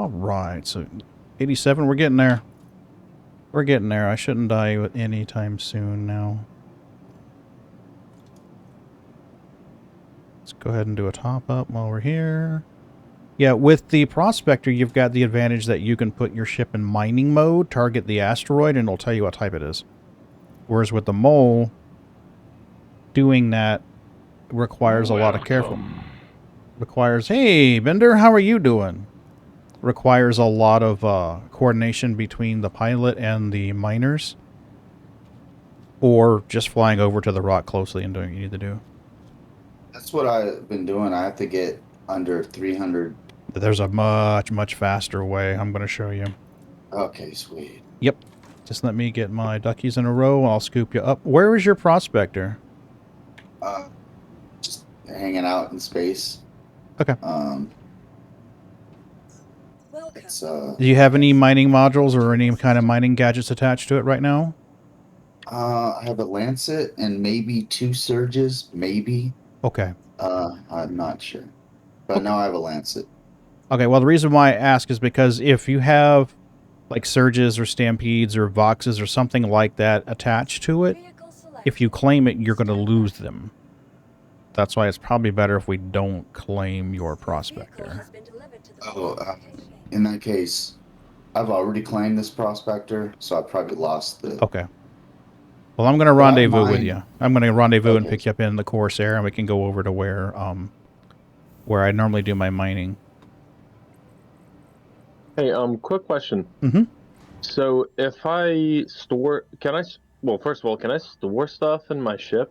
All right, so 87, we're getting there. We're getting there. I shouldn't die anytime soon now. Let's go ahead and do a top up while we're here. Yeah, with the Prospector, you've got the advantage that you can put your ship in mining mode, target the asteroid, and it'll tell you what type it is. Whereas with the Mole, doing that requires a lot of careful. Requires, hey, Bender, how are you doing? Requires a lot of coordination between the pilot and the miners. Or just flying over to the rock closely and doing what you need to do. That's what I've been doing. I have to get under 300. There's a much, much faster way. I'm going to show you. Okay, sweet. Yep. Just let me get my duckies in a row. I'll scoop you up. Where is your Prospector? Just hanging out in space. Okay. It's, do you have any mining modules or any kind of mining gadgets attached to it right now? I have a Lancet and maybe 2 Surges, maybe. Okay. I'm not sure. But okay. now I have a Lancet. Okay, well, the reason why I ask is because if you have, like, Surges or Stampedes or Voxes or something like that attached to it, if you claim it, you're going to lose them. That's why it's probably better if we don't claim your Prospector. Oh, in that case, I've already claimed this Prospector, so I probably lost the... Okay. Well, I'm going to rendezvous with you. I'm going to rendezvous and pick you up in the Corsair, and we can go over to where I normally do my mining. Hey, quick question. Mm-hmm. So if I store, well, first of all, can I store stuff in my ship?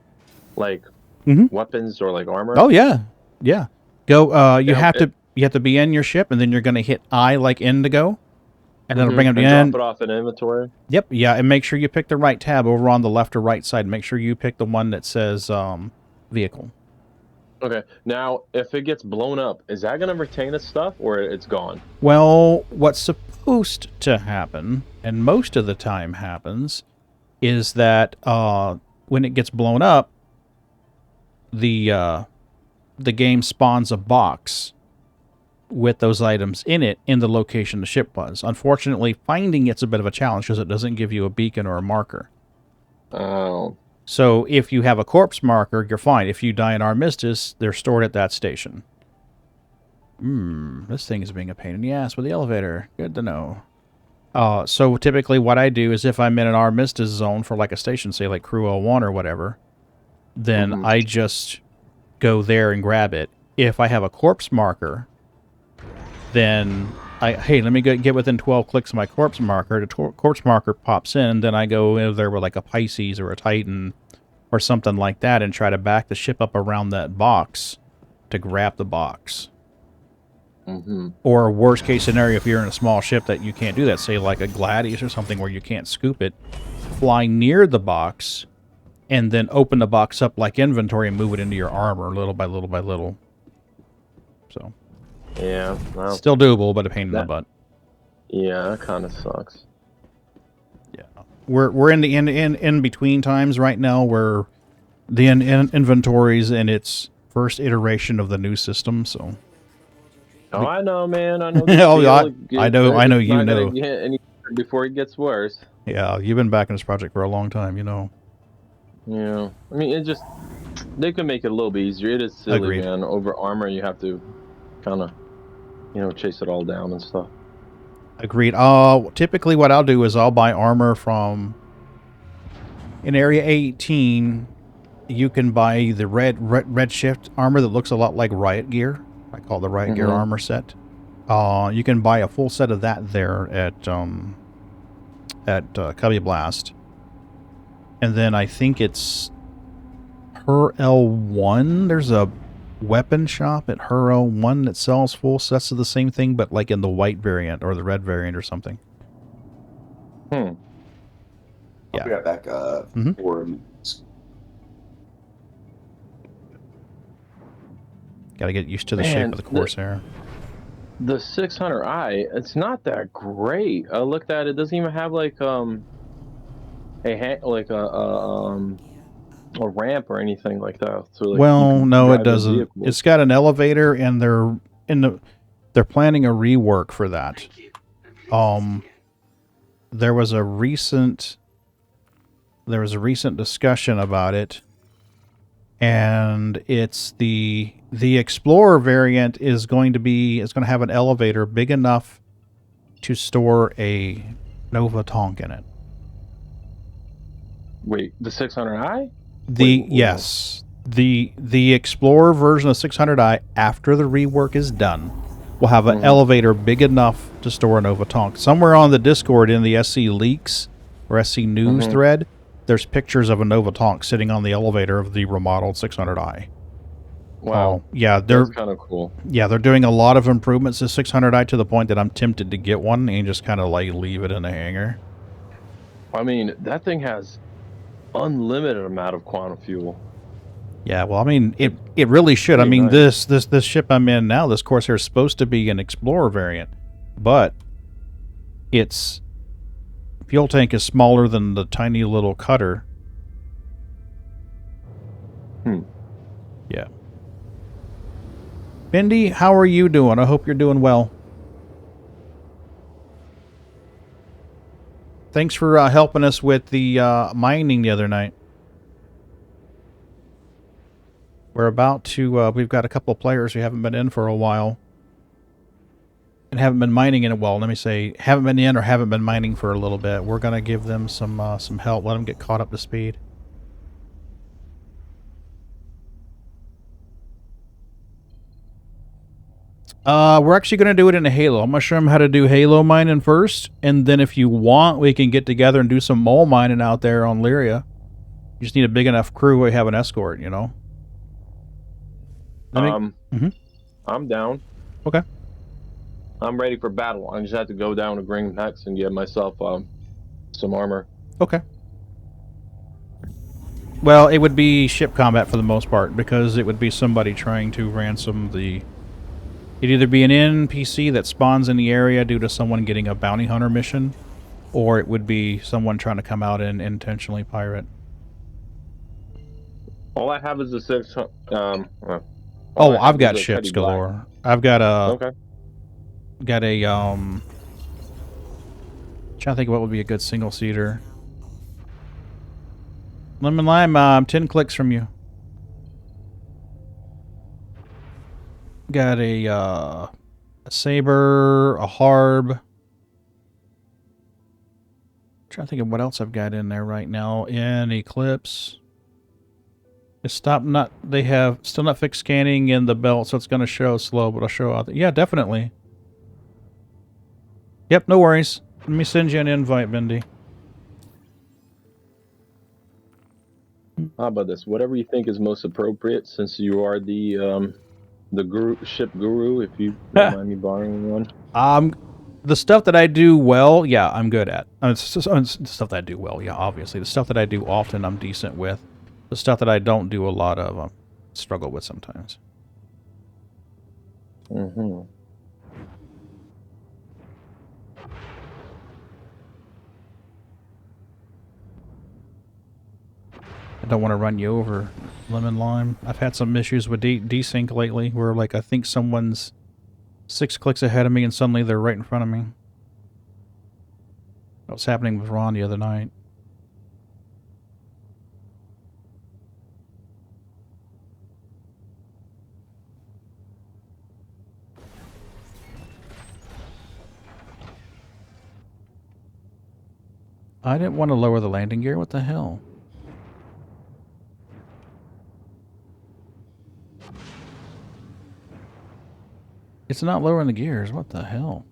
Like weapons or like armor? Oh, yeah. Yeah. Go, you have to be in your ship, and then you're going to hit I like in to go. And then it'll bring them in. Drop it off in inventory? Yep, yeah, and make sure you pick the right tab over on the left or right side. Make sure you pick the one that says vehicle. Okay, now, if it gets blown up, is that going to retain its stuff, or it's gone? Well, what's supposed to happen, and most of the time happens, is that when it gets blown up, the game spawns a box with those items in it in the location the ship was. Unfortunately, finding it's a bit of a challenge because it doesn't give you a beacon or a marker. Oh. So if you have a corpse marker, you're fine. If you die in Armistice, they're stored at that station. This thing is being a pain in the ass with the elevator. Good to know. So typically what I do is if I'm in an Armistice zone for like a station, say like Crew 01 or whatever, then I just go there and grab it. If I have a corpse marker, then hey, let me get within 12 clicks of my corpse marker. The corpse marker pops in, then I go in there with like a Pisces or a Titan or something like that and try to back the ship up around that box to grab the box. Or worst case scenario, if you're in a small ship that you can't do that, say like a Gladius or something where you can't scoop it, fly near the box and then open the box up like inventory and move it into your armor little by little by little. So... yeah, well, still doable, but a pain in the butt. Yeah, that kind of sucks. Yeah, we're in the in between times right now, where the inventory's in its first iteration of the new system. So, oh, I know, man. I know. I know. You know. Before it gets worse. Yeah, you've been backing this project for a long time. You know. Yeah, I mean, they can make it a little bit easier. It is silly, man. Over armor, you have to kind of, chase it all down and stuff. Agreed. Typically what I'll do is I'll buy armor from... in Area 18, you can buy the red shift armor that looks a lot like Riot Gear. I call the Riot Gear armor set. You can buy a full set of that there at Cubby Blast. And then I think it's per L1, there's a weapon shop at Hero 1 that sells full sets of the same thing, but like in the white variant or the red variant or something. I'll be right back. Gotta get used to the shape of the Corsair. The 600i, it's not that great. I looked at it, doesn't even have like a ramp or anything like that. So, like, well, no, it doesn't. It's got an elevator, and they're in the They're planning a rework for that. There was a recent discussion about it, and it's the Explorer variant is going to have an elevator big enough to store a Nova Tonk in it. Wait, the 600i? Yes. The Explorer version of 600i, after the rework is done, will have an elevator big enough to store a Nova Tonk. Somewhere on the Discord in the SC Leaks or SC News thread, there's pictures of a Nova Tonk sitting on the elevator of the remodeled 600i. Wow. Yeah, that's kind of cool. Yeah, they're doing a lot of improvements to 600i to the point that I'm tempted to get one and just kind of like leave it in the hangar. I mean, that thing has unlimited amount of quantum fuel. Yeah, well, I mean, it really should. I mean, nice. this ship I'm in now, this Corsair, is supposed to be an Explorer variant, but its fuel tank is smaller than the tiny little cutter. Yeah. Bendy, how are you doing? I hope you're doing well. Thanks for helping us with the mining the other night. We're about to, we've got a couple of players who haven't been in for a while. And haven't been mining in a while. Let me say, haven't been in or haven't been mining for a little bit. We're going to give them some help, let them get caught up to speed. We're actually going to do it in a Halo. I'm going to show them how to do Halo mining first, and then if you want, we can get together and do some mole mining out there on Lyria. You just need a big enough crew where you have an escort, you know? I'm down. Okay. I'm ready for battle. I just have to go down to Green Hex and get myself some armor. Okay. Well, it would be ship combat for the most part, because it would be somebody trying to ransom the... It'd either be an NPC that spawns in the area due to someone getting a bounty hunter mission, or it would be someone trying to come out and intentionally pirate. All I have is the 600... I've got ships galore. I've got a... Okay. Got a, trying to think of what would be a good single-seater. Lemon Lime, I'm 10 clicks from you. Got a Saber, a Harb. Trying to think of what else I've got in there right now. In Eclipse. They have still not fixed scanning in the belt, so it's going to show slow, but I'll show out. Yeah, definitely. Yep, no worries. Let me send you an invite, Bendy. How about this? Whatever you think is most appropriate, since you are the ship guru, if you don't mind me borrowing one. The stuff that I do well, yeah, I'm good at. The stuff that I do well, yeah, obviously. The stuff that I do often, I'm decent with. The stuff that I don't do a lot of, I struggle with sometimes. I don't want to run you over, Lemon Lime. I've had some issues with desync lately, where like I think someone's 6 clicks ahead of me and suddenly they're right in front of me. That was happening with Ron the other night. I didn't want to lower the landing gear. What the hell? It's not lowering the gears. What the hell?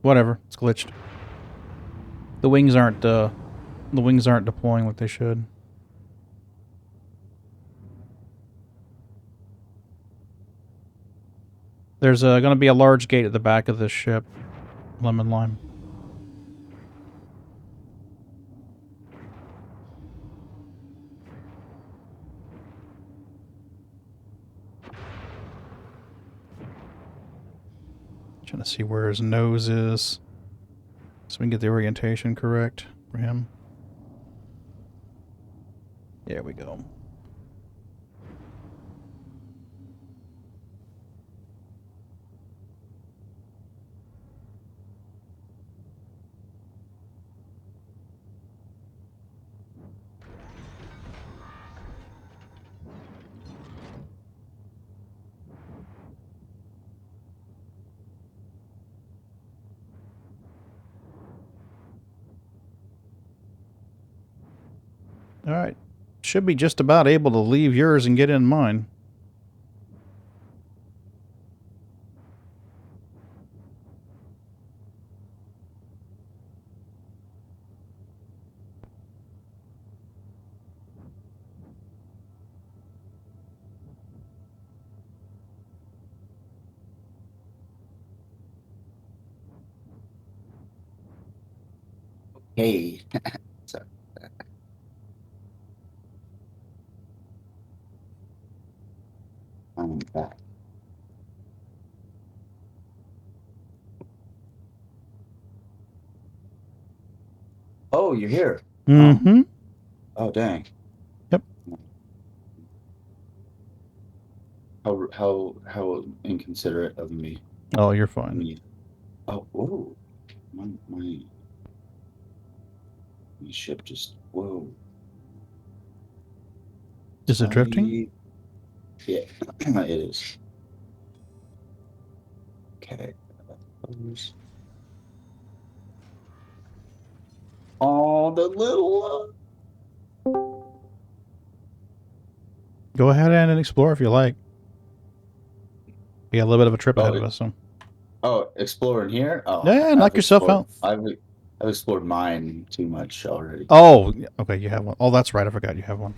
Whatever. It's glitched. The wings aren't deploying like they should. There's going to be a large gate at the back of this ship. Lemon Lime. Trying to see where his nose is. So we can get the orientation correct for him. There we go. All right. Should be just about able to leave yours and get in mine. Hey. Sorry. I'm back. Oh, you're here. Mm-hmm. Oh, dang. Yep. How inconsiderate of me. Oh, you're fine. Oh, my ship just, whoa. Is it drifting? Yeah, it is. Okay. Oh, the little. Go ahead and explore if you like. We got a little bit of a trip ahead of us. So. Oh, exploring here? Oh, Yeah, knock yourself out. I've explored mine too much already. Oh, okay, you have one. Oh, that's right. I forgot you have one.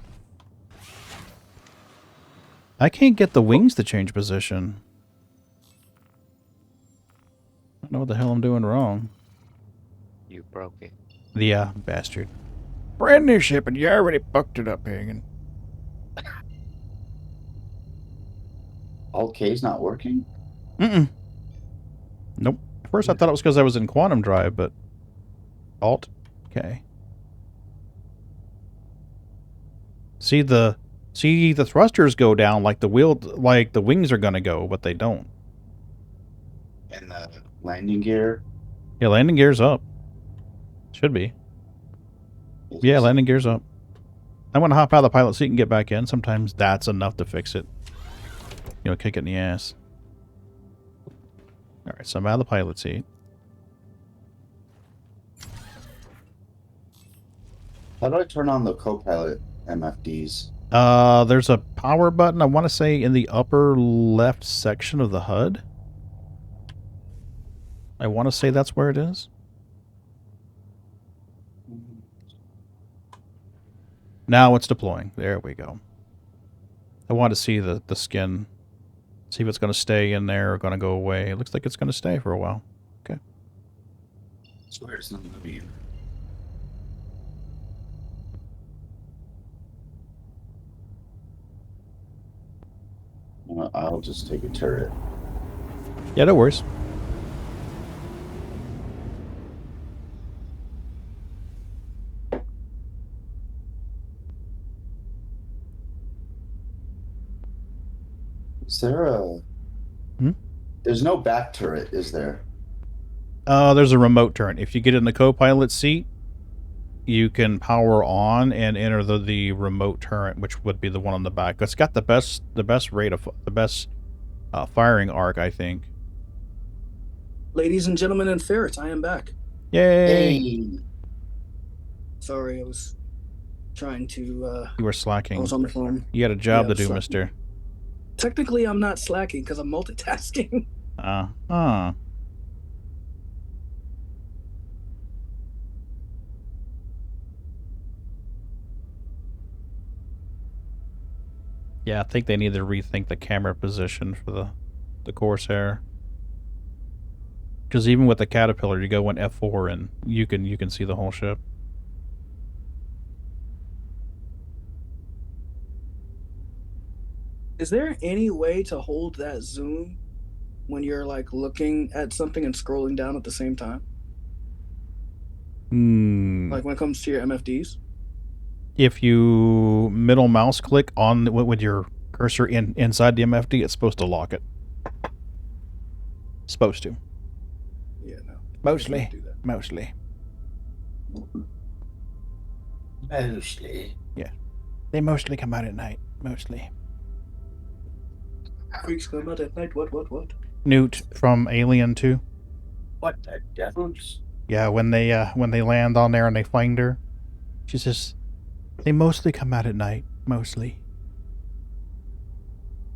I can't get the wings to change position. I don't know what the hell I'm doing wrong. You broke it. Yeah, bastard. Brand new ship and you already fucked it up, Hagen. Alt K's not working? Mm-mm. Nope. At first I thought it was because I was in quantum drive, but Alt K. See the thrusters go down like the wings are gonna go, but they don't. And the landing gear? Yeah, landing gear's up. Should be. Yeah, landing gear's up. I want to hop out of the pilot seat and get back in. Sometimes that's enough to fix it. You know, kick it in the ass. Alright, so I'm out of the pilot seat. How do I turn on the co-pilot MFDs? There's a power button, I want to say, in the upper left section of the HUD. I want to say that's where it is. Now it's deploying. There we go. I want to see the skin. See if it's going to stay in there or going to go away. It looks like it's going to stay for a while. Okay. I swear it's not moving. I'll just take a turret. Yeah, no worries. Is there a... Hmm? There's no back turret, is there? There's a remote turret. If you get in the co-pilot seat, you can power on and enter the remote turret, which would be the one on the back. It's got the best rate of the best firing arc, I think. Ladies and gentlemen and ferrets, I am back. Yay! Hey. Sorry, I was trying to. You were slacking. I was on the phone. You had a job Yeah, to do, slacking. mister. Technically, I'm not slacking because I'm multitasking. Yeah, I think they need to rethink the camera position for the Corsair. Because even with the Caterpillar, you go in F4 and you can see the whole ship. Is there any way to hold that zoom when you're like looking at something and scrolling down at the same time? Like when it comes to your MFDs? If you middle mouse click on with your cursor inside the MFD, it's supposed to lock it. Supposed to. Yeah, no. Mostly. Do that. Mostly. Mostly. Yeah. They mostly come out at night. Mostly. Freaks come out at night. What? Newt from Alien 2. What the devils? Yeah, when they land on there and they find her, she says, "They mostly come out at night. Mostly."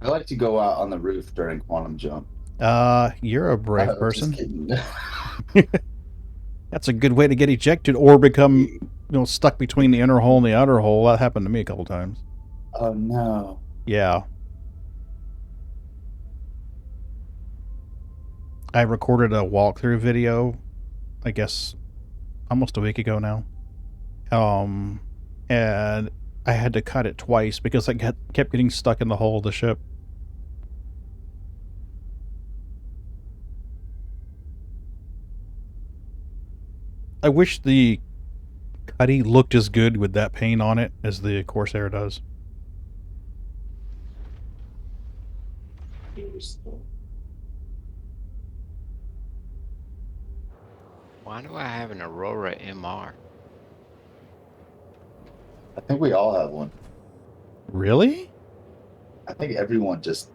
I like to go out on the roof during quantum jump. You're a brave Just person. kidding. That's a good way to get ejected or become, stuck between the inner hole and the outer hole. That happened to me a couple times. Oh no. Yeah. I recorded a walkthrough video, I guess, almost a week ago now. And I had to cut it twice because I kept getting stuck in the hull of the ship. I wish the Cuddy looked as good with that paint on it as the Corsair does. Why do I have an Aurora MR? I think we all have one. Really? I think everyone just.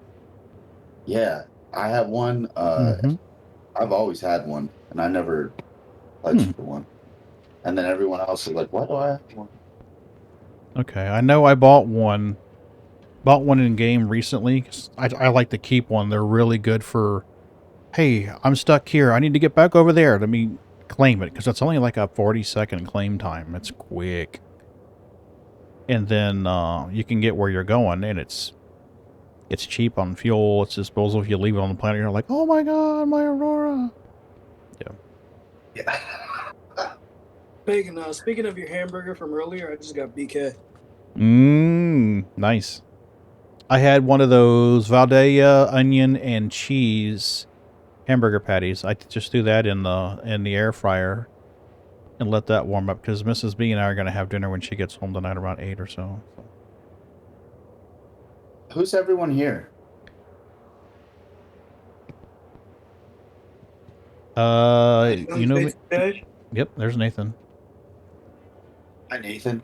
Yeah, I have one. I've always had one, and I never pledged for one. And then everyone else is like, "Why do I have one?" Okay, I know I bought one. Bought one in game recently. 'Cause I like to keep one. They're really good for, hey, I'm stuck here. I need to get back over there. Let me claim it, because it's only like a 40-second claim time. It's quick. And then you can get where you're going, and it's cheap on fuel. It's disposable. If you leave it on the planet, you're like, oh my god, my Aurora. Yeah. Pagan, speaking of your hamburger from earlier, I just got BK. Nice. I had one of those Valdea onion and cheese hamburger patties. I just do that in the air fryer and let that warm up, because Mrs. B and I are going to have dinner when she gets home tonight around 8 or so. Who's everyone here? You know me? Yep, there's Nathan. Hi, Nathan.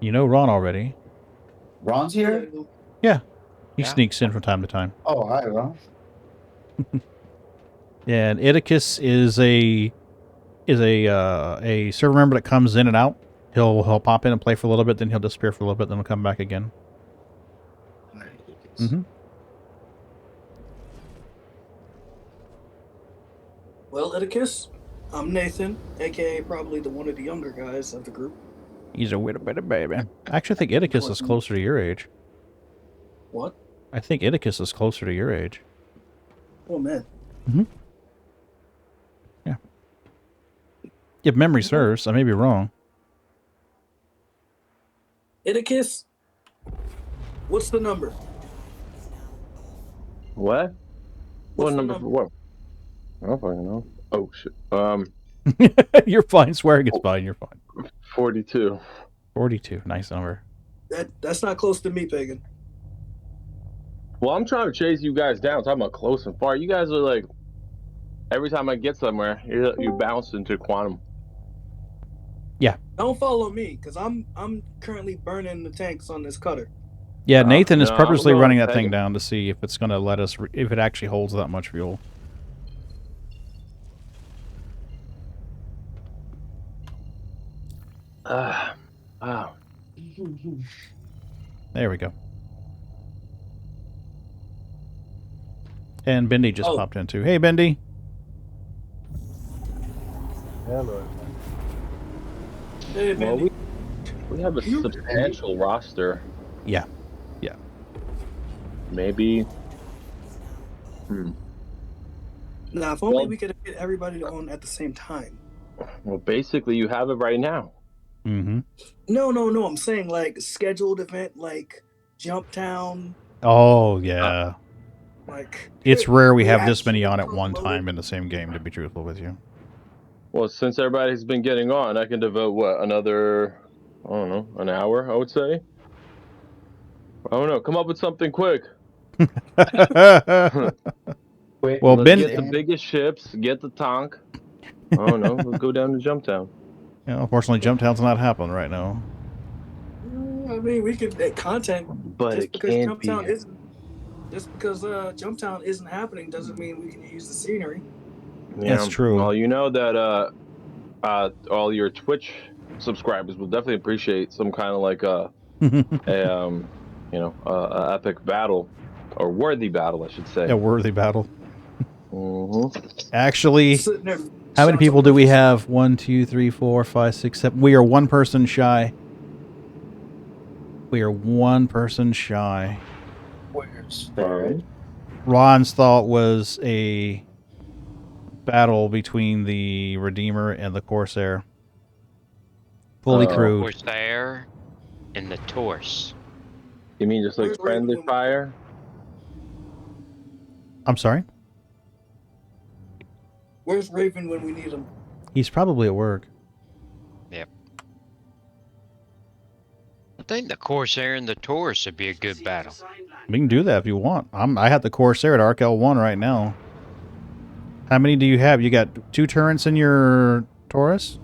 You know Ron already. Ron's here? Yeah. He Yeah. sneaks in from time to time. Oh, hi, Ron. Yeah, and Iticus is a server member that comes in and out. He'll pop in and play for a little bit, then he'll disappear for a little bit, then he'll come back again. Hi, Well, Etiquette, I'm Nathan, aka probably one of the younger guys of the group. He's a little bit of baby. I actually think Iticus is closer to your age. What? I think Iticus is closer to your age. Oh, man. Yeah. If memory serves, I may be wrong. Etiquette, what's the number? What? What's What the number for what? I don't fucking know. Oh shit. You're fine. Swearing it's fine. You're fine. 42. 42. Nice number. That's not close to me, Pagan. Well, I'm trying to chase you guys down. Talking about close and far. You guys are like, every time I get somewhere, you bounce into quantum. Yeah. Don't follow me, because I'm currently burning the tanks on this cutter. Yeah, Nathan is no, purposely I'm running that Pagan. thing down to see if it's going to let us, if it actually holds that much fuel. Wow. There we go. And Bendy just popped in too. Hey, Bendy. Hello. Hey, Well, Bendy. we have a substantial roster. Yeah. Yeah. Maybe. Nah, if only we could get everybody on at the same time. Well, basically, you have it right now. Mm-hmm. No. I'm saying like scheduled event, like Jump Town. Oh, yeah. Like It's rare we have this actually many on at one promote time in the same game, to be truthful with you. Well, since everybody's been getting on, I can devote another, I don't know, an hour, I would say. I don't know. Come up with something quick. Quick, Well, Let's Ben, get the biggest ships, get the tank. I don't know. We'll go down to Jumptown. unfortunately, Jumptown's not happening right now. I mean, we could content But just it because can't be. Jumptown isn't happening doesn't mean we can use the scenery. Yeah. That's true. Well, you know that all your Twitch subscribers will definitely appreciate some kind of like a epic battle or worthy battle, I should say. A worthy battle. Mm-hmm. Actually, Sitting there, how many shots people on do we purpose. have? 1, 2, 3, 4, 5, 6, 7. We are one person shy. We are one person shy. Where's Ferret? Ron's thought was a battle between the Redeemer and the Corsair. Fully crewed. Corsair and the Taurus. You mean just like Where's friendly Raven? fire? I'm sorry? Where's Raven when we need him? He's probably at work. Yep. I think the Corsair and the Taurus would be a good battle. We can do that if you want. I have the Corsair at Arc L1 right now. How many do you have? You got 2 turrets in your Taurus?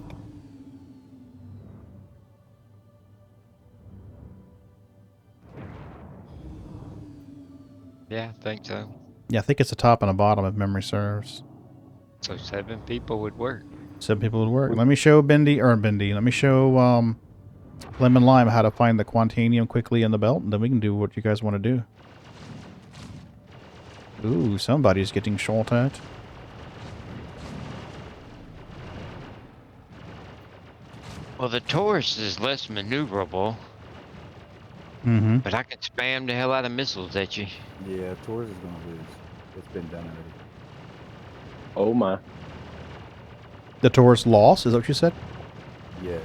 Yeah, I think so. Yeah, I think it's a top and a bottom if memory serves. So 7 people would work. 7 people would work. Let me show Let me show Lemon Lime how to find the Quantanium quickly in the belt, and then we can do what you guys want to do. Ooh, somebody's getting shot at. Well, the Taurus is less maneuverable, Mm-hmm. but I can spam the hell out of missiles at you. Yeah, Taurus is gonna lose. It's been done already. Oh my. The Taurus lost, is that what you said? Yeah,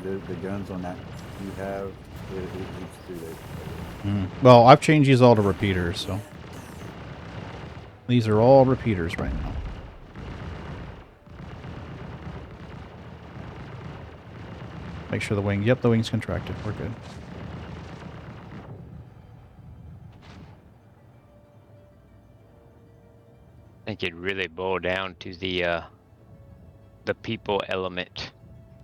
the guns on that you have, it leads through it. Well, I've changed these all to repeaters, so. These are all repeaters right now. Make sure the wing, yep, the wing's contracted. We're good. I think it really boiled down to the people element.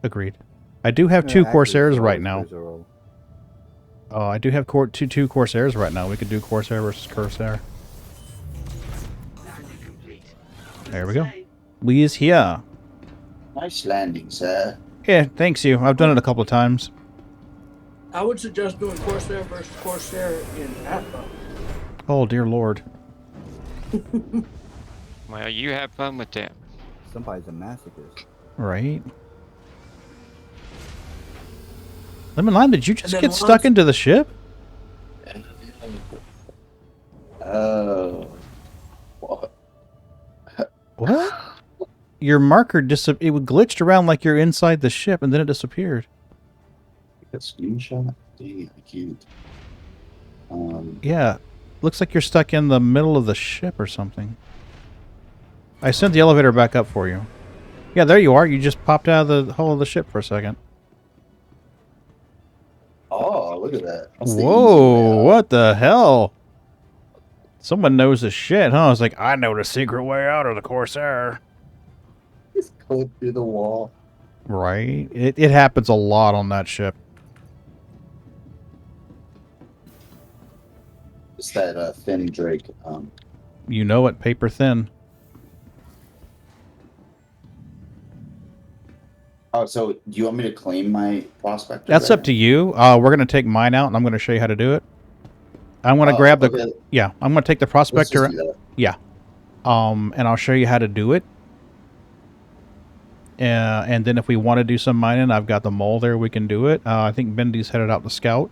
Agreed. I do have 2 Corsairs right now. I do have two Corsairs right now. We could do Corsair versus Corsair. There we go. Lee is here. Nice landing, sir. Yeah, thanks you. I've done it a couple of times. I would suggest doing Corsair versus Corsair in Atma. Oh, dear Lord. Well, you have fun with that. Somebody's a masochist. Right. Lemon Lime, did you just then get stuck into the ship? Oh. What? What? Your marker it glitched around like you're inside the ship, and then it disappeared. A screenshot? Dang, I can't. Yeah. Looks like you're stuck in the middle of the ship or something. I sent the elevator back up for you. Yeah, there you are. You just popped out of the hull of the ship for a second. Oh, look at that. That's the easy way Whoa, out. what the hell? Someone knows the shit, huh? I was like, I know the secret way out of the Corsair. Just go through the wall. Right? It happens a lot on that ship. It's that thin Drake. You know it, paper thin. Oh, so do you want me to claim my prospector? That's up to you. We're going to take mine out, and I'm going to show you how to do it. I'm going to grab the... Okay. Yeah, I'm going to take the Let's just prospector... do that. Yeah. And I'll show you how to do it. And then if we want to do some mining, I've got the mole there. We can do it. I think Bendy's headed out to scout.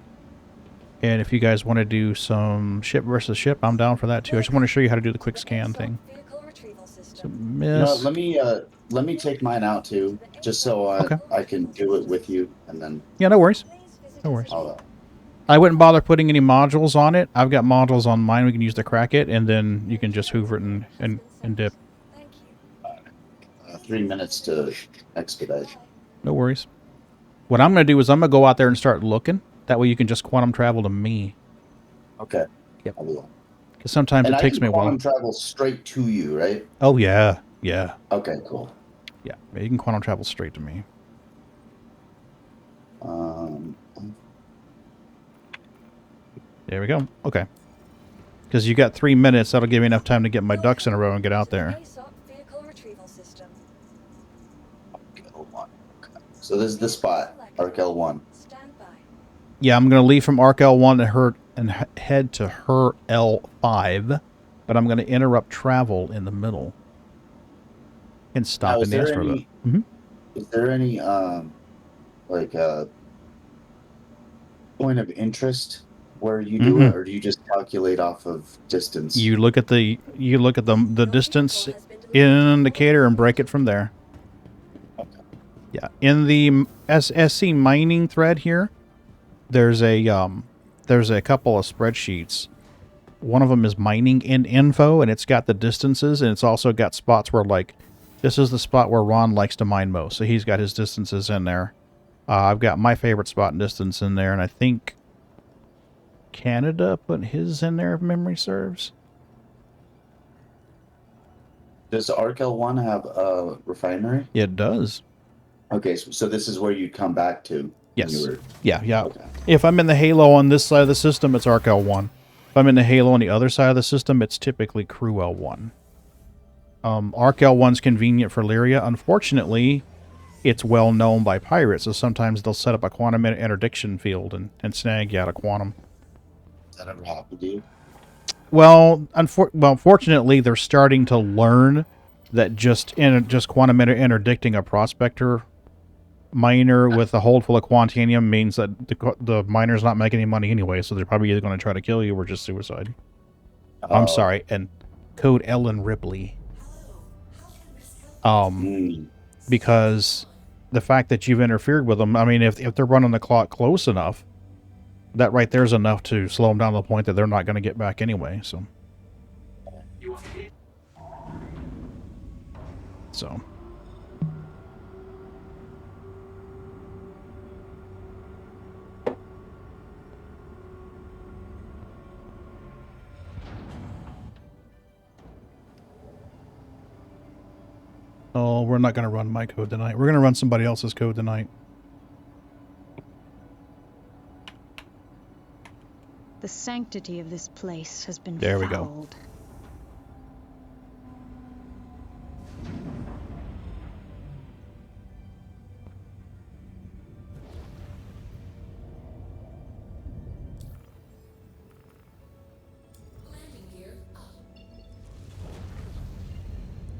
And if you guys want to do some ship versus ship, I'm down for that too. I just want to show you how to do the quick scan thing. So, You know miss. what, let me take mine out too, just so Okay. I can do it with you, and then Yeah, no worries. No worries. I'll. I wouldn't bother putting any modules on it. I've got modules on mine we can use to crack it, and then you can just hoover it and dip. 3 minutes to expedite. No worries. What I'm going to do is I'm going to go out there and start looking. That way you can just quantum travel to me. Okay. Yep. I will. Because sometimes And it takes me a while. quantum travel straight to you, right? Oh, yeah. Yeah. Okay, cool. Yeah. You can quantum travel straight to me. There we go. Okay. Because you got 3 minutes. That'll give me enough time to get my ducks in a row and get out there. So this is the spot, Arc L1. Yeah, I'm going to leave from Arc L1 and head to her L5, but I'm going to interrupt travel in the middle and stop in the Astro. Is there any point of interest where you do it, or do you just calculate off of distance? You look at the distance indicator and break it from there. Okay. Yeah, in the SC mining thread here, there's a couple of spreadsheets. One of them is mining in info, and it's got the distances, and it's also got spots where, like, this is the spot where Ron likes to mine most, so he's got his distances in there. I've got my favorite spot and distance in there, and I think Canada put his in there if memory serves. Does Arc L1 have a refinery? It does. Okay, so this is where you come back to. Yes. Yeah. Okay. If I'm in the Halo on this side of the system, it's Arc L1. If I'm in the Halo on the other side of the system, it's typically Crew L1. Arc L1's convenient for Lyria. Unfortunately, it's well known by pirates, so sometimes they'll set up a quantum interdiction field and snag you out of quantum. Has that ever happened to you? Well, fortunately, they're starting to learn that just quantum interdicting a prospector miner with a hold full of quantanium means that the miner's not making any money anyway, so they're probably either going to try to kill you or just suicide. I'm sorry, and code Ellen Ripley. Because the fact that you've interfered with them, I mean, if they're running the clock close enough, that right there's enough to slow them down to the point that they're not going to get back anyway, so. Oh, we're not going to run my code tonight. We're going to run somebody else's code tonight. The sanctity of this place has been There we fouled. go.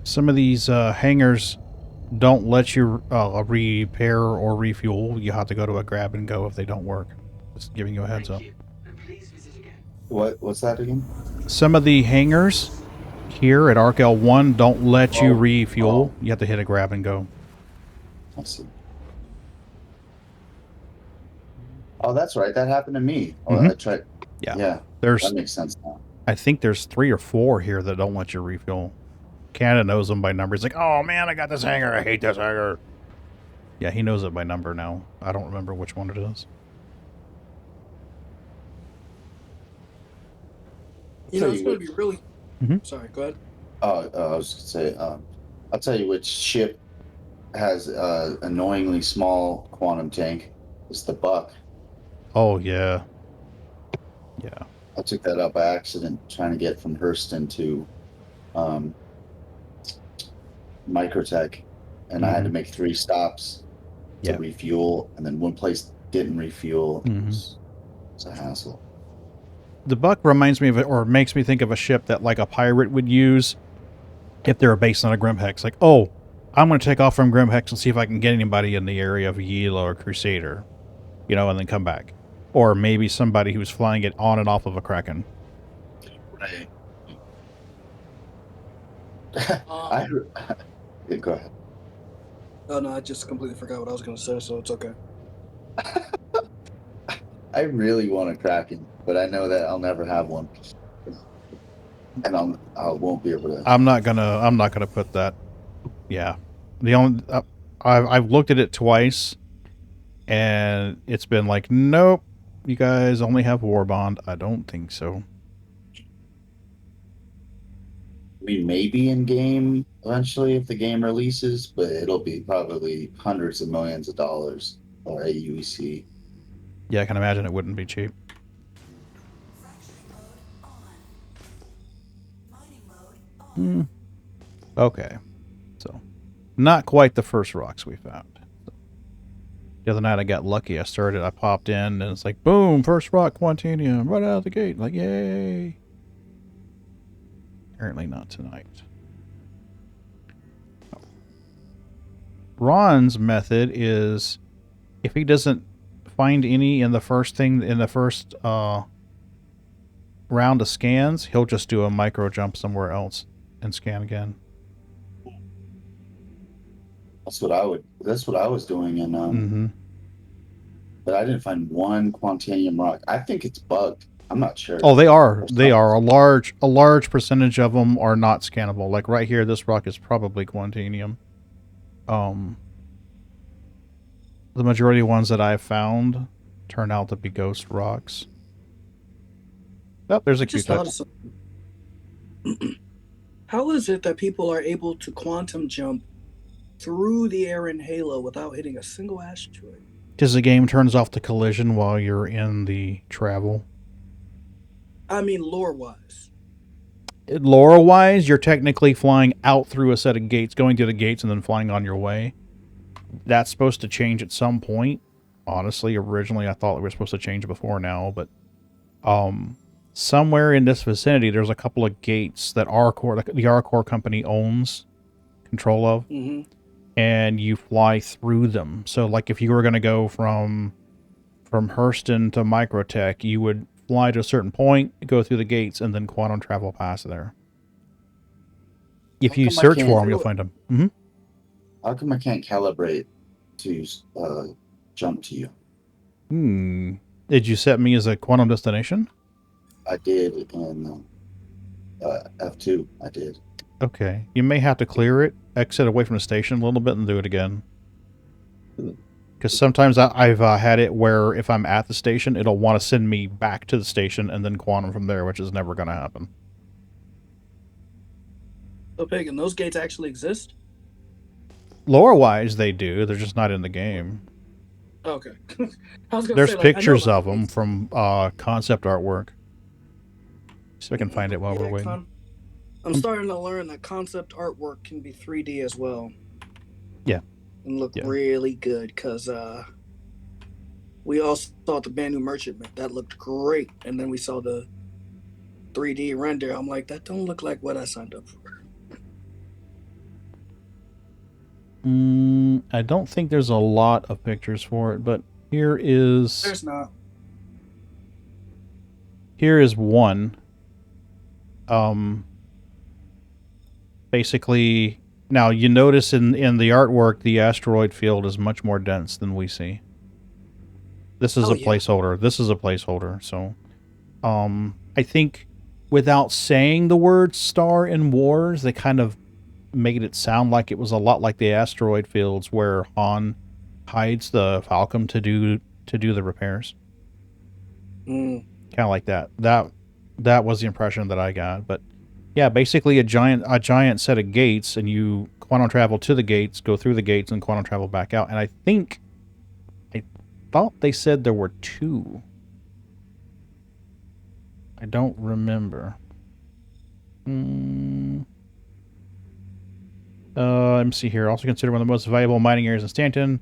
Some of these hangars don't let you repair or refuel. You have to go to a grab and go if they don't work. Just giving you a heads up. What's that again? Some of the hangars here at Arc L1 don't let you refuel. You have to hit a grab and go. I see. Oh, that's right. That happened to me. Oh, I tried. Yeah. That makes sense now. I think there's 3 or 4 here that don't let you refuel. Canada knows them by number. He's like, oh man, I got this hangar. I hate this hangar. Yeah, he knows it by number now. I don't remember which one it is. You know, it's going to be really... Sorry, go ahead. I was going to say, I'll tell you which ship has an annoyingly small quantum tank. It's the Buck. Oh, yeah. Yeah. I took that up by accident trying to get from Hurston to Microtech, and I had to make 3 stops to refuel, and then one place didn't refuel. It's a hassle. The Buck reminds me of it, or makes me think of a ship that like a pirate would use if they're based on a Grimhex. Like, oh, I'm going to take off from Grimhex and see if I can get anybody in the area of Yila or Crusader, you know, and then come back. Or maybe somebody who's flying it on and off of a Kraken. Right. Go ahead. Oh, no, I just completely forgot what I was going to say, so it's okay. I really want a Kraken, but I know that I'll never have one, and I won't be able to. I'm not gonna put that. Yeah, The only I've looked at it twice, and it's been like, nope, you guys only have war bond. I don't think so. I mean, maybe in game eventually if the game releases, but it'll be probably hundreds of millions of dollars or AUEC. Yeah, I can imagine it wouldn't be cheap. Okay, so not quite the first rocks we found. The other night I got lucky. I popped in, and it's like, boom, first rock, Quantanium, right out of the gate. Like, yay. Apparently not tonight. Ron's method is, if he doesn't find any in the first round of scans, he'll just do a micro jump somewhere else and scan again. That's what I was doing in but I didn't find one Quantanium rock. I think it's bugged. I'm not sure. Oh, they are. They are. A large percentage of them are not scannable. Like right here, this rock is probably Quantanium. The majority of ones that I've found turn out to be ghost rocks. Oh, there's a Q-type. How is it that people are able to quantum jump through the air in Halo without hitting a single asteroid? Because the game turns off the collision while you're in the travel. I mean, lore-wise. Lore-wise, you're technically flying out through a set of gates, going through the gates, and then flying on your way. That's supposed to change at some point. Honestly, originally I thought we were supposed to change before now, but somewhere in this vicinity, there's a couple of gates that the Arcor company owns control of, and you fly through them. So, like, if you were going to go from Hurston to Microtech, you would fly to a certain point, go through the gates, and then quantum travel past there. If you search for them, you'll find them. How come I can't calibrate to jump to you? Did you set me as a quantum destination? I did in F2. I did. Okay. You may have to clear it, exit away from the station a little bit, and do it again. Because sometimes I've had it where if I'm at the station, it'll want to send me back to the station and then quantum from there, which is never going to happen. So, Pagan, those gates actually exist? Lore-wise, they do. They're just not in the game. Okay. I was gonna There's say, pictures of them from concept artwork. See if I can find it while we're waiting. I'm starting to learn that concept artwork can be 3D as well. Yeah. And look really good, because we all saw the Banu Merchantman. That looked great. And then we saw the 3D render. I'm like, that don't look like what I signed up for. I don't think there's a lot of pictures for it, but here is... There's not. Here is one. Basically, now you notice in the artwork, the asteroid field is much more dense than we see. This is a placeholder. This is a placeholder. So, I think without saying the word star in Wars, they kind of made it sound like it was a lot like the asteroid fields where Han hides the Falcon to do the repairs. Kind of like that. That was the impression that I got. But yeah, basically a giant set of gates, and you quantum travel to the gates, go through the gates, and quantum travel back out. And I thought they said there were 2. I don't remember. Let me see here. Also considered one of the most valuable mining areas in Stanton.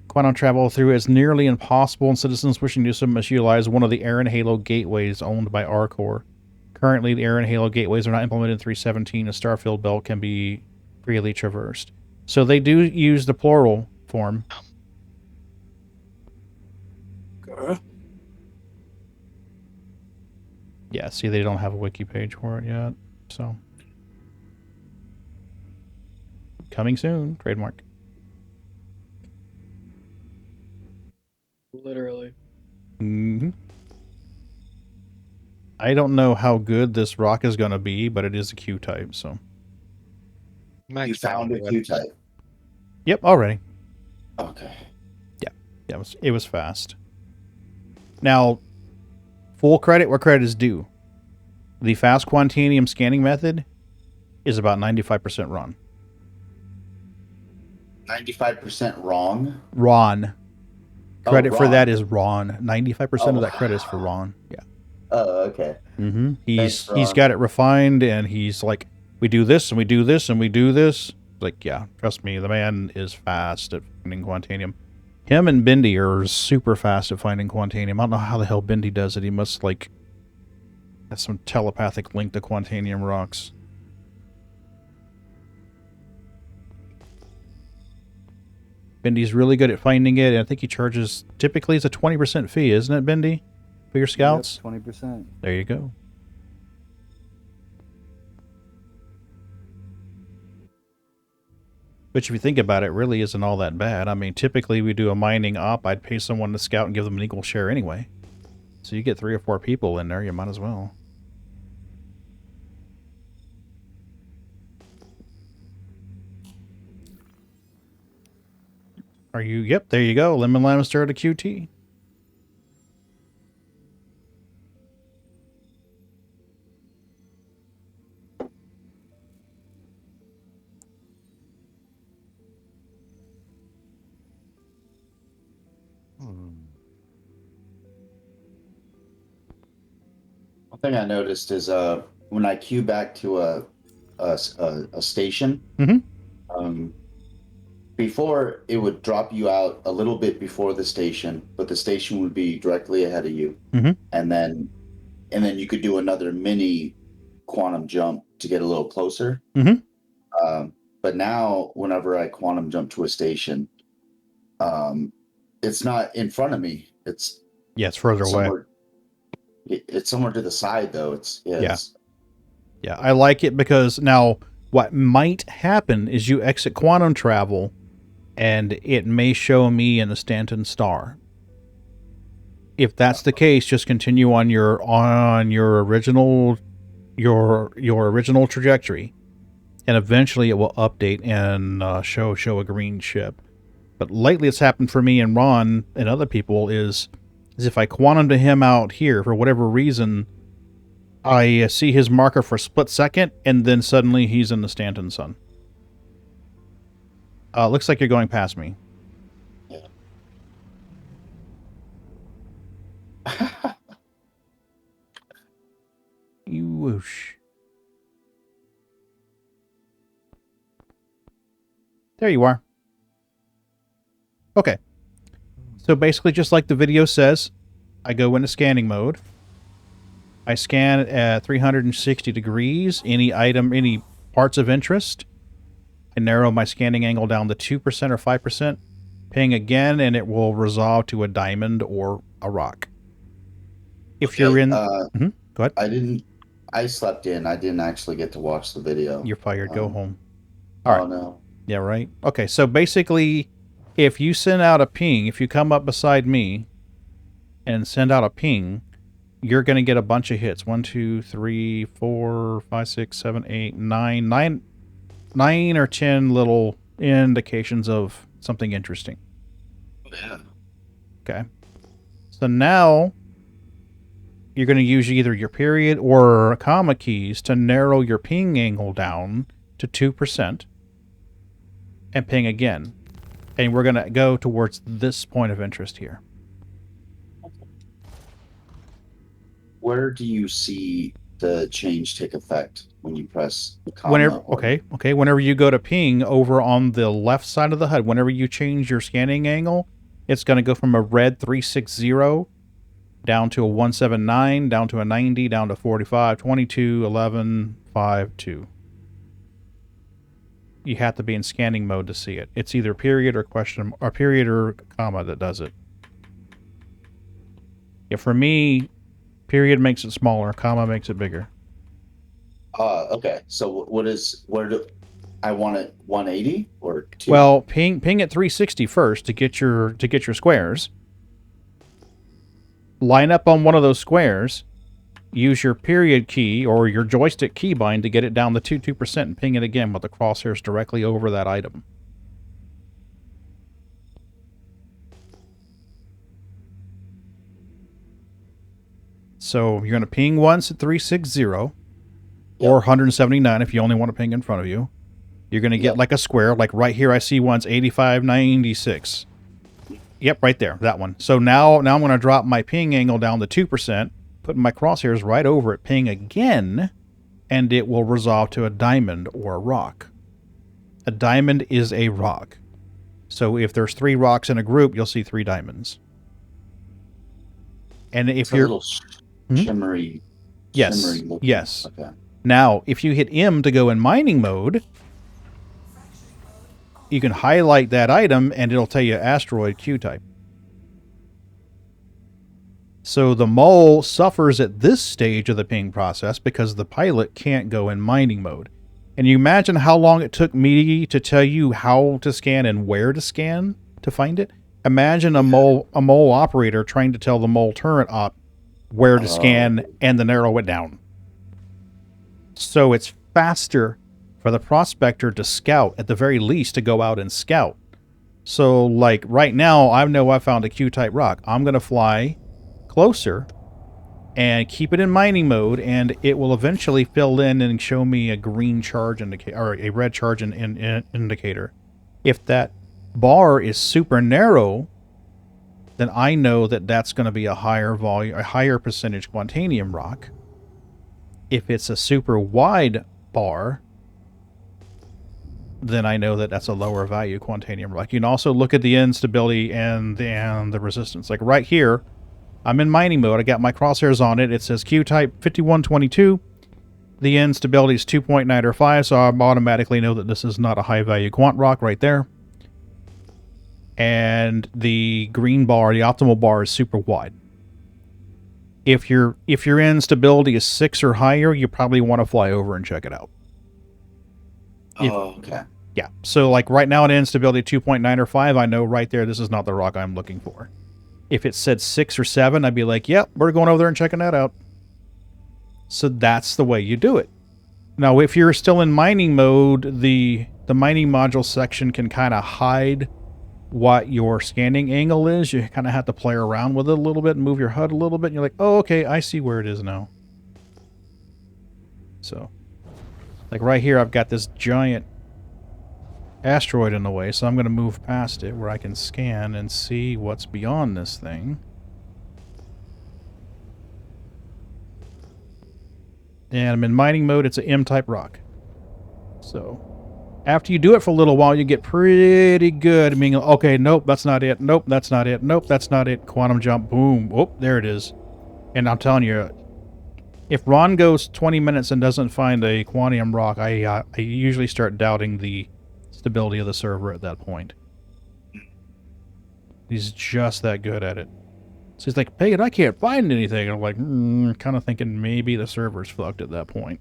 Quantum travel through is nearly impossible, and citizens wishing to do so must utilize one of the Air and Halo gateways owned by Arcor. Currently, the Air and Halo gateways are not implemented in 317. A Starfield belt can be freely traversed. So they do use the plural form. Yeah, see, they don't have a wiki page for it yet, so... Coming soon, trademark. Literally. I don't know how good this rock is going to be, but it is a Q-type, so... You found a Q-type. Yep, already. Okay. Yeah, it was fast. Now, full credit where credit is due. The fast Quantanium scanning method is about 95% run. 95% wrong? Ron. Credit for Ron. that is Ron. 95% of that credit is for Ron. Yeah. Oh, okay. Mm-hmm. Thanks, He's Ron. got it refined, and he's like, we do this, and we do this, and we do this. Like, yeah, trust me, the man is fast at finding Quantanium. Him and Bendy are super fast at finding Quantanium. I don't know how the hell Bendy does it. He must, like, have some telepathic link to Quantanium rocks. Bendy's really good at finding it, and I think he charges, typically it's a 20% fee, isn't it, Bendy? For your scouts? Yep, 20%. There you go. Which, if you think about it, really isn't all that bad. I mean, typically we do a mining op, I'd pay someone to scout and give them an equal share anyway. So you get 3 or 4 people in there, you might as well. Are you? Yep, there you go. Lemon Lamister to QT. One thing I noticed is when I queue back to a station, before it would drop you out a little bit before the station, but the station would be directly ahead of you, and then you could do another mini quantum jump to get a little closer. But now, whenever I quantum jump to a station, it's not in front of me. It's further away. It's somewhere to the side, though. Yeah, I like it because now what might happen is you exit quantum travel, and it may show me in the Stanton Star. If that's the case, just continue on your original original trajectory, and eventually it will update and show a green ship. But lately, it's happened for me and Ron and other people is if I quantum to him out here for whatever reason, I see his marker for a split second, and then suddenly he's in the Stanton Sun. Looks like you're going past me. Yeah. You whoosh. There you are. Okay. So basically, just like the video says, I go into scanning mode. I scan at 360 degrees, any item, any parts of interest. I narrow my scanning angle down to 2% or 5%. Ping again, and it will resolve to a diamond or a rock. If you're in... go ahead. I slept in. I didn't actually get to watch the video. You're fired. Go home. All right. Oh, no. Yeah, right. Okay, so basically, if you send out a ping, if you come up beside me and send out a ping, you're going to get a bunch of hits. 1, 2, 3, 4, 5, 6, 7, 8, 9 or 10 little indications of something interesting. Yeah. Okay. So now you're going to use either your period or comma keys to narrow your ping angle down to 2% and ping again. And we're going to go towards this point of interest here. Where do you see the change take effect when you press the comma? Whenever you go to ping over on the left side of the HUD, whenever you change your scanning angle, it's going to go from a red 360 down to a 179, down to a 90, down to 45, 22, 11, 5, 2. You have to be in scanning mode to see it. It's either period or question or period or comma that does it. Yeah, for me, period makes it smaller, comma makes it bigger. Okay. So where do I want it 180 or 2? Well, ping at 360 first to get your squares. Line up on one of those squares. Use your period key or your joystick keybind to get it down to 2% and ping it again with the crosshairs directly over that item. So you're going to ping once at 360 or 179 if you only want to ping in front of you. You're going to get like a square. Like right here, I see one's 8596. Yep, right there, that one. So now I'm going to drop my ping angle down to 2%, putting my crosshairs right over it, ping again, and it will resolve to a diamond or a rock. A diamond is a rock. So if there's 3 rocks in a group, you'll see 3 diamonds. And if it's you're... a little shimmery. Yes, Shimmery looking. yes. Okay. Now, if you hit M to go in mining mode, you can highlight that item and it'll tell you asteroid Q type. So the mole suffers at this stage of the ping process because the pilot can't go in mining mode. And you imagine how long it took me to tell you how to scan and where to scan to find it? Imagine a mole operator trying to tell the mole turret op where to scan and then narrow it down. So it's faster for the prospector to scout, at the very least to go out and scout. So like right now, I know I found a Q-type rock. I'm going to fly closer and keep it in mining mode, and it will eventually fill in and show me a green charge indicator or a red charge indicator. If that bar is super narrow, then I know that that's going to be a higher volume, a higher percentage Quantanium rock. If it's a super wide bar, then I know that that's a lower value Quantanium rock. You can also look at the instability and the resistance. Like right here, I'm in mining mode. I got my crosshairs on it. It says Q-type 5122. The instability is 2.9 or 5, so I automatically know that this is not a high-value quant rock right there. And the green bar, the optimal bar, is super wide. If your instability is 6 or higher, you probably want to fly over and check it out. Okay. Yeah. So like right now at instability 2.9 or 5, I know right there this is not the rock I'm looking for. If it said 6 or 7, I'd be like, yep, we're going over there and checking that out. So that's the way you do it. Now, if you're still in mining mode, the mining module section can kind of hide what your scanning angle is. You kind of have to play around with it a little bit and move your HUD a little bit. And you're like, oh, okay, I see where it is now. So, like right here, I've got this giant asteroid in the way, so I'm going to move past it where I can scan and see what's beyond this thing. And I'm in mining mode. It's an M-type rock. So after you do it for a little while, you get pretty good. I mean, okay, nope, that's not it. Nope, that's not it. Nope, that's not it. Quantum jump, boom. Oh, there it is. And I'm telling you, if Ron goes 20 minutes and doesn't find a quantum rock, I usually start doubting the stability of the server at that point. He's just that good at it. So he's like, Pagan, I can't find anything. And I'm like, kind of thinking maybe the server's fucked at that point.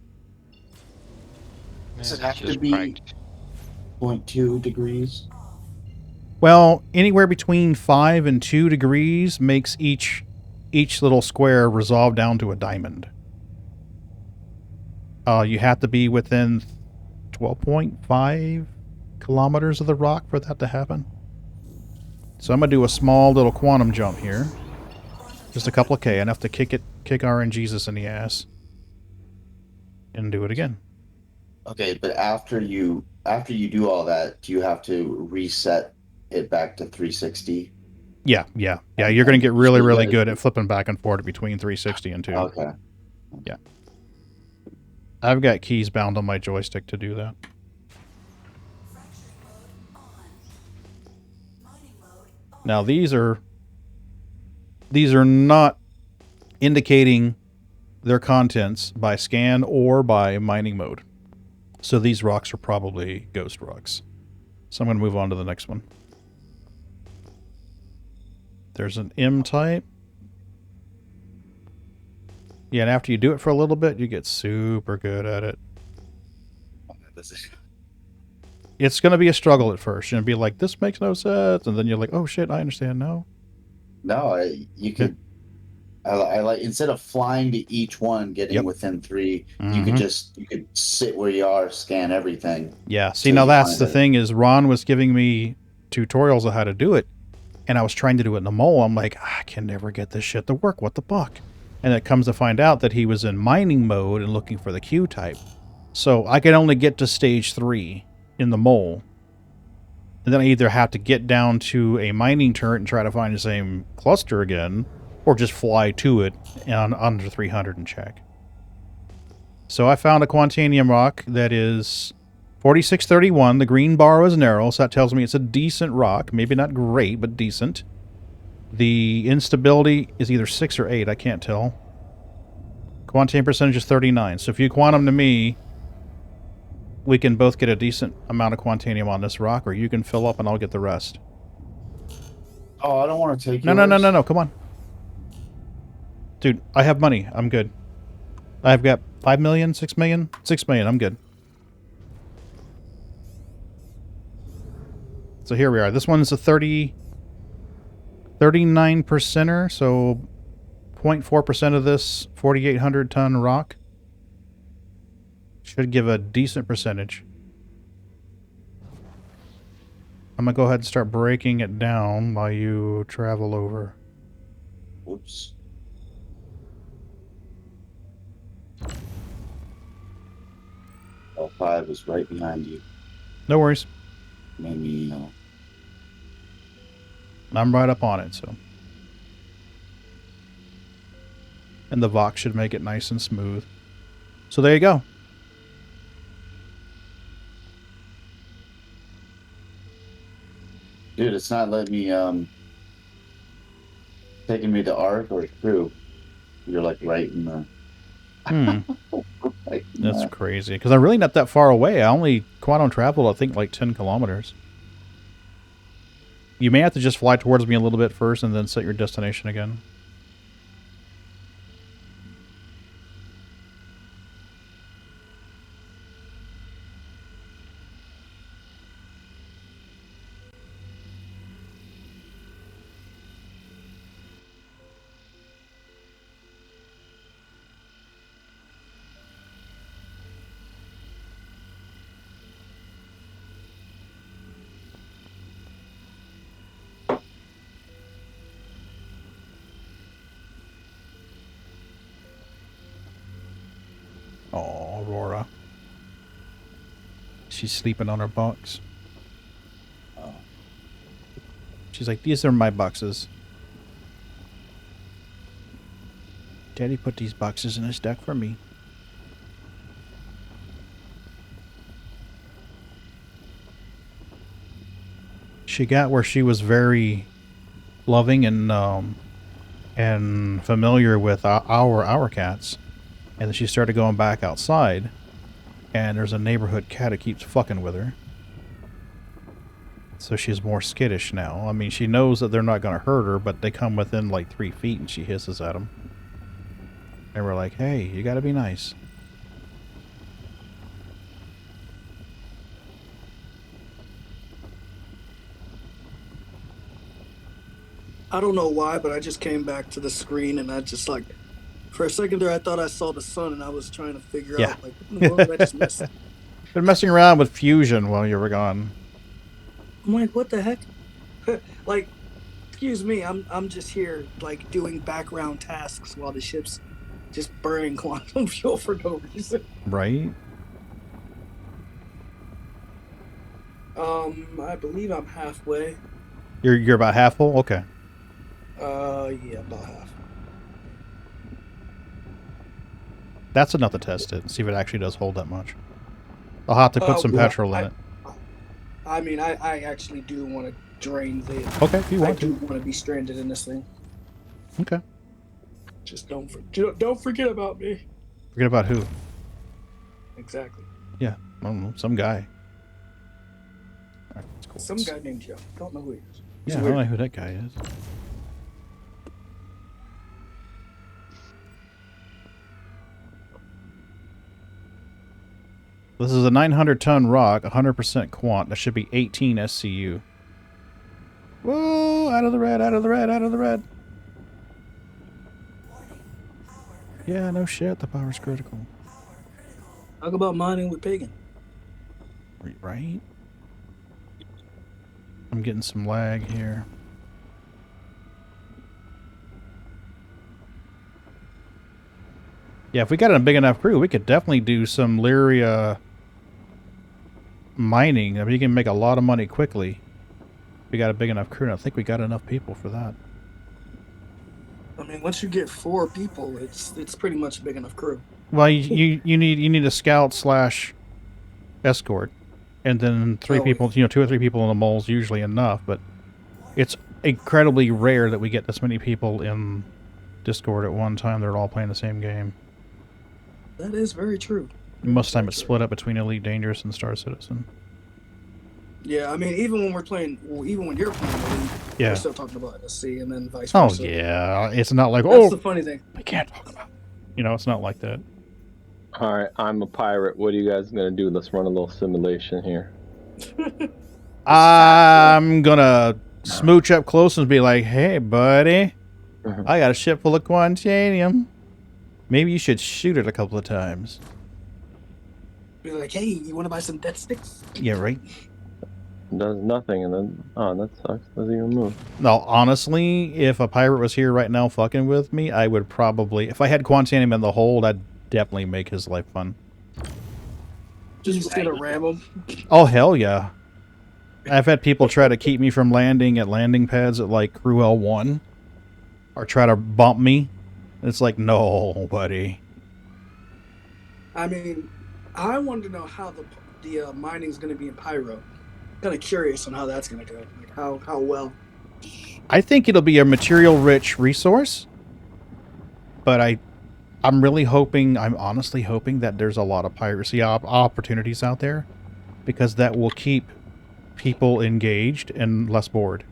Does it have to be 0.2 degrees? Well, anywhere between 5 and 2 degrees makes each little square resolve down to a diamond. You have to be within 12.5 kilometers of the rock for that to happen. So I'm going to do a small little quantum jump here. Just a couple of K, enough to kick RNGesus in the ass. And do it again. Okay, but after you do all that, do you have to reset it back to 360? Yeah. You're going to get really, really good at flipping back and forth between 360 and 2. Okay. Yeah. I've got keys bound on my joystick to do that. Now these are not indicating their contents by scan or by mining mode. So these rocks are probably ghost rocks. So I'm going to move on to the next one. There's an M type. Yeah, and after you do it for a little bit, you get super good at it. It's going to be a struggle at first. You're going to be like, this makes no sense. And then you're like, oh shit, I understand now. No, you could... I like, instead of flying to each one, getting within 3, you could sit where you are, scan everything. Yeah, see, now that's the thing is Ron was giving me tutorials on how to do it, and I was trying to do it in the mole. I'm like, I can never get this shit to work. What the fuck? And it comes to find out that he was in mining mode and looking for the Q type. So I can only get to stage 3 in the mole. And then I either have to get down to a mining turret and try to find the same cluster again, or just fly to it on under 300 and check. So I found a Quantanium rock that is 4631. The green bar was narrow, so that tells me it's a decent rock. Maybe not great, but decent. The instability is either 6 or 8. I can't tell. Quantanium percentage is 39. So if you quantum to me, we can both get a decent amount of Quantanium on this rock, or you can fill up and I'll get the rest. Oh, I don't want to take No, come on. Dude, I have money. I'm good. I've got 5 million, 6 million? 6 million, I'm good. So here we are. This one's a 39%er, so 0.4% of this 4,800 ton rock should give a decent percentage. I'm gonna go ahead and start breaking it down while you travel over. Whoops. L5 is right behind you. No worries. Made me know. I'm right up on it, so. And the Vox should make it nice and smooth. So there you go. Dude, it's not letting me, taking me to Arc or Crew. You're like right in the... right in That's crazy. Because I'm really not that far away. I only quantum traveled, I think, like 10 kilometers. You may have to just fly towards me a little bit first and then set your destination again. Oh, Aurora. She's sleeping on her box. Oh. She's like, these are my boxes. Daddy put these boxes in his deck for me. She got where she was very loving and familiar with our cats. And then she started going back outside, and there's a neighborhood cat that keeps fucking with her. So she's more skittish now. I mean, she knows that they're not going to hurt her, but they come within like 3 feet and she hisses at them. And we're like, hey, you got to be nice. I don't know why, but I just came back to the screen and I just like, for a second there, I thought I saw the sun and I was trying to figure out, like, what in the world did I just miss? Been messing around with fusion while you were gone. I'm like, what the heck? Like, excuse me, I'm just here, like, doing background tasks while the ship's just burning quantum fuel for no reason. Right? I believe I'm halfway. You're about half full? Okay. Yeah, about half. That's enough to test it and see if it actually does hold that much. I'll have to put some petrol in it. I mean, I actually do want to drain the... Okay, if you want to. I do want to be stranded in this thing. Okay. Just don't forget about me. Forget about who? Exactly. Yeah, I don't know. Some guy. All right, that's cool. Some guy named Joe. Don't know who he is. Yeah, I don't know who that guy is. This is a 900-ton rock, 100% quant. That should be 18 SCU. Whoa! Out of the red, out of the red, out of the red. Yeah, no shit. The power's critical. Talk about mining with Pagan. Right? I'm getting some lag here. Yeah, if we got a big enough crew, we could definitely do some Lyria mining. I mean, you can make a lot of money quickly. We got a big enough crew, and I think we got enough people for that. I mean, once you get 4 people, it's pretty much a big enough crew. Well, you need a scout / escort, and then 3 people. Yeah. You know, 2 or 3 people in the mole's usually enough, but it's incredibly rare that we get this many people in Discord at one time. They're all playing the same game. That is very true. Most of the time, it's split up between Elite Dangerous and Star Citizen. Yeah, I mean, even when you're playing Elite, we're still talking about SC, and then vice versa. Oh yeah, it's not like That's the funny thing. we can't talk about. You know, it's not like that. All right, I'm a pirate. What are you guys gonna do? Let's run a little simulation here. I'm gonna smooch up close and be like, "Hey, buddy, I got a ship full of quantanium. Maybe you should shoot it a couple of times." Be like, "Hey, you want to buy some death sticks?" Yeah, right. Does nothing, and then that sucks. Doesn't even move. No, honestly, if a pirate was here right now fucking with me, I would probably, if I had quantanium in the hold, I'd definitely make his life fun. Just gonna ram him. Oh hell yeah! I've had people try to keep me from landing at landing pads at like Crew L1, or try to bump me. It's like, no, buddy. I mean, I wanted to know how the mining is going to be in Pyro. Kind of curious on how that's going to go. Like how well. I think it'll be a material-rich resource, but I'm really hoping, I'm honestly hoping that there's a lot of piracy opportunities out there, because that will keep people engaged and less bored.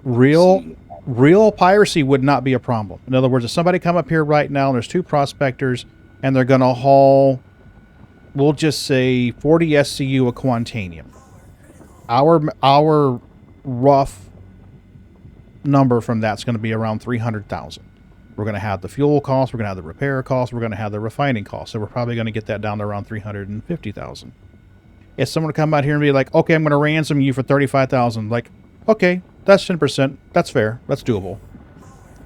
Real piracy would not be a problem. In other words, if somebody come up here right now and there's 2 prospectors and they're going to haul, we'll just say 40 SCU of quantanium. Our rough number from that's going to be around 300,000. We're going to have the fuel costs, we're going to have the repair costs, we're going to have the refining costs. So we're probably going to get that down to around 350,000. If someone would come out here and be like, okay, I'm going to ransom you for 35,000, like, okay, that's 10%. That's fair. That's doable.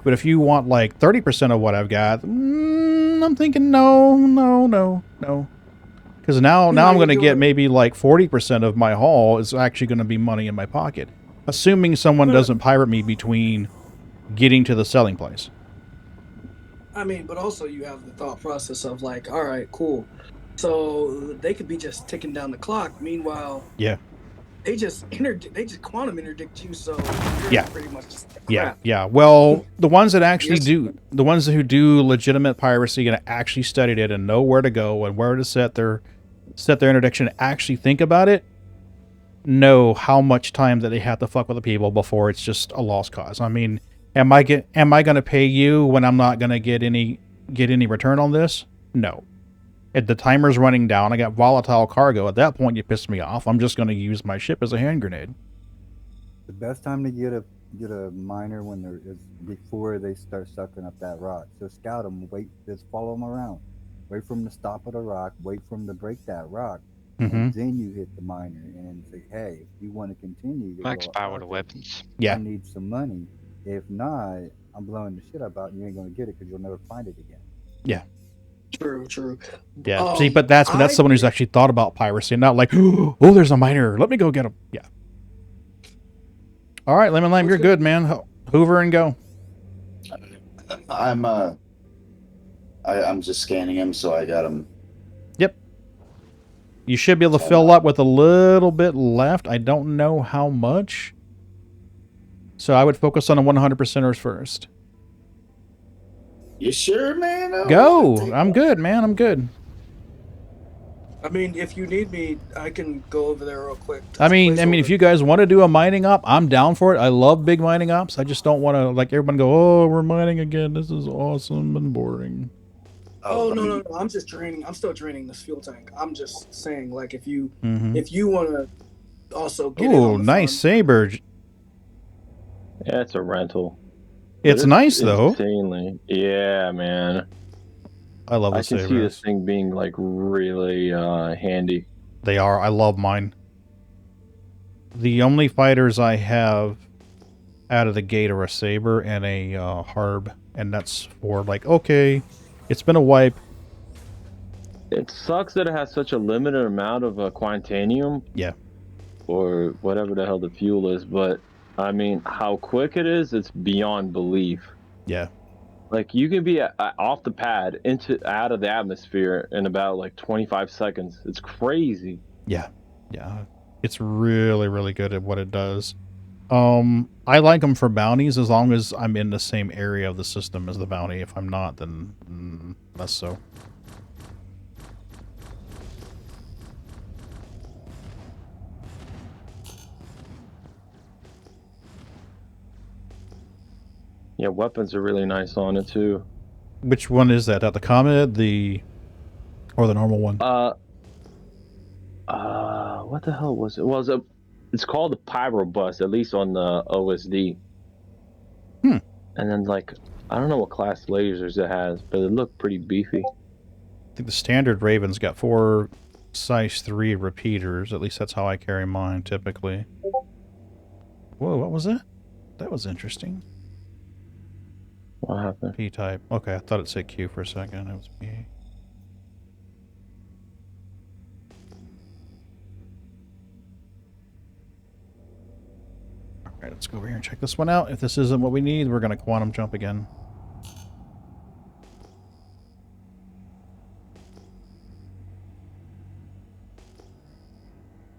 But if you want like 30% of what I've got, I'm thinking no. Because now I'm going to get maybe like 40% of my haul is actually going to be money in my pocket. Assuming someone doesn't pirate me between getting to the selling place. I mean, but also you have the thought process of like, all right, cool. So they could be just ticking down the clock. Meanwhile, yeah, they just quantum interdict you. So yeah, pretty much just crap. Yeah. Well, the ones that actually the ones who do legitimate piracy and actually studied it and know where to go and where to set their interdiction, actually think about it, know how much time that they have to fuck with the people before it's just a lost cause. I mean, am I going to pay you when I'm not going to get any return on this? No. If the timer's running down, I got volatile cargo. At that point, you piss me off. I'm just going to use my ship as a hand grenade. The best time to get a miner is before they start sucking up that rock. So scout them, just follow them around. Wait for them to stop at a rock. Wait for them to break that rock. And then you hit the miner and say, hey, if you want to continue, max power to weapons. I need some money. If not, I'm blowing the shit up out and you ain't going to get it because you'll never find it again. Yeah. True. Yeah. See, but that's someone who's actually thought about piracy, not like, oh, there's a miner. Let me go get him. Yeah. All right, Lemon Lime, you're good, man. Hoover and go. I'm just scanning him, so I got him. Yep. You should be able to fill up with a little bit left. I don't know how much. So I would focus on the 100%ers first. You sure, man? Go. I'm good, man. I'm good. I mean, if you need me, I can go over there real quick. I mean, if you guys want to do a mining op, I'm down for it. I love big mining ops. I just don't want to like everyone go, oh, we're mining again. This is awesome and boring. Oh no! I'm just draining. I'm still draining this fuel tank. I'm just saying, like, if you want to also get ooh, nice saber. Yeah, it's a rental. It's nice though. Insanely. Yeah, man. I love the I can see this thing being like really handy. They are. I love mine. The only fighters I have out of the gate are a saber and a harb. And that's for like, okay, it's been a wipe. It sucks that it has such a limited amount of quantanium. Yeah. Or whatever the hell the fuel is, but I mean, how quick it is, it's beyond belief. Yeah. Like, you can be off the pad out of the atmosphere in about like 25 seconds. It's crazy. Yeah. Yeah. It's really, really good at what it does. I like them for bounties as long as I'm in the same area of the system as the bounty. If I'm not, then less so. Yeah, weapons are really nice on it too. Which one is that? The Comet, or the normal one? What the hell was it? It's called the Pyro Bus, at least on the OSD. And then, like, I don't know what class lasers it has, but it looked pretty beefy. I think the standard Raven's got 4 size 3 repeaters. At least that's how I carry mine typically. Whoa, what was that? That was interesting. What happened? P-type. Okay, I thought it said Q for a second. It was P. Alright, let's go over here and check this one out. If this isn't what we need, we're going to quantum jump again.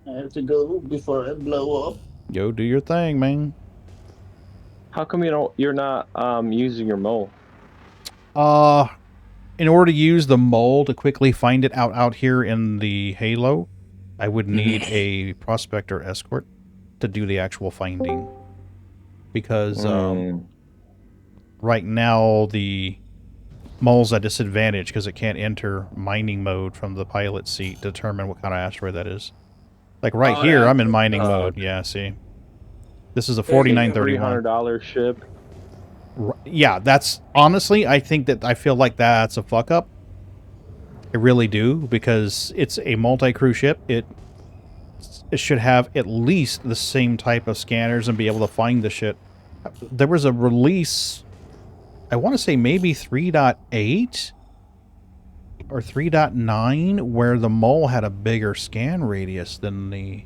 I have to go before I blow up. Yo, do your thing, man. How come you're not using your mole? In order to use the mole to quickly find it out here in the halo, I would need a prospector escort to do the actual finding. Because right now the mole's at disadvantage because it can't enter mining mode from the pilot seat to determine what kind of asteroid that is. Like right here, I'm in mining mode. Yeah, see? This is a 4931. $300 ship. Yeah, that's honestly, I feel like that's a fuck up. I really do, because it's a multi-crew ship. It should have at least the same type of scanners and be able to find the shit. There was a release, I want to say maybe 3.8 or 3.9, where the mole had a bigger scan radius than the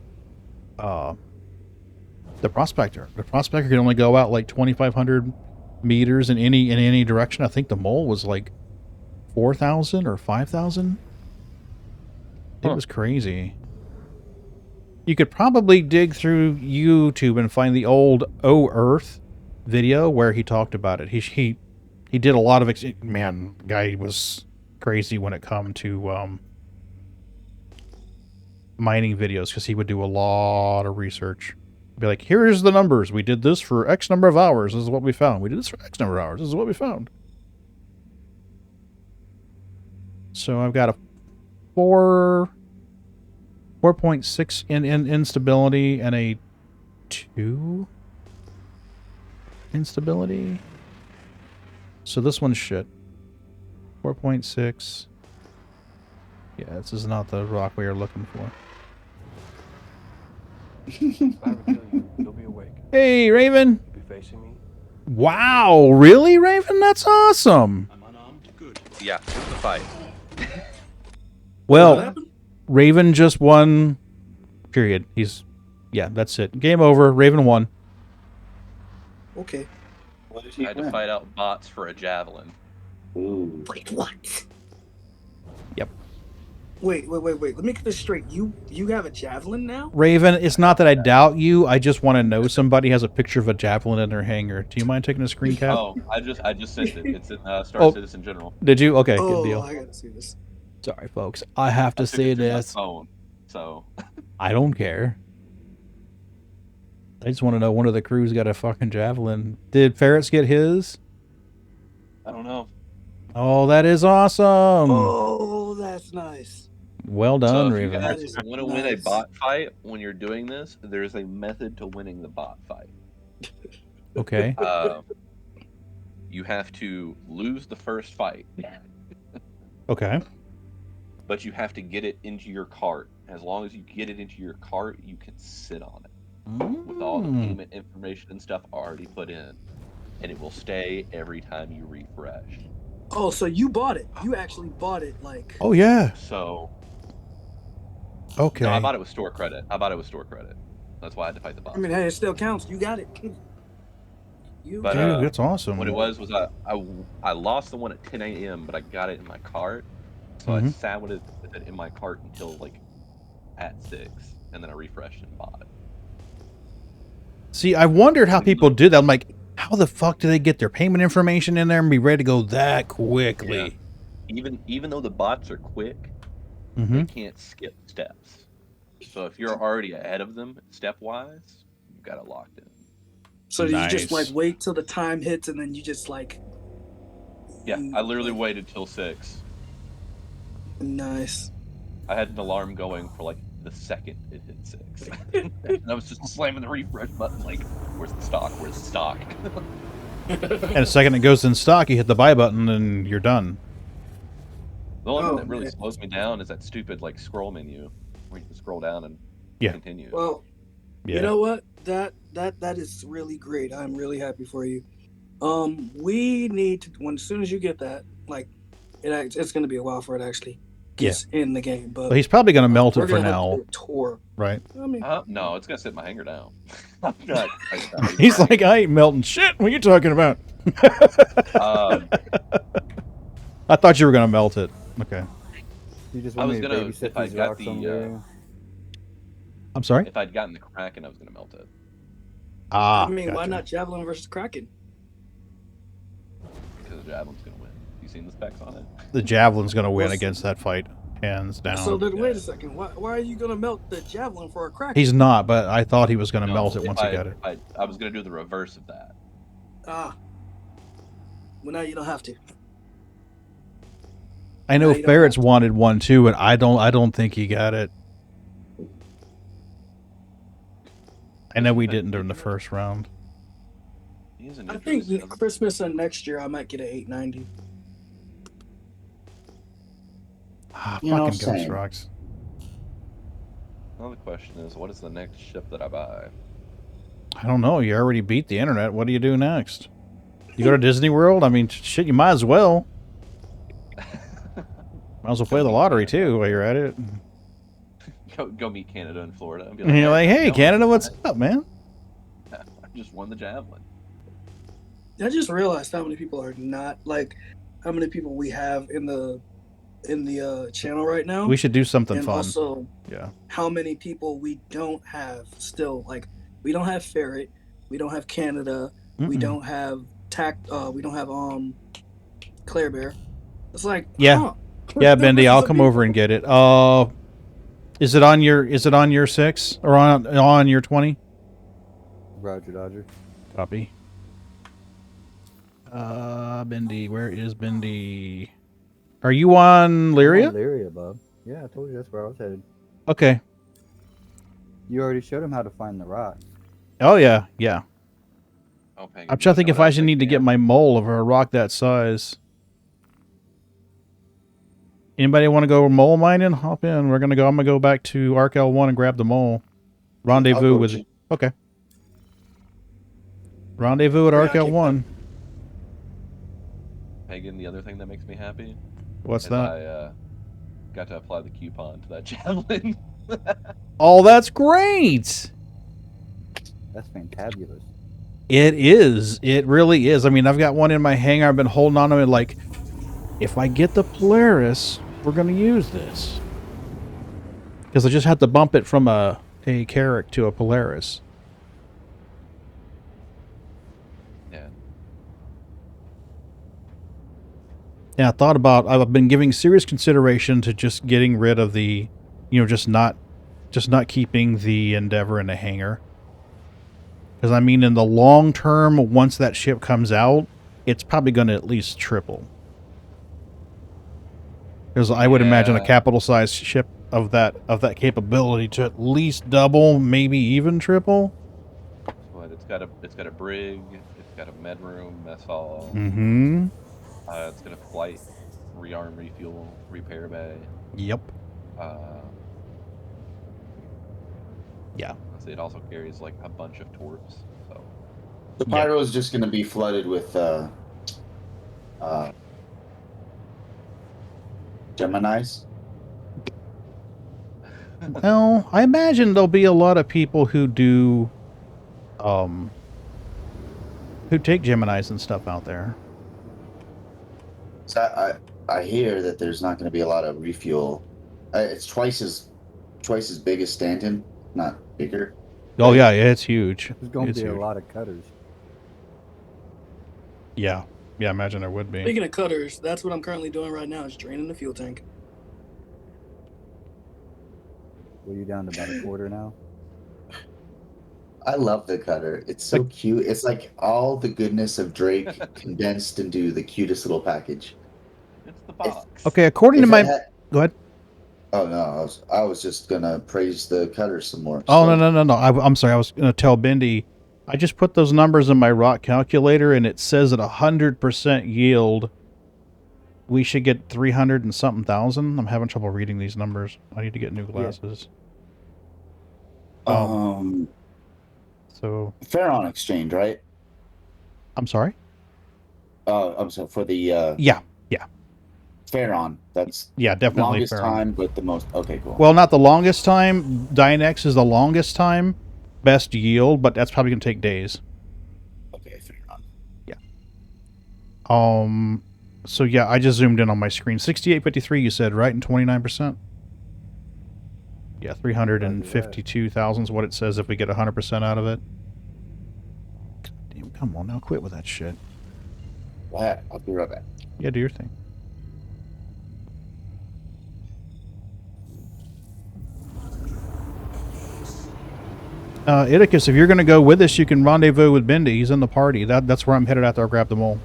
prospector. The prospector could only go out like 2,500 meters in any direction. I think the mole was like 4,000 or 5,000. It was crazy. You could probably dig through YouTube and find the old Earth video where he talked about it. He did a lot of man, guy was crazy when it come to mining videos, because he would do a lot of research. Be like, here's the numbers. We did this for X number of hours. This is what we found. We did this for X number of hours. This is what we found. So I've got a 4.6 in instability and a 2 instability. So this one's shit. 4.6. Yeah, this is not the rock we are looking for. If I ever kill you, you'll be awake. Hey, Raven. You'll be facing me. Wow, really, Raven? That's awesome. I'm unarmed. Good. Yeah, the fight. Well, Raven just won. Period. Yeah, that's it. Game over. Raven won. Okay. What did I he had to win? fight out bots for a javelin. Ooh. Wait, what? Yep. Wait. Let me get this straight. You have a javelin now? Raven, it's not that I doubt you. I just want to know somebody has a picture of a javelin in their hangar. Do you mind taking a screen cap? Oh, I just sent it. It's in Star Citizen General. Did you? Okay, Oh, good deal. I gotta see this. Sorry, folks. I have to see this. Phone, so. I don't care. I just want to know one of the crews got a fucking javelin. Did Ferrets get his? I don't know. Oh, that is awesome. Oh, that's nice. Well done, So if you Raven. guys want to win a bot fight when you're doing this, there's a method to winning the bot fight. Okay. You have to lose the first fight. Okay. But you have to get it into your cart. As long as you get it into your cart, you can sit on it. With all the payment information and stuff already put in. and it will stay every time you refresh. Oh, so you bought it? You actually bought it, like? Oh yeah. So. Okay. No, I bought it with store credit. That's why I had to fight the boss. I mean, hey, it still counts. You got it. But, dude, that's awesome. What it was I lost the one at 10 a.m., but I got it in my cart. So I sat with it in my cart until like at 6, and then I refreshed and bought it. See, I wondered how people did that. I'm like, how the fuck do they get their payment information in there and be ready to go that quickly? Yeah. Even though the bots are quick, they can't skip steps. So if you're already ahead of them step-wise, you've got it locked in. So you just like wait till the time hits and then you just like. Yeah, I literally waited till 6. Nice. I had an alarm going for like the second it hit 6. And I was just slamming the refresh button like, where's the stock? Where's the stock? And the second it goes in stock, you hit the buy button and you're done. The only thing that really slows me down is that stupid like scroll menu where you can scroll down and continue. Well, you know what? That is really great. I'm really happy for you. We need to, as soon as you get that, like, it's going to be a while for it actually gets in the game. But he's probably going to melt it for now. Tour. Right? I mean, no, it's going to sit my hanger down. I'm not, he's like, I ain't melting shit. What are you talking about? I thought you were going to melt it. Okay. You just want me to babysit if I got the I'm sorry? If I'd gotten the Kraken, I was going to melt it. I mean, why not Javelin versus Kraken? Because the Javelin's going to win. You seen the specs on it? The Javelin's going to win against that fight, hands down. So then, wait a second. Why are you going to melt the Javelin for a Kraken? He's not, but I thought he was going to melt it once he got it. I was going to do the reverse of that. Well, now you don't have to. I know Ferret's wanted one too, and I don't think he got it. I know we didn't during the first round. I think Christmas and next year I might get an 890. Fucking Ghost Rocks. Well, the question is, what is the next ship that I buy? I don't know. You already beat the internet. What do you do next? You go to Disney World? I mean, shit, you might as well. Might as well play the lottery too while you're at it. Go meet Canada and Florida. And be you're like, hey, Canada, what's up, man? I just won the Javelin. I just realized how many people are not, like, how many people we have in the channel right now. We should do something and fun. Also, yeah. How many people we don't have still? Like, we don't have Ferret, we don't have Canada, we don't have we don't have Claire Bear. It's like, yeah, Bendy, I'll come over and get it. Is it on your 6 or on your 20? Roger, Dodger. Copy. Bendy, where is Bendy? Are you on Lyria? I'm on Lyria, Bob. Yeah, I told you that's where I was headed. Okay. You already showed him how to find the rock. Oh yeah. Okay. I'm trying to think if I should need to get my mole of a rock that size. Anybody want to go mole mining? Hop in. I'm gonna go back to Arc L1 and grab the mole. Rendezvous with it. Okay. Rendezvous at Arc L1. Pagan, the other thing that makes me happy. What's that? I got to apply the coupon to that Javelin. Oh, that's great! That's fantabulous. It is. It really is. I mean, I've got one in my hangar. I've been holding on to it like, if I get the Polaris, we're going to use this. Because I just had to bump it from a Carrack to a Polaris. Yeah. Yeah, I've been giving serious consideration to just getting rid of the, just not keeping the Endeavor in the hangar. Because, I mean, in the long term, once that ship comes out, it's probably going to at least triple. Because I would imagine a capital-sized ship of that capability to at least double, maybe even triple. But it's got a brig, it's got a med room, mess hall. Mm-hmm. It's got a flight, rearm, refuel, repair bay. Yep. Yeah. It also carries like a bunch of torps. So. The pyro is just going to be flooded with Geminis. Well, I imagine there'll be a lot of people who do, who take Geminis and stuff out there. So I hear that there's not going to be a lot of refuel. It's twice as big as Stanton, not bigger. Oh yeah, it's huge. There's going to be huge. a lot of cutters. Yeah, I imagine there would be. Speaking of cutters, that's what I'm currently doing right now, is draining the fuel tank. Were you down to about a quarter now? I love the cutter. It's so cute. It's like all the goodness of Drake condensed into the cutest little package. It's the box. Okay, according to my... Go ahead. Oh, no. I was just going to praise the cutter some more. Oh, so... no. I'm sorry. I was going to tell Bendy. I just put those numbers in my rock calculator, and it says at 100% yield, we should get 300 and something thousand. I'm having trouble reading these numbers. I need to get new glasses. So Pharaon exchange, right? I'm sorry? I'm sorry, for the yeah. Pharaon. That's definitely longest Pharaon. time, but the most cool. Well, not the longest time. Dynex is the longest time, best yield, but that's probably gonna take days. Okay, Pharaon. Yeah. So yeah, I just zoomed in on my screen. 6853 you said, right? And 29%? Yeah, 352,000 is what it says if we get 100% out of it. Damn, come on now, quit with that shit. What? I'll be right back. Yeah, do your thing. Idicus, if you're going to go with us, you can rendezvous with Bendy. He's in the party. That's where I'm headed after I grab the mole.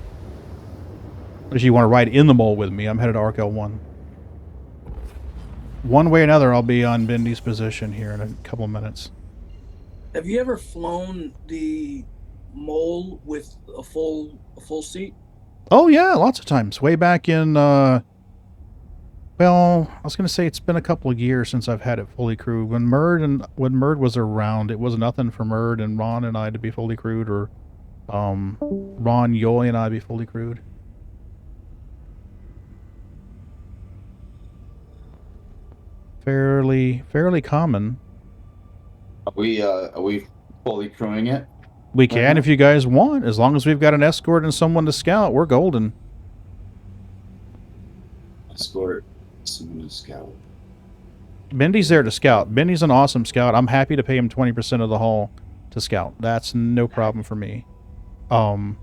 If you want to ride in the mole with me, I'm headed to RKL1. One way or another, I'll be on Bendy's position here in a couple of minutes. Have you ever flown the mole with a full seat? Oh yeah, lots of times. Way back in, well, I was going to say it's been a couple of years since I've had it fully crewed. When Murd was around, it was nothing for Murd and Ron and I to be fully crewed, or Ron, Yoy, and I to be fully crewed. Fairly common. Are we fully crewing it? We can if you guys want. As long as we've got an escort and someone to scout, we're golden. Escort, someone to scout. Bendy's there to scout. Bendy's an awesome scout. I'm happy to pay him 20% of the haul to scout. That's no problem for me. Come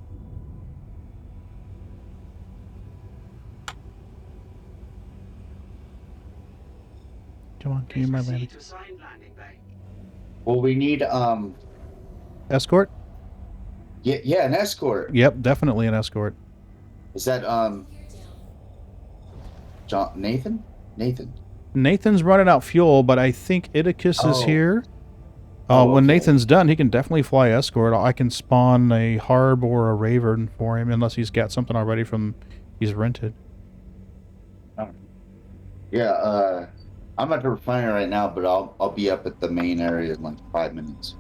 on, can you my landing? Well, we need Escort? Yeah, an escort. Yep, definitely an escort. Is that Nathan? Nathan's running out fuel, but I think Idicus is here. When Nathan's done, he can definitely fly escort. I can spawn a Harb or a Raven for him, unless he's got something already from he's rented. Yeah, I'm at the refinery right now, but I'll be up at the main area in like 5 minutes.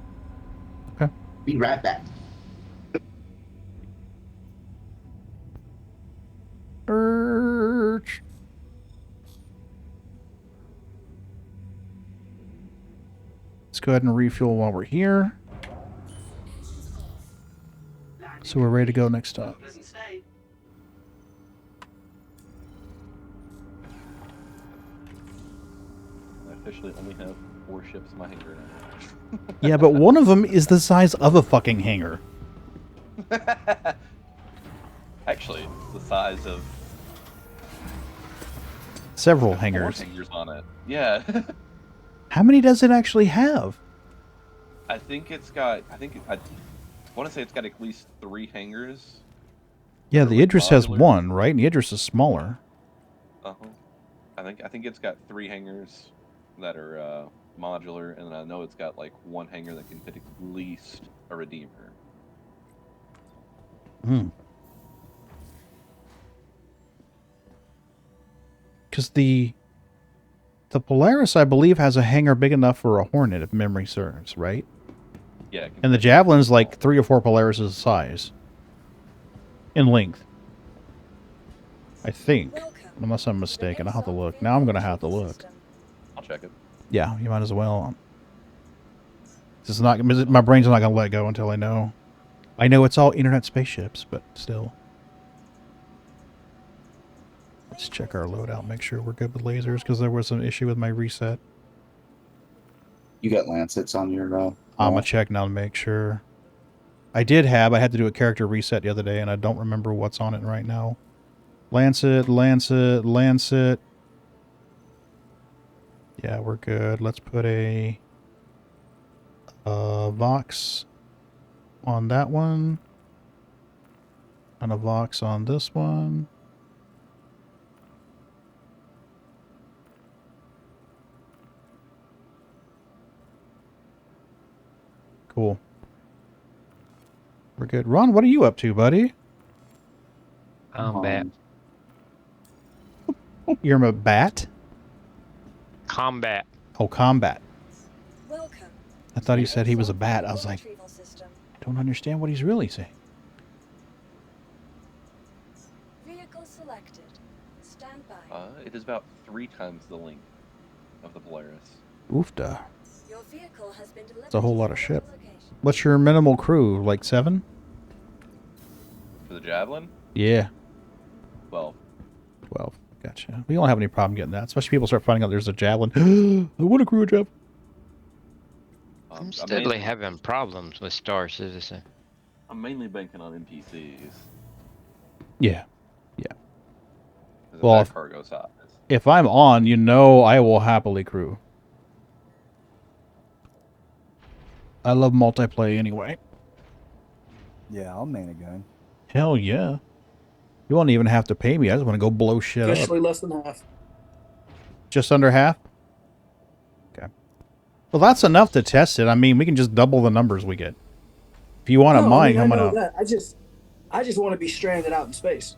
Okay. Be right back. Let's go ahead and refuel while we're here. So we're ready to go next time. I officially only have 4 ships in my hangar now. Yeah, but one of them is the size of a fucking hangar. Actually, it's the size of several hangars. 4 hangars on it. Yeah. How many does it actually have? I think it's got. I want to say it's got at least 3 hangars. Yeah, the Idris has 1, right? And the Idris is smaller. I think it's got 3 hangars that are modular, and I know it's got like 1 hangar that can fit at least a Redeemer. Because the Polaris, I believe, has a hangar big enough for a Hornet, if memory serves, right? Yeah. And the Javelin's like 3 or 4 Polaris' size. In length. I think. Unless I'm mistaken. I'll have to look. Now I'm going to have to look. I'll check it. Yeah, you might as well. It's not, my brain's not going to let go until I know. I know it's all internet spaceships, but still. Let's check our loadout, make sure we're good with lasers, because there was an issue with my reset. You got lancets on your I'm going to check now to make sure. I had to do a character reset the other day, and I don't remember what's on it right now. Lancet, Lancet, Lancet. Yeah, we're good. Let's put a Vox on that one. And a Vox on this one. Cool. We're good. Ron, what are you up to, buddy? Combat. You're a bat? Combat. Oh, combat. Welcome. I thought he said he was a bat. I was like, I don't understand what he's really saying. Vehicle selected. Stand by. It is about 3 times the length of the Polaris. Oofda. Your vehicle has been delivered. It's a whole lot of shit. What's your minimal crew? Like 7? For the Javelin? Yeah. 12. 12. Gotcha. We don't have any problem getting that. Especially people start finding out there's a Javelin. I want to crew a Javelin. I'm steadily having problems with Star Citizen. I'm mainly banking on NPCs. Yeah. Yeah. Well, cargo size. If I'm on, you know I will happily crew. I love multiplayer anyway. Yeah, I'll main a gun. Hell yeah. You won't even have to pay me. I just want to go blow shit Officially up. less than half. Just under half? Okay. Well, that's enough to test it. I mean, we can just double the numbers we get. If you want to mine, I I'm know gonna... that. I just want to be stranded out in space.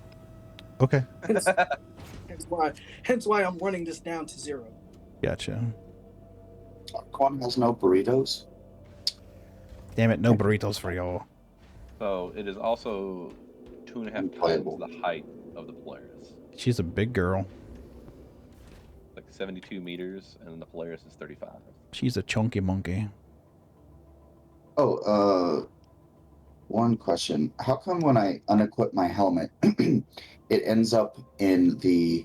Okay. Hence why I'm running this down to 0. Gotcha. Quantum has no burritos. Damn it, no burritos for y'all. So it is also 2.5 times the height of the Polaris. She's a big girl. Like 72 meters, and the Polaris is 35. She's a chunky monkey. Oh, one question. How come when I unequip my helmet, it ends up in the,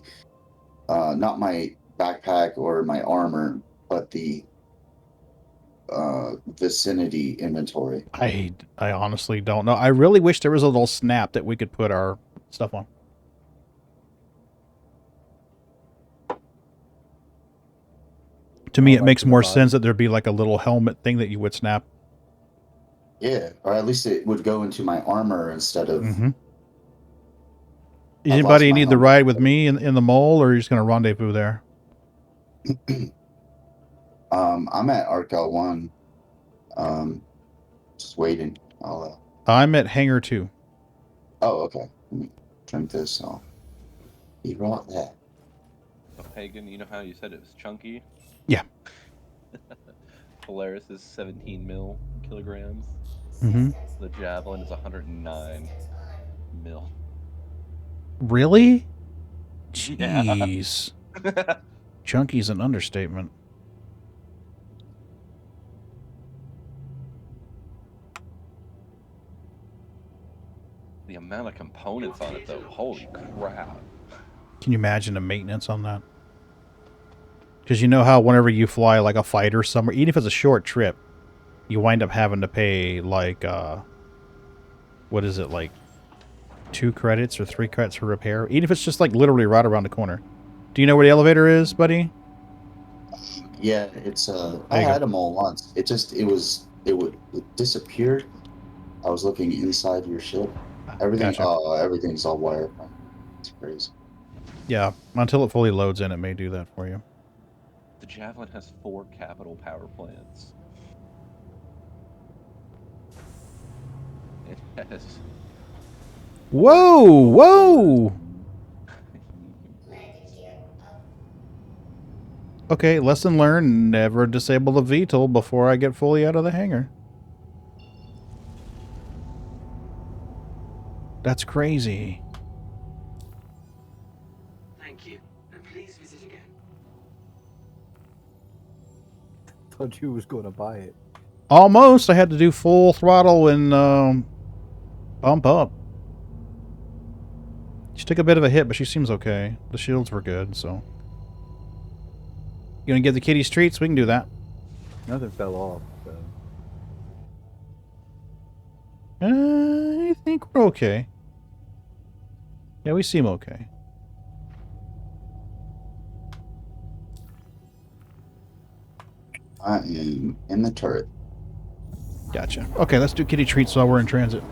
not my backpack or my armor, but the vicinity inventory? I honestly don't know. I really wish there was a little snap that we could put our stuff on. To me, it makes more sense that there'd be like a little helmet thing that you would snap. Yeah, or at least it would go into my armor instead of... Mm-hmm. Anybody need the ride with me in the mole, or are you just going to rendezvous there? I'm at Arcal 1. Just waiting. I'm at Hangar 2. Oh, okay. Let me drink this. I'll be right there. So, Pagan, you know how you said it was chunky? Yeah. Polaris is 17 kilograms. Mm-hmm. The Javelin is 109 mil. Really? Jeez. Yeah. Chunky's an understatement. The amount of components on it, though, holy crap. Can you imagine the maintenance on that? Because you know how whenever you fly like a fighter somewhere, even if it's a short trip, you wind up having to pay like, what is it, like 2 credits or 3 credits for repair? Even if it's just like literally right around the corner. Do you know where the elevator is, buddy? Yeah, it's I had them all once. It disappeared. I was looking inside your ship. Everything, Gotcha. Everything's all wired. It's crazy. Yeah, until it fully loads in, it may do that for you. The Javelin has 4 capital power plants. It has... Whoa! Whoa! Okay, lesson learned. Never disable the VTOL before I get fully out of the hangar. That's crazy. Thank you, and please visit again. Thought you was going to buy it. Almost. I had to do full throttle and bump up. She took a bit of a hit, but she seems okay. The shields were good, so. You gonna give the kitties treats? We can do that. Nothing fell off. So. I think we're okay. Yeah, we seem okay. I am in the turret. Gotcha. Okay, let's do kitty treats while we're in transit.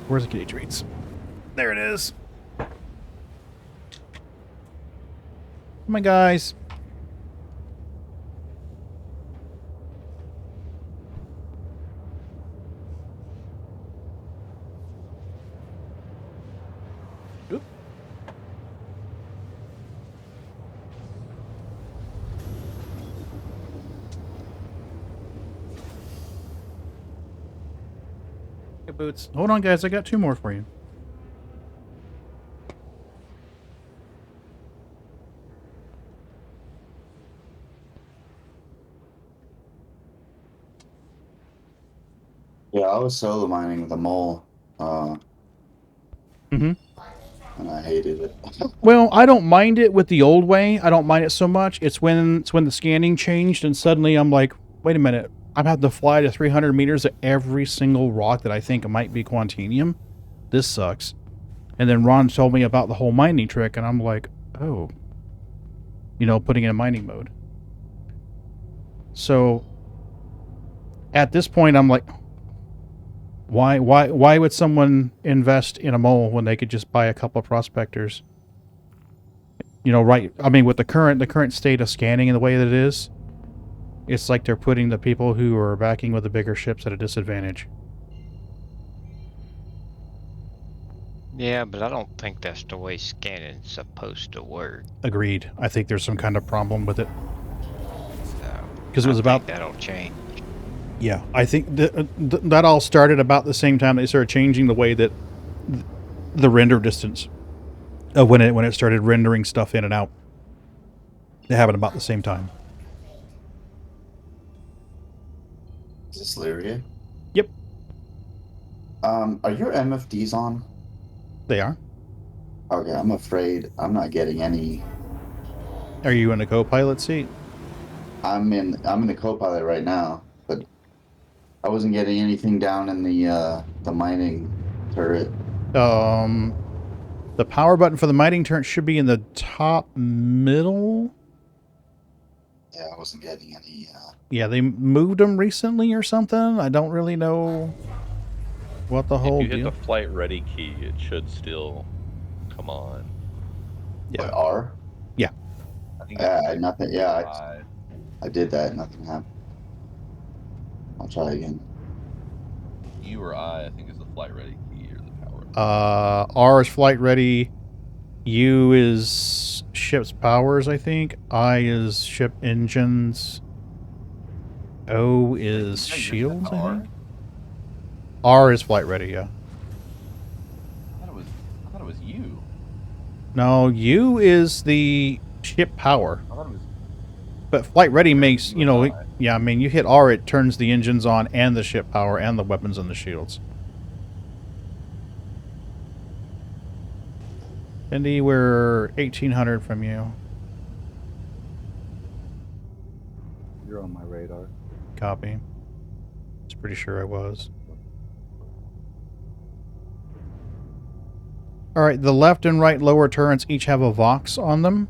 Where's the kitty treats? There it is. Come on, guys. Oop. Hey, Boots. Hold on, guys. I got 2 more for you. Yeah, I was solo mining with a mole. Mm-hmm. And I hated it. Well, I don't mind it with the old way. I don't mind it so much. It's when the scanning changed and suddenly I'm like, wait a minute. I'm having to fly to 300 meters at every single rock that I think might be Quantinium. This sucks. And then Ron told me about the whole mining trick, and I'm like, oh. You know, putting it in mining mode. So, at this point, I'm like, why would someone invest in a mole when they could just buy a couple of prospectors? You know, right? I mean, with the current state of scanning and the way that it is, it's like they're putting the people who are backing with the bigger ships at a disadvantage. Yeah, but I don't think that's the way scanning's supposed to work. Agreed. I think there's some kind of problem with it. Because it was about that'll change. Yeah, I think that all started about the same time they started changing the way that the render distance of when it started rendering stuff in and out. It happened about the same time. Is this Lyria? Yep. Are your MFDs on? They are. Okay, I'm afraid I'm not getting any. Are you in a co-pilot seat? I'm in the co-pilot right now, but I wasn't getting anything down in the mining turret. The power button for the mining turret should be in the top middle. Yeah, I wasn't getting any. Yeah, they moved them recently or something. I don't really know what the whole deal. If you hit deal. the flight ready key, it should still come on. Yeah. What, R? Yeah. I think nothing. Yeah, I did that. Nothing happened. I'll try again. U or I think is the flight ready key or the power. R is flight ready. U is ship's powers, I think. I is ship engines. O is shields, I think. R is flight ready, yeah. I thought it was U. No, U is the ship power. I thought it was. But flight ready makes, you know, yeah, I mean, you hit R, it turns the engines on and the ship power and the weapons and the shields. Indy, we're 1,800 from you. You're on my radar. Copy. It's pretty sure I was. Alright, the left and right lower turrets each have a Vox on them.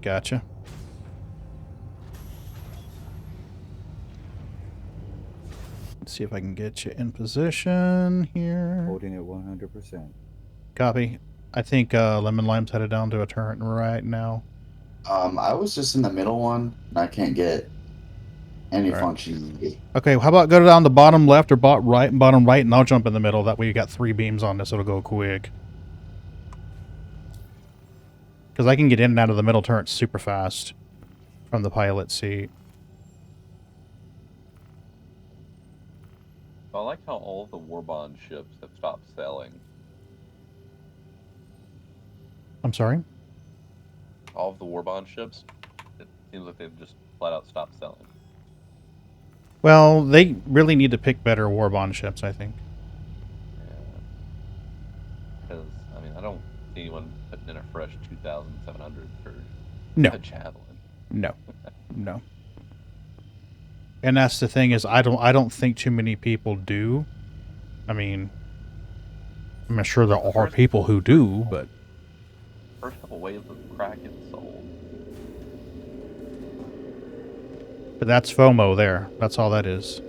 Gotcha. Let's see if I can get you in position here. Holding it 100%. Copy. I think Lemon Lime's headed down to a turret right now. I was just in the middle one, and I can't get any All right. function. Okay, how about go down the bottom left or bottom right, and I'll jump in the middle. That way you got 3 beams on this. It'll go quick. Because I can get in and out of the middle turret super fast from the pilot seat. I like how all of the Warbond ships have stopped selling. I'm sorry? All of the Warbond ships, it seems like they've just flat out stopped selling. Well, they really need to pick better Warbond ships, I think. Yeah. Because, I mean, I don't see anyone putting in a fresh 2,700 for a Javelin. No. No. And that's the thing is, I don't think too many people do. I mean, I'm sure there are people who do, but... First couple waves of Kraken sold. But that's FOMO there. That's all that is.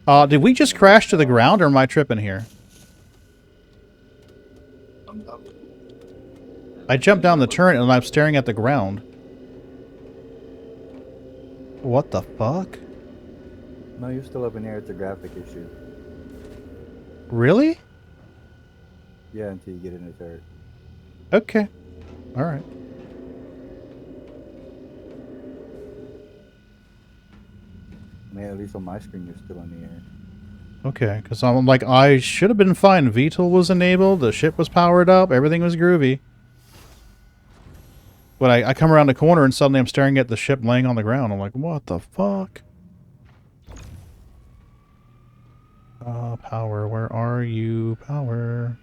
Did we just crash to the ground, or am I tripping here? I jumped down the turret, and I'm staring at the ground. What the fuck? No, you're still up in there. It's a graphic issue. Really? Yeah, until you get in the turret. Okay. Alright. I mean, at least on my screen, you're still in the air. Okay, because I'm like, I should have been fine. VTOL was enabled, the ship was powered up, everything was groovy. But I come around the corner and suddenly I'm staring at the ship laying on the ground. I'm like, what the fuck? Power, where are you? Power.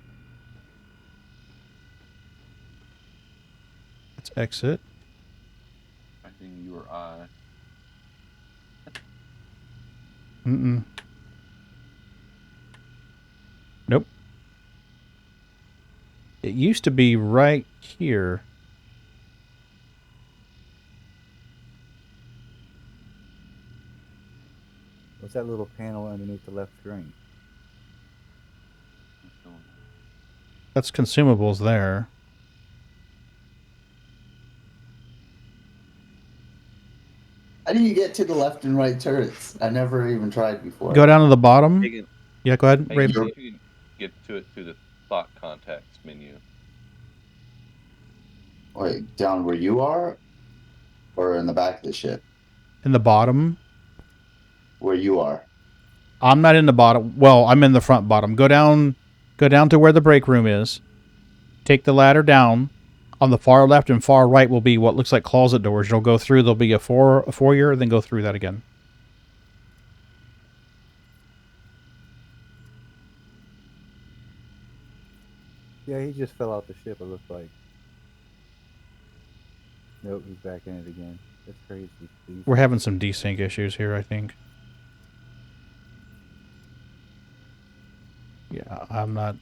Let's exit. I think you or I. Mm-mm. Nope. It used to be right here. What's that little panel underneath the left screen? That's consumables there. How do you get to the left and right turrets? I never even tried before. Go down to the bottom. Yeah, go ahead. Hey, see if you can get to it through the thought context menu. Wait, down where you are? Or in the back of the ship? In the bottom. Where you are. I'm not in the bottom. Well, I'm in the front bottom. Go down to where the break room is. Take the ladder down. On the far left and far right will be what looks like closet doors. You'll go through. There'll be a foyer, then go through that again. Yeah, he just fell out the ship, it looks like. Nope, he's back in it again. That's crazy. We're having some desync issues here, I think. Yeah, I'm not...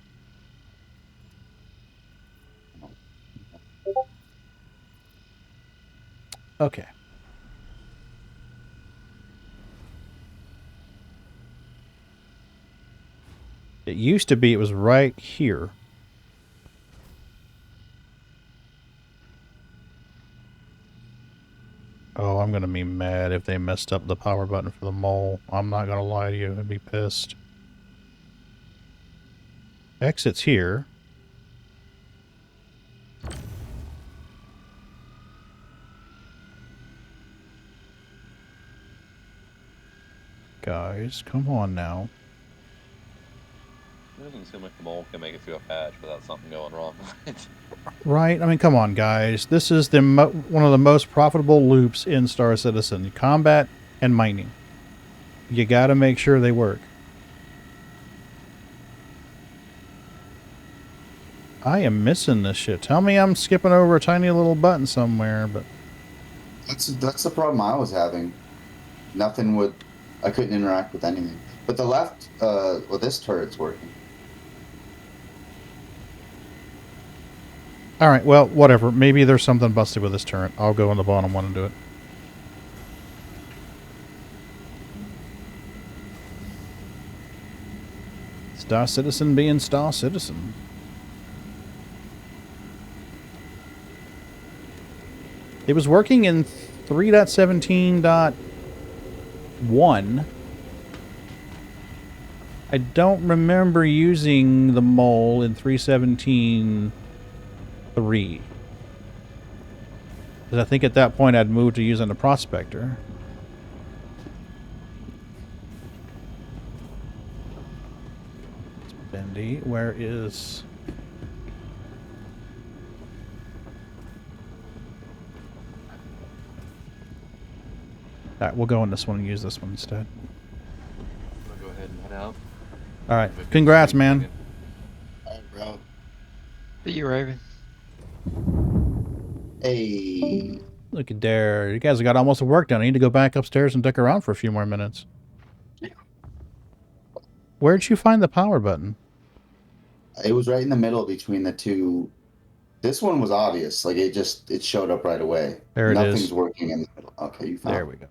Okay. It used to be it was right here. Oh, I'm going to be mad if they messed up the power button for the mole. I'm not going to lie to you. I'd be pissed. Exit's here. Guys, come on now. It doesn't seem like the mole can make it through a patch without something going wrong. Right? I mean, come on, guys. This is the one of the most profitable loops in Star Citizen. Combat and mining. You gotta make sure they work. I am missing this shit. Tell me I'm skipping over a tiny little button somewhere, but... That's the problem I was having. Nothing would... I couldn't interact with anything. But the left, well, this turret's working. Alright, well, whatever. Maybe there's something busted with this turret. I'll go on the bottom one and do it. Star Citizen being Star Citizen. It was working in 3.17.1. I don't remember using the mole in 3.17.3. Because I think at that point I'd moved to using the prospector. Bendy, where is... Alright, we'll go in this one and use this one instead. I'm gonna go ahead and head out. Alright, congrats, man. Alright, bro. See you, Raven. Hey. Look at there. You guys have got almost the work done. I need to go back upstairs and dick around for a few more minutes. Where'd you find the power button? It was right in the middle between the two. This one was obvious. Like, it showed up right away. There it is. Nothing's working in the middle. Okay, you found it. There we go.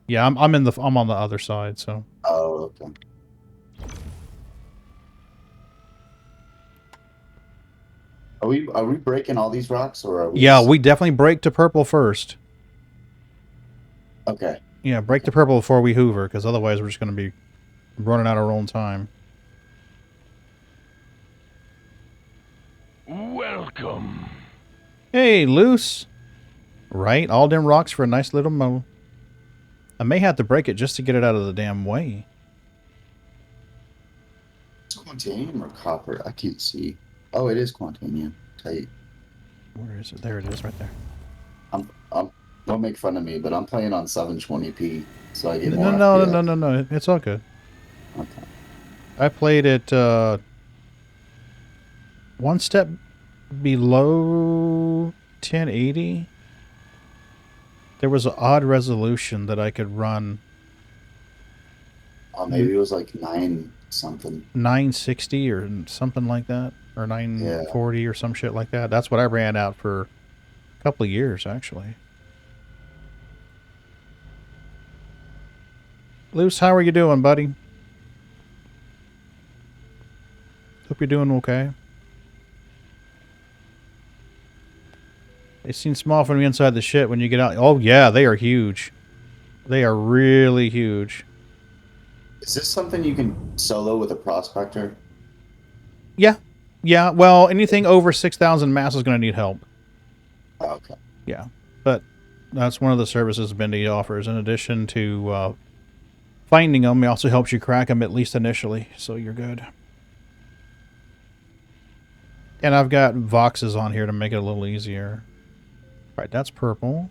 Yeah, I'm on the other side, so. Oh, okay. Are we breaking all these rocks, or are we? Yeah, we definitely break to purple first. Okay. Yeah, break to purple before we hoover, because otherwise we're just going to be running out of our own time. Welcome. Hey, loose. Right, all them rocks for a nice little mow. I may have to break it just to get it out of the damn way. It's quantanium or copper? I can't see. Oh, it is quantanium. Tight. Where is it? There it is, right there. Don't make fun of me, but I'm playing on 720p, so I get more. No. It's all good. Okay. I played it one step below 1080. There was an odd resolution that I could run. Oh, maybe it was like 9 something. 960 or something like that, or 940 or some shit like that. That's what I ran out for a couple of years, actually. Luce, how are you doing, buddy? Hope you're doing okay. They seem small from the inside the shit when you get out. Oh, yeah, they are huge. They are really huge. Is this something you can solo with a prospector? Yeah. Yeah, well, anything over 6,000 mass is going to need help. Oh, okay. Yeah, but that's one of the services Bendy offers. In addition to finding them, it also helps you crack them, at least initially, so you're good. And I've got Voxes on here to make it a little easier. Right, that's purple.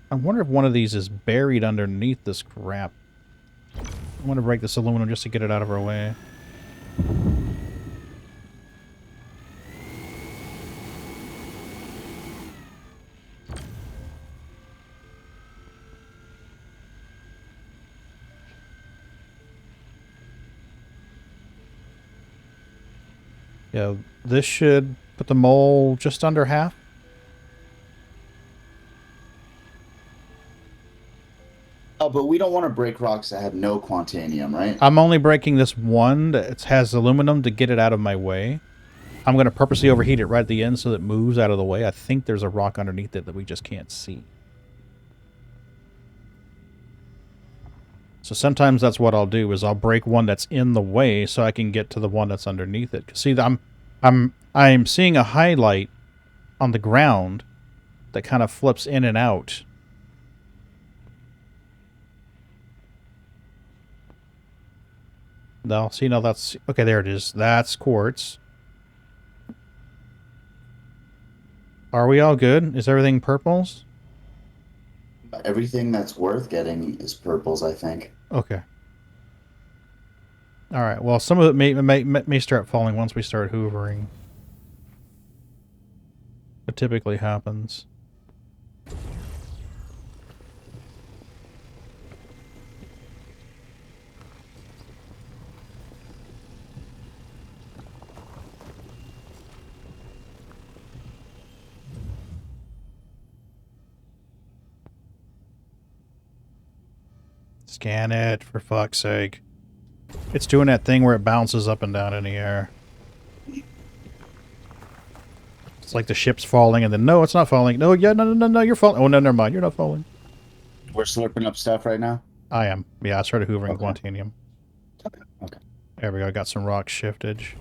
I wonder if one of these is buried underneath this crap. I want to break this aluminum just to get it out of our way. Yeah, this should put the mole just under half. Oh, but we don't want to break rocks that have no quantanium, right? I'm only breaking this one that has aluminum to get it out of my way. I'm going to purposely overheat it right at the end so that it moves out of the way. I think there's a rock underneath it that we just can't see. So sometimes that's what I'll do, is I'll break one that's in the way so I can get to the one that's underneath it. See, I'm seeing a highlight on the ground that kind of flips in and out. No, see, no, that's... Okay, there it is. That's quartz. Are we all good? Is everything purples? Everything that's worth getting is purples, I think. Okay. All right. Well, some of it may start falling once we start hoovering. It typically happens. Scan it, for fuck's sake. It's doing that thing where it bounces up and down in the air. It's like the ship's falling, and then, no, it's not falling. No, yeah, no, you're falling. Oh, no, never mind. You're not falling. We're slurping up stuff right now? I am. Yeah, I started hoovering Okay. Quantanium. Okay. There we go. I got some rock shiftage,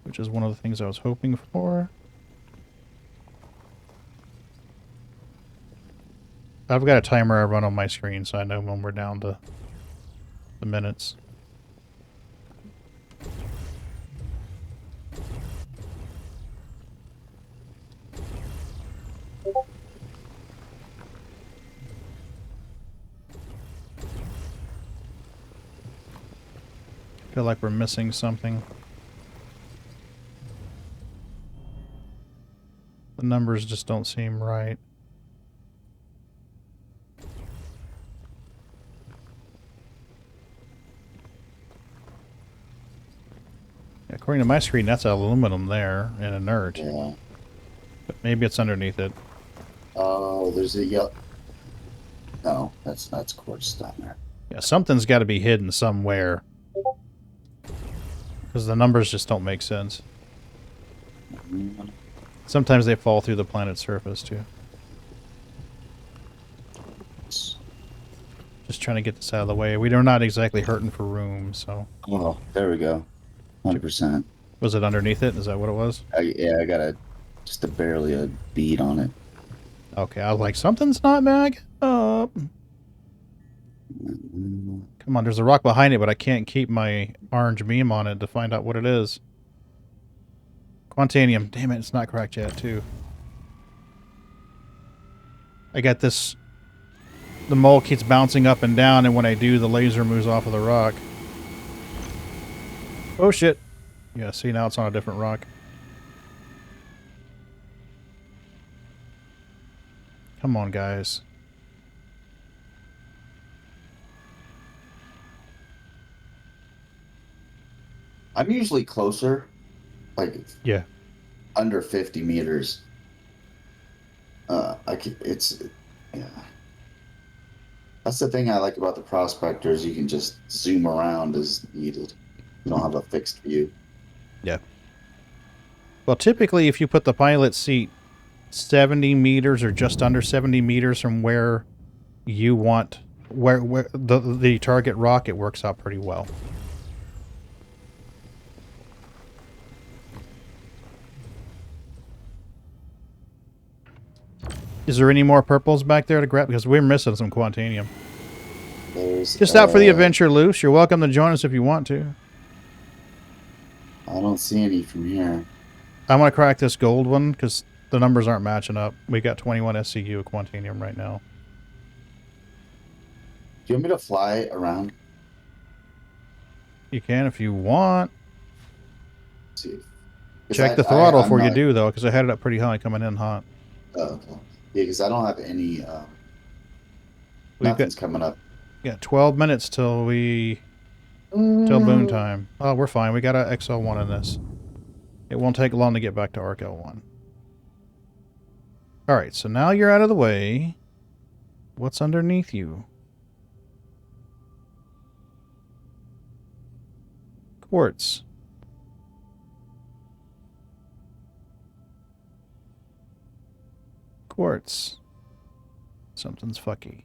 which is one of the things I was hoping for. I've got a timer I run on my screen, so I know when we're down to the minutes. I feel like we're missing something. The numbers just don't seem right. According to my screen, that's aluminum there and inert. Yeah. But maybe it's underneath it. Oh, there's a yellow. No, that's quartz down there. Yeah, something's got to be hidden somewhere. Because the numbers just don't make sense. Sometimes they fall through the planet's surface, too. Just trying to get this out of the way. We're not exactly hurting for room, so... Oh, there we go. 100%. Was it underneath it? Is that what it was? Yeah, I got just barely a bead on it. Okay, I was like, something's not back up. Come on, there's a rock behind it, but I can't keep my orange beam on it to find out what it is. Quantanium. Damn it, it's not cracked yet, too. I got this... The mole keeps bouncing up and down, and when I do, the laser moves off of the rock. Oh, shit. Yeah, see, now it's on a different rock. Come on, guys. I'm usually closer, like yeah, under 50 meters. Yeah. That's the thing I like about the prospectors. You can just zoom around as needed. You don't have a fixed view. Yeah. Well, typically, if you put the pilot seat 70 meters or just under 70 meters from where you want, where the target rock, it works out pretty well. Is there any more purples back there to grab? Because we're missing some Quantanium. Just out for the adventure, Luce. You're welcome to join us if you want to. I don't see any from here. I want to crack this gold one because the numbers aren't matching up. We got 21 SCU of Quantanium right now. Do you want me to fly around? You can if you want. Let's see. Check the throttle before you do, though, because I had it up pretty high coming in hot. Oh, okay. Yeah, because I don't have any... nothing's coming up. Yeah, 12 minutes till we... till boon time. Oh, we're fine. We got a XL1 in this. It won't take long to get back to Arc L1. Alright, so now you're out of the way. What's underneath you? Quartz. Quartz. Something's fucky.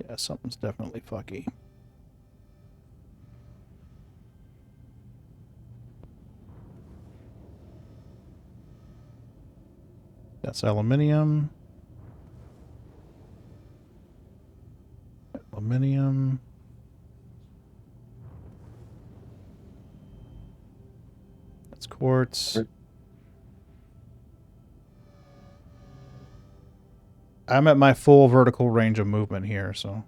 Yeah, something's definitely fucky. That's aluminium. Aluminium. That's quartz. I'm at my full vertical range of movement here, so...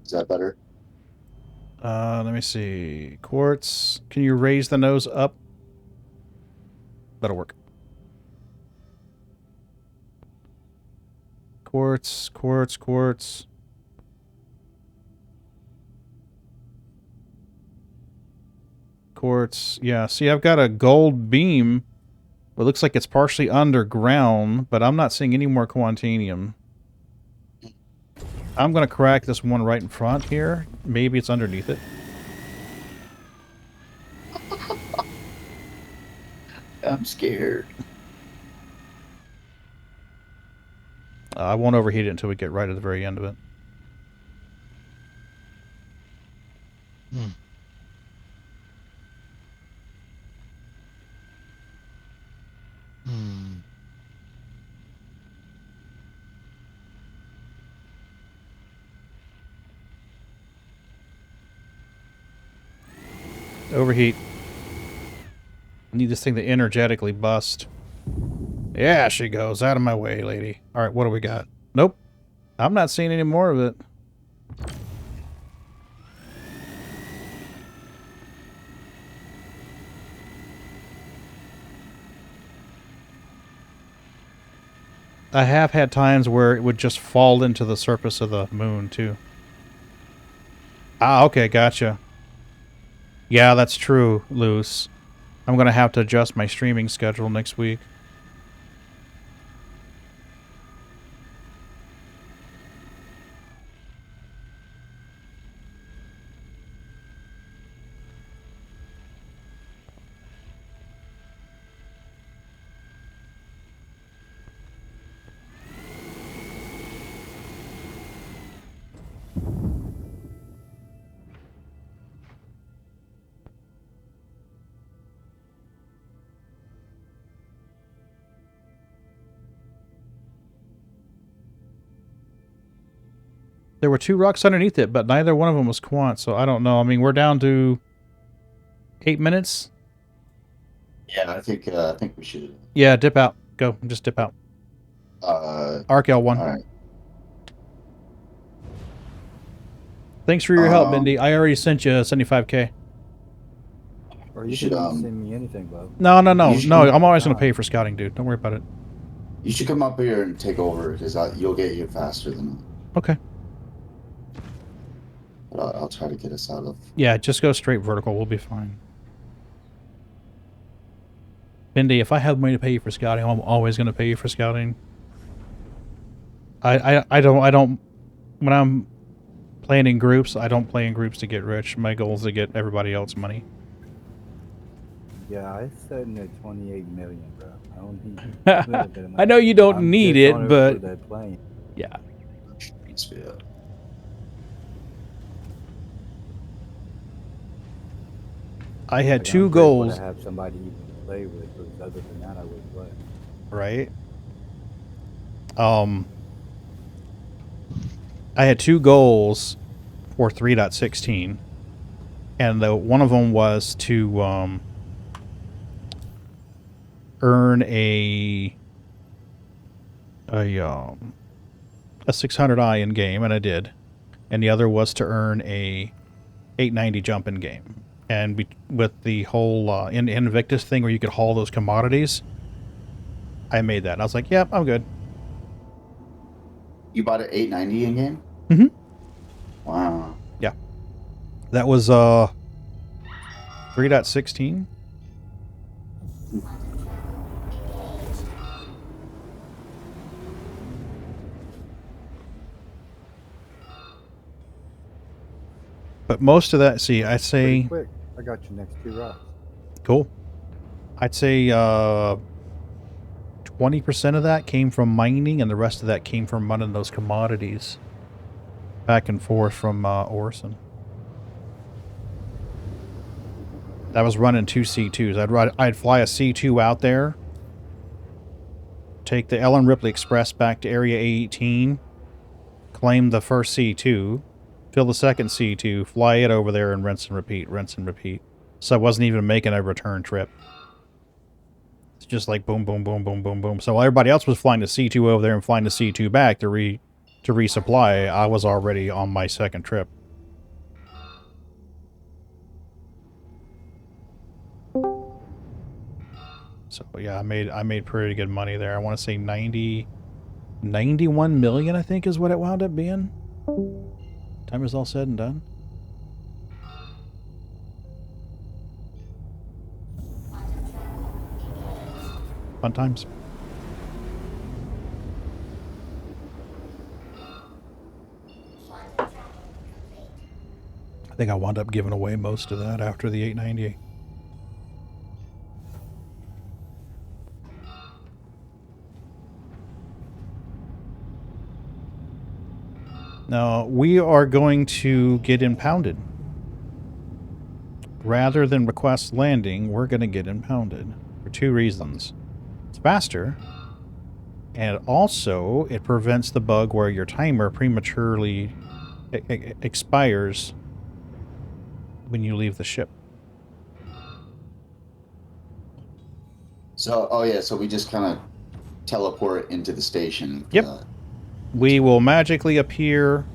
Is that better? Let me see. Quartz. Can you raise the nose up? That'll work. Quartz, quartz, quartz. Quartz. Yeah, see, I've got a gold beam. It looks like it's partially underground, but I'm not seeing any more quantanium. I'm going to crack this one right in front here. Maybe it's underneath it. I'm scared. I won't overheat it until we get right at the very end of it. Overheat. I need this thing to energetically bust. Yeah, she goes. Out of my way, lady. All right, what do we got? Nope. I'm not seeing any more of it. I have had times where it would just fall into the surface of the moon, too. Ah, okay, gotcha. Yeah, that's true, Luce. I'm going to have to adjust my streaming schedule next week. There were 2 rocks underneath it, but neither one of them was quant, so I don't know. I mean, we're down to 8 minutes. Yeah, I think we should. Yeah, dip out. Go. Just dip out. Arc L1. All right. Thanks for your help, Mindy. I already sent you 75K. Or you should send me anything, Bob. No. I'm always going to pay for scouting, dude. Don't worry about it. You should come up here and take over, because you'll get here faster than me. Okay. But I'll try to get us out of... Yeah, just go straight vertical. We'll be fine. Mindy, if I have money to pay you for scouting, I'm always going to pay you for scouting. I don't... When I'm playing in groups, I don't play in groups to get rich. My goal is to get everybody else money. Yeah, I said in at 28 million, bro. I don't need I know you don't need it, but... Yeah. I had 2 goals. I have somebody you can play with, because other than that, I wouldn't play. Right. I had 2 goals for 3.16, and one of them was to earn a 600i in game, and I did, and the other was to earn a 890 jump in game. And with the whole Invictus thing where you could haul those commodities, I made that. And I was like, yep, I'm good. You bought an 890 in game? Mm-hmm. Wow. Yeah. That was 3.16. But most of that, see, I'd say... Quick. I got your next 2 rocks. Cool. I'd say 20% of that came from mining, and the rest of that came from running those commodities back and forth from Orson. I was running 2 C2s. I'd fly a C2 out there, take the Ellen Ripley Express back to Area A18, claim the first C2, fill the second C2, fly it over there, and rinse and repeat, rinse and repeat. So I wasn't even making a return trip. It's just like boom, boom, boom, boom, boom, boom. So while everybody else was flying the C2 over there and flying the C2 back to resupply, I was already on my second trip. So yeah, I made pretty good money there. I want to say 91 million, I think, is what it wound up being. Time is all said and done. Fun times. I think I wound up giving away most of that after the 898. Now, we are going to get impounded. Rather than request landing, we're going to get impounded for 2 reasons. It's faster, and also it prevents the bug where your timer prematurely expires when you leave the ship. So, oh yeah, so we just kind of teleport into the station. Yep. We will magically appear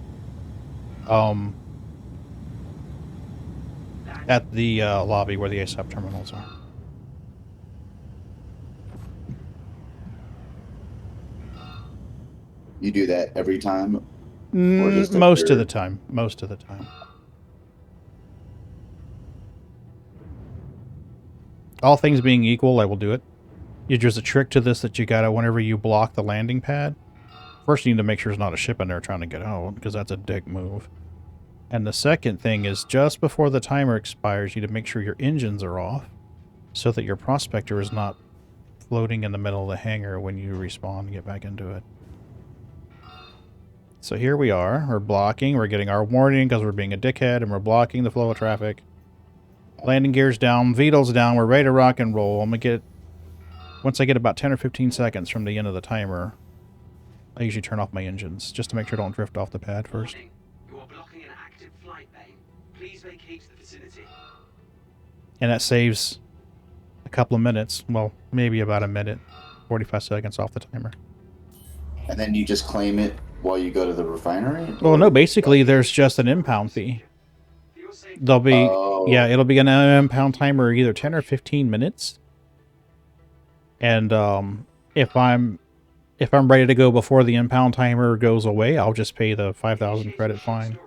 at the lobby where the ASAP terminals are. You do that every time? Most of the time. Most of the time. All things being equal, I will do it. There's a trick to this that you gotta, whenever you block the landing pad, first you need to make sure there's not a ship in there trying to get out, because that's a dick move. And the second thing is, just before the timer expires, you need to make sure your engines are off, so that your prospector is not floating in the middle of the hangar when you respawn and get back into it. So here we are. We're blocking. We're getting our warning because we're being a dickhead, and we're blocking the flow of traffic. Landing gear's down. VTOL's down. We're ready to rock and roll. I'm going to get... Once I get about 10 or 15 seconds from the end of the timer, I usually turn off my engines, just to make sure I don't drift off the pad first. You are blocking an active flight bay. Please vacate the vicinity. And that saves a couple of minutes. Well, maybe about a minute. 45 seconds off the timer. And then you just claim it while you go to the refinery? Well, no, basically there's just an impound fee. There'll be, yeah, it'll be an impound timer either 10 or 15 minutes. And if I'm ready to go before the impound timer goes away, I'll just pay the 5,000 credit fine.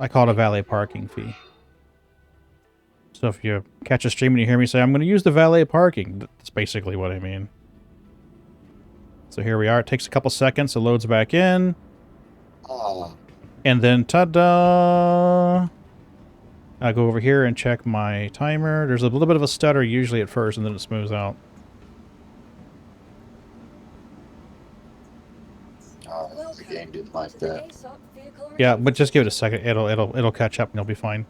I call it a valet parking fee. So if you catch a stream and you hear me say, I'm going to use the valet parking, that's basically what I mean. So here we are. It takes a couple seconds. It loads back in. And then, ta-da! I'll go over here and check my timer. There's a little bit of a stutter usually at first, and then it smooths out. The game didn't like that. Yeah, but just give it a second. It'll catch up and you'll be fine.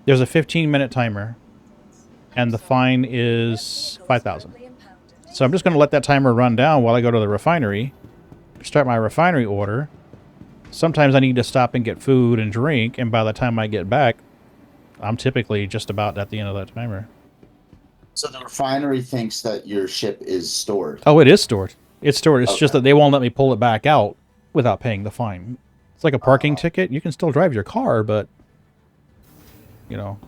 There's a 15-minute timer, and the fine is 5,000. So I'm just going to let that timer run down while I go to the refinery, start my refinery order. Sometimes I need to stop and get food and drink, and by the time I get back, I'm typically just about at the end of that timer. So the refinery thinks that your ship is stored? Oh, it is stored. It's stored. It's just that they won't let me pull it back out without paying the fine. It's like a parking ticket. You can still drive your car, but, you know,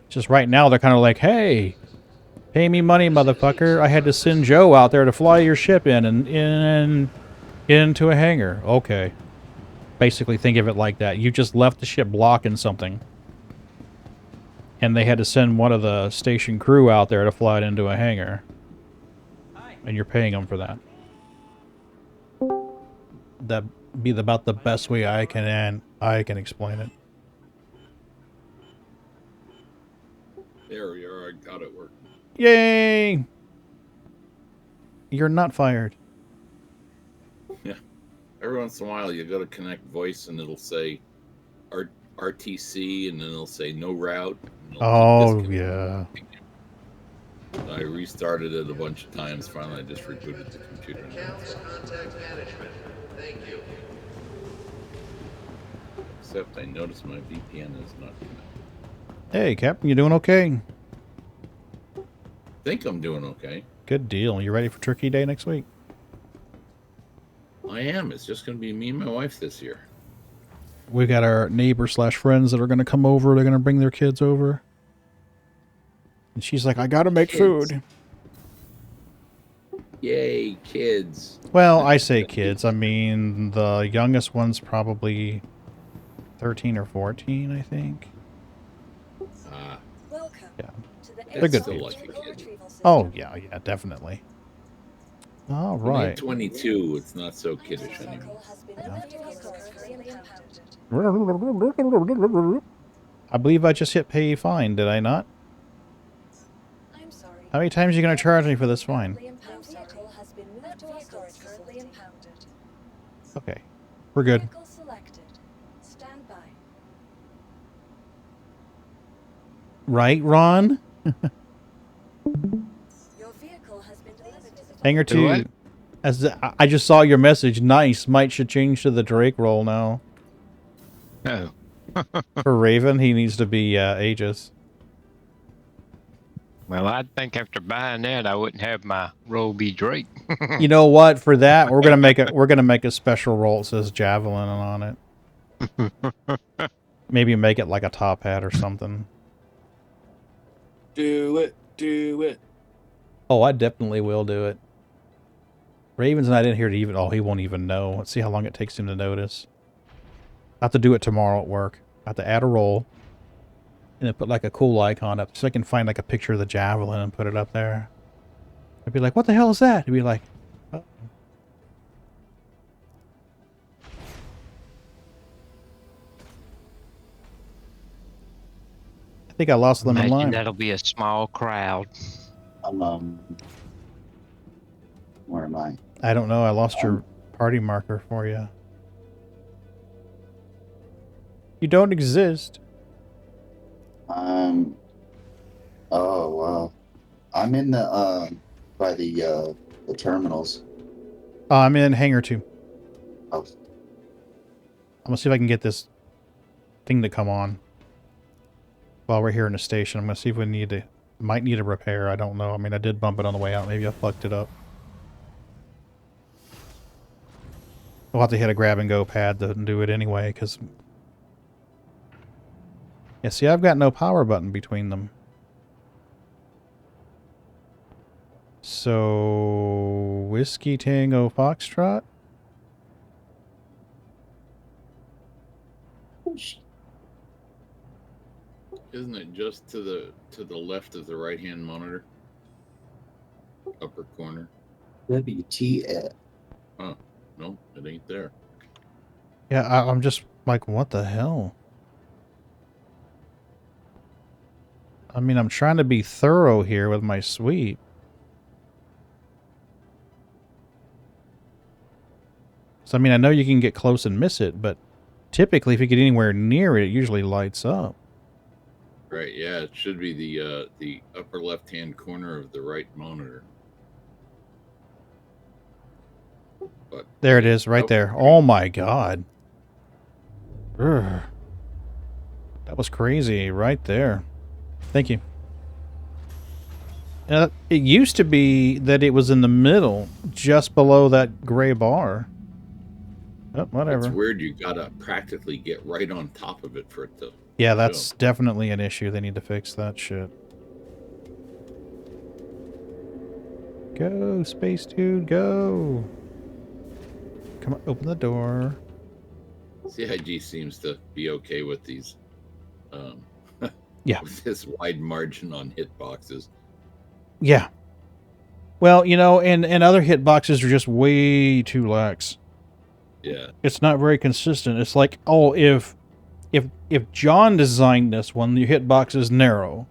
just right now they're kind of like, hey, pay me money, motherfucker. I had to send Joe out there to fly your ship in and into a hangar. Okay. Basically think of it like that. You just left the ship blocking something. And they had to send one of the station crew out there to fly it into a hangar. And you're paying them for that. That'd be about the best way I can explain it. There we are. I got it working. Yay! You're not fired. Yeah. Every once in a while, you go to connect voice, and it'll say RTC, and then it'll say no route. Oh, yeah. I restarted it a bunch of times. Finally, I just rebooted the computer. Accounts contact management. Thank you. Except I noticed my VPN is not connected. Hey, Captain, you doing okay? I think I'm doing okay. Good deal. You ready for Turkey Day next week? I am. It's just going to be me and my wife this year. We got our neighbor/friends that are going to come over. They're going to bring their kids over. And she's like, I got to make food. Yay, kids. Well, I say kids. I mean, the youngest one's probably 13 or 14, I think. Welcome yeah. to They're good still people. like a kid. Oh, yeah, definitely. All When right. they're 22, it's not so kiddish anymore. I believe I just hit pay fine, did I not? I'm sorry. How many times are you going to charge me for this fine? Your vehicle has been moved to a storage facility. Impounded. Okay. We're good. Vehicle selected. Stand by. Right, Ron? Your vehicle has been delivered to the Hangar 2. I just saw your message. Nice. Might should change to the Drake role now. Oh. For Raven, he needs to be Aegis. Well, I think after buying that, I wouldn't have my role be Drake. You know what? For that, we're gonna make a special role that says Javelin on it. Maybe make it like a top hat or something. Do it. Do it. Oh, I definitely will do it. Raven's not in here to even... Oh, he won't even know. Let's see how long it takes him to notice. I have to do it tomorrow at work. I have to add a role. And then put like a cool icon up so I can find like a picture of the Javelin and put it up there. I'd be like, what the hell is that? He'd be like, oh. I think I lost them in Imagine line. that'll be a small crowd. Where am I? I don't know. I lost your party marker for you. You don't exist. Oh wow. I'm in the by the terminals. I'm in Hangar 2. Oh. I'm gonna see if I can get this thing to come on while we're here in the station. I'm gonna see if we might need a repair. I don't know. I mean, I did bump it on the way out. Maybe I fucked it up. We'll have to hit a grab and go pad to do it anyway, because... Yeah, see, I've got no power button between them. So... Whiskey Tango Foxtrot? Isn't it just to the left of the right-hand monitor? Upper corner. WTF. Oh, no, it ain't there. Yeah, I'm just like, what the hell? I mean, I'm trying to be thorough here with my sweep. So, I mean, I know you can get close and miss it, but typically if you get anywhere near it, it usually lights up. Right, yeah, it should be the upper left-hand corner of the right monitor. But there it is, right there. Oh my god. Urgh. That was crazy, right there. Thank you. It used to be that it was in the middle, just below that gray bar. Oh, whatever. It's weird you gotta practically get right on top of it for it to... Yeah, that's definitely an issue. They need to fix that shit. Go, Space Dude, go! Come on, open the door. CIG seems to be okay with these, yeah, with this wide margin on hitboxes. Yeah. Well, you know, and other hitboxes are just way too lax. Yeah. It's not very consistent. It's like, oh, if John designed this one, your hitbox is narrow.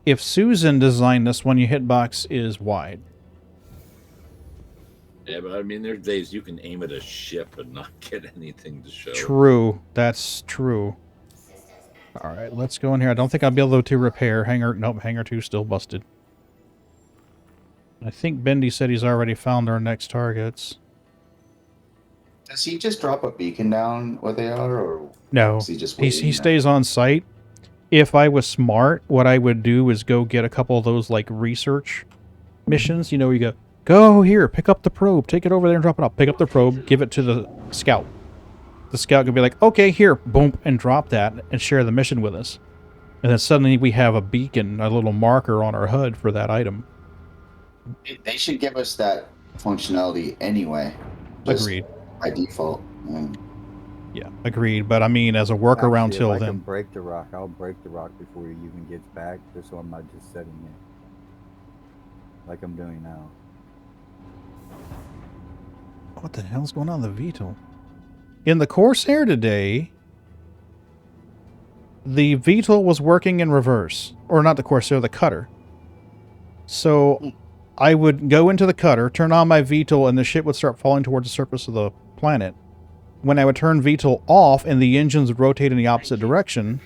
If Susan designed this one, your hitbox is wide. Yeah, but I mean, there's days you can aim at a ship and not get anything to show. True. That's true. All right, let's go in here. I don't think I'll be able to repair. Nope, Hangar 2 still busted. I think Bendy said he's already found our next targets. Does he just drop a beacon down where they are, or no? Is he just he stays on site. If I was smart, what I would do is go get a couple of those like research missions. You know, you go here, pick up the probe, take it over there and drop it off. Pick up the probe, give it to the scout. The scout could be like, okay, here, boom, and drop that and share the mission with us. And then suddenly we have a beacon, a little marker on our HUD for that item. They should give us that functionality anyway. Agreed. By default. Yeah, agreed. But I mean, as a workaround Actually, till if I can then. break the rock, I'll break the rock before he even gets back, just so I'm not just sitting there. Like I'm doing now. What the hell's going on in the VTOL? In the Corsair today, the VTOL was working in reverse. Or not the Corsair, the cutter. So I would go into the cutter, turn on my VTOL, and the ship would start falling towards the surface of the planet. When I would turn VTOL off and the engines would rotate in the opposite direction,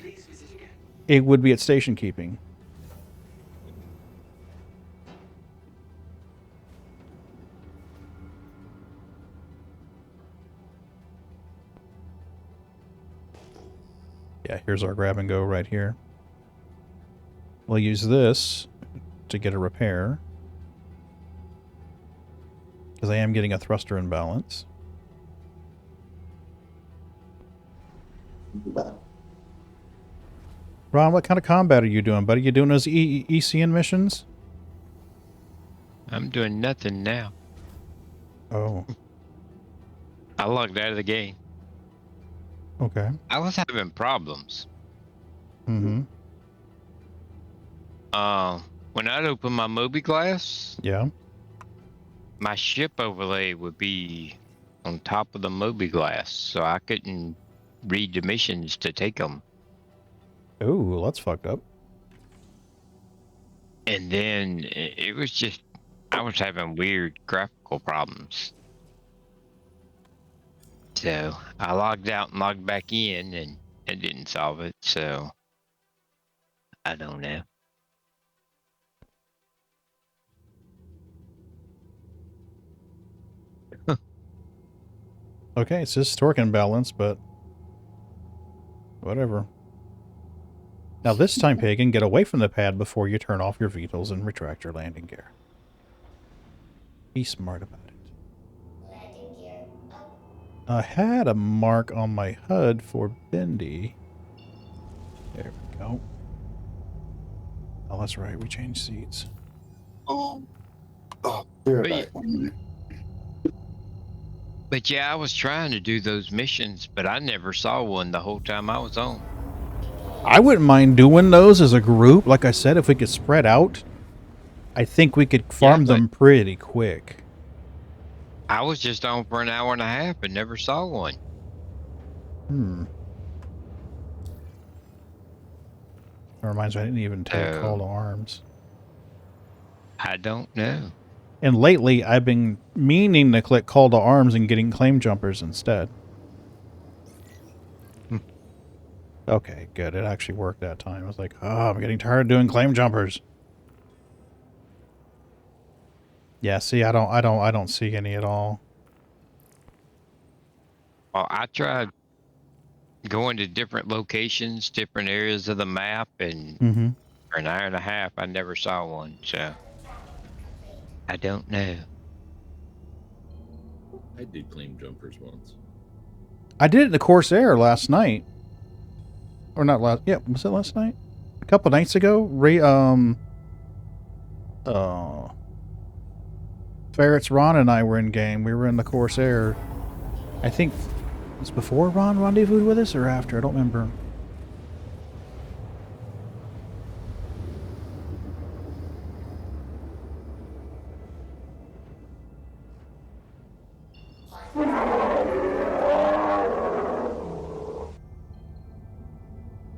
it would be at station keeping. Yeah, here's our grab and go right here. We'll use this to get a repair, because I am getting a thruster imbalance. Ron, what kind of combat are you doing, buddy? You doing those ECN missions? I'm doing nothing now. Oh. I logged out of the game. Okay. I was having problems. Mm-hmm. When I'd open my Moby glass, Yeah. my ship overlay would be on top of the Moby glass, so I couldn't read the missions to take them. Ooh, that's fucked up. And then it was just, I was having weird graphical problems. So I logged out and logged back in, and it didn't solve it, so I don't know. Okay, it's just torque imbalance, but whatever. Now this time, Pagan, get away from the pad before you turn off your VTOLs and retract your landing gear. Be smart about it. Landing gear up. I had a mark on my HUD for Bendy. There we go. Oh, that's right. We changed seats. But yeah, I was trying to do those missions, but I never saw one the whole time I was on. I wouldn't mind doing those as a group. Like I said, if we could spread out, I think we could farm them pretty quick. I was just on for an hour and a half and never saw one. That reminds me, I didn't even take call to arms. I don't know. And lately, I've been meaning to click call to arms and getting claim jumpers instead. Okay, good. It actually worked that time. I was like, oh, I'm getting tired of doing claim jumpers. Yeah, see, I don't see any at all. Well, I tried going to different locations, different areas of the map, and for an hour and a half, I never saw one. So I don't know. I did claim jumpers once. I did it in the Corsair last night. Or not last... Yeah, was it last night? A couple nights ago? Ferrets, Ron, and I were in game. We were in the Corsair. I think... It was before Ron rendezvoused with us or after? I don't remember.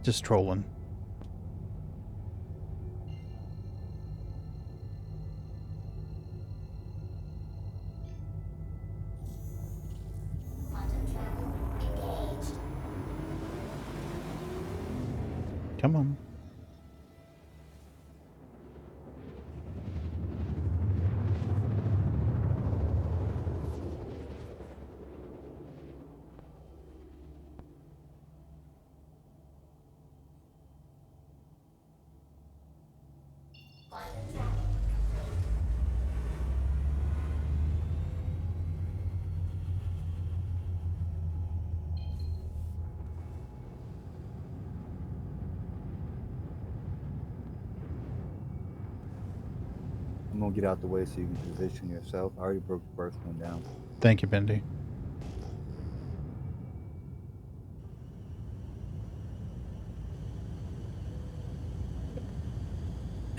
Just trolling. Come on. I'm gonna get out the way so you can position yourself. I already broke the first one down. Thank you, Bendy.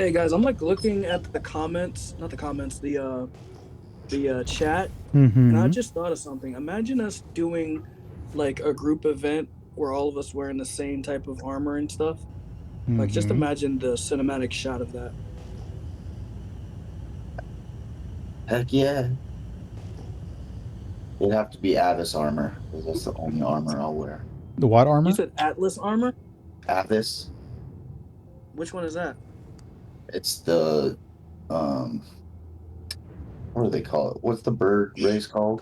Hey guys, I'm like looking at the comments, not the comments, the chat, and I just thought of something. Imagine us doing like a group event where all of us wearing the same type of armor and stuff. Like, just imagine the cinematic shot of that. Heck yeah. It'd have to be Avis armor, because that's the only armor I'll wear. The what armor? You said Atlas armor? Avis. Which one is that? It's the what do they call it? What's the bird race called?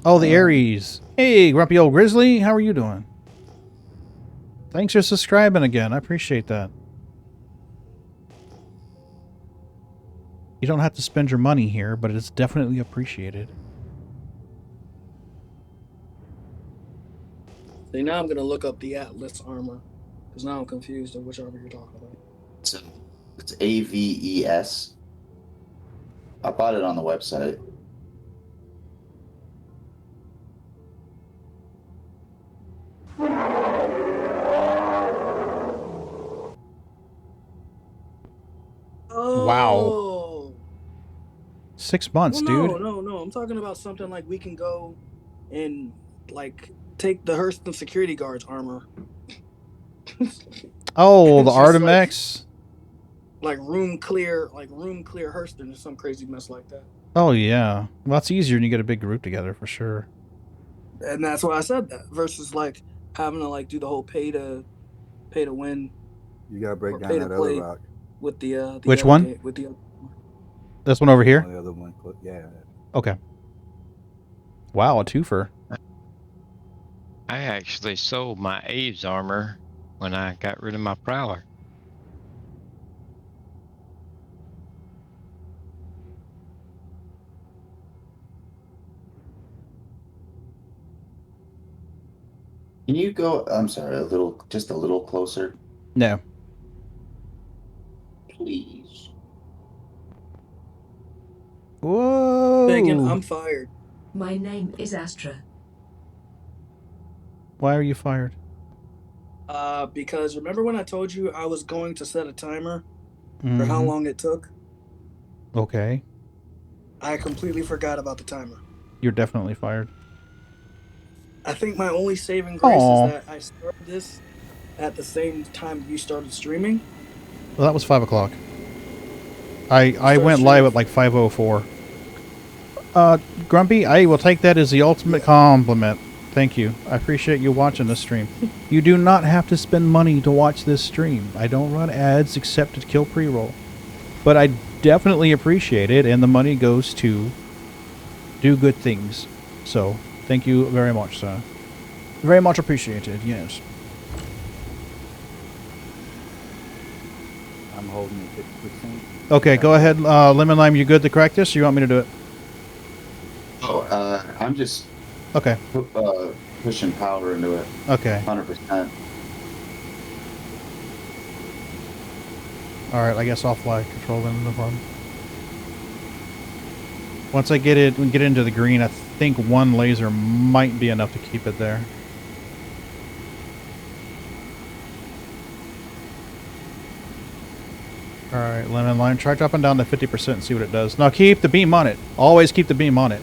Oh, the Aries. Hey, grumpy old grizzly, how are you doing? Thanks for subscribing again. I appreciate that. You don't have to spend your money here, but it's definitely appreciated. See, now I'm gonna look up the Atlas armor, because now I'm confused of which armor you're talking about. It's AVES. I bought it on the website. Oh. Wow. 6 months, well, dude. No. I'm talking about something like we can go and like take the Hurston security guard's armor. Oh, the Just Artemex. like room clear Hurston or some crazy mess like that. Oh yeah. Well, it's easier when you get a big group together for sure. And that's why I said that versus like having to like do the whole pay to win. You gotta break or down pay to that play other rock. with the Which other one? with the This one over here? The other one, yeah. Okay. Wow, a twofer. I actually sold my Aves armor when I got rid of my Prowler. Can you go? I'm sorry, just a little closer, No. please. Whoa. Megan, I'm fired. My name is Astra. Why are you fired? Because remember when I told you I was going to set a timer for how long it took? Okay. I completely forgot about the timer. You're definitely fired. I think my only saving grace is that I started this at the same time you started streaming. Well, that was 5 o'clock. I went live at like 5:04. Grumpy, I will take that as the ultimate compliment. Thank you. I appreciate you watching this stream. You do not have to spend money to watch this stream. I don't run ads except to kill pre-roll. But I definitely appreciate it, and the money goes to do good things. So, thank you very much, sir. Very much appreciated, yes. I'm holding it 50%. Okay, go ahead, Lemon Lime, you good to crack this, or you want me to do it? Oh, I'm just pushing power into it. Okay. 100%. Alright, I guess I'll fly control them, no problem. Once I get into the green, I think one laser might be enough to keep it there. Alright, Lemon Lime, try dropping down to 50% and see what it does. Now keep the beam on it. Always keep the beam on it.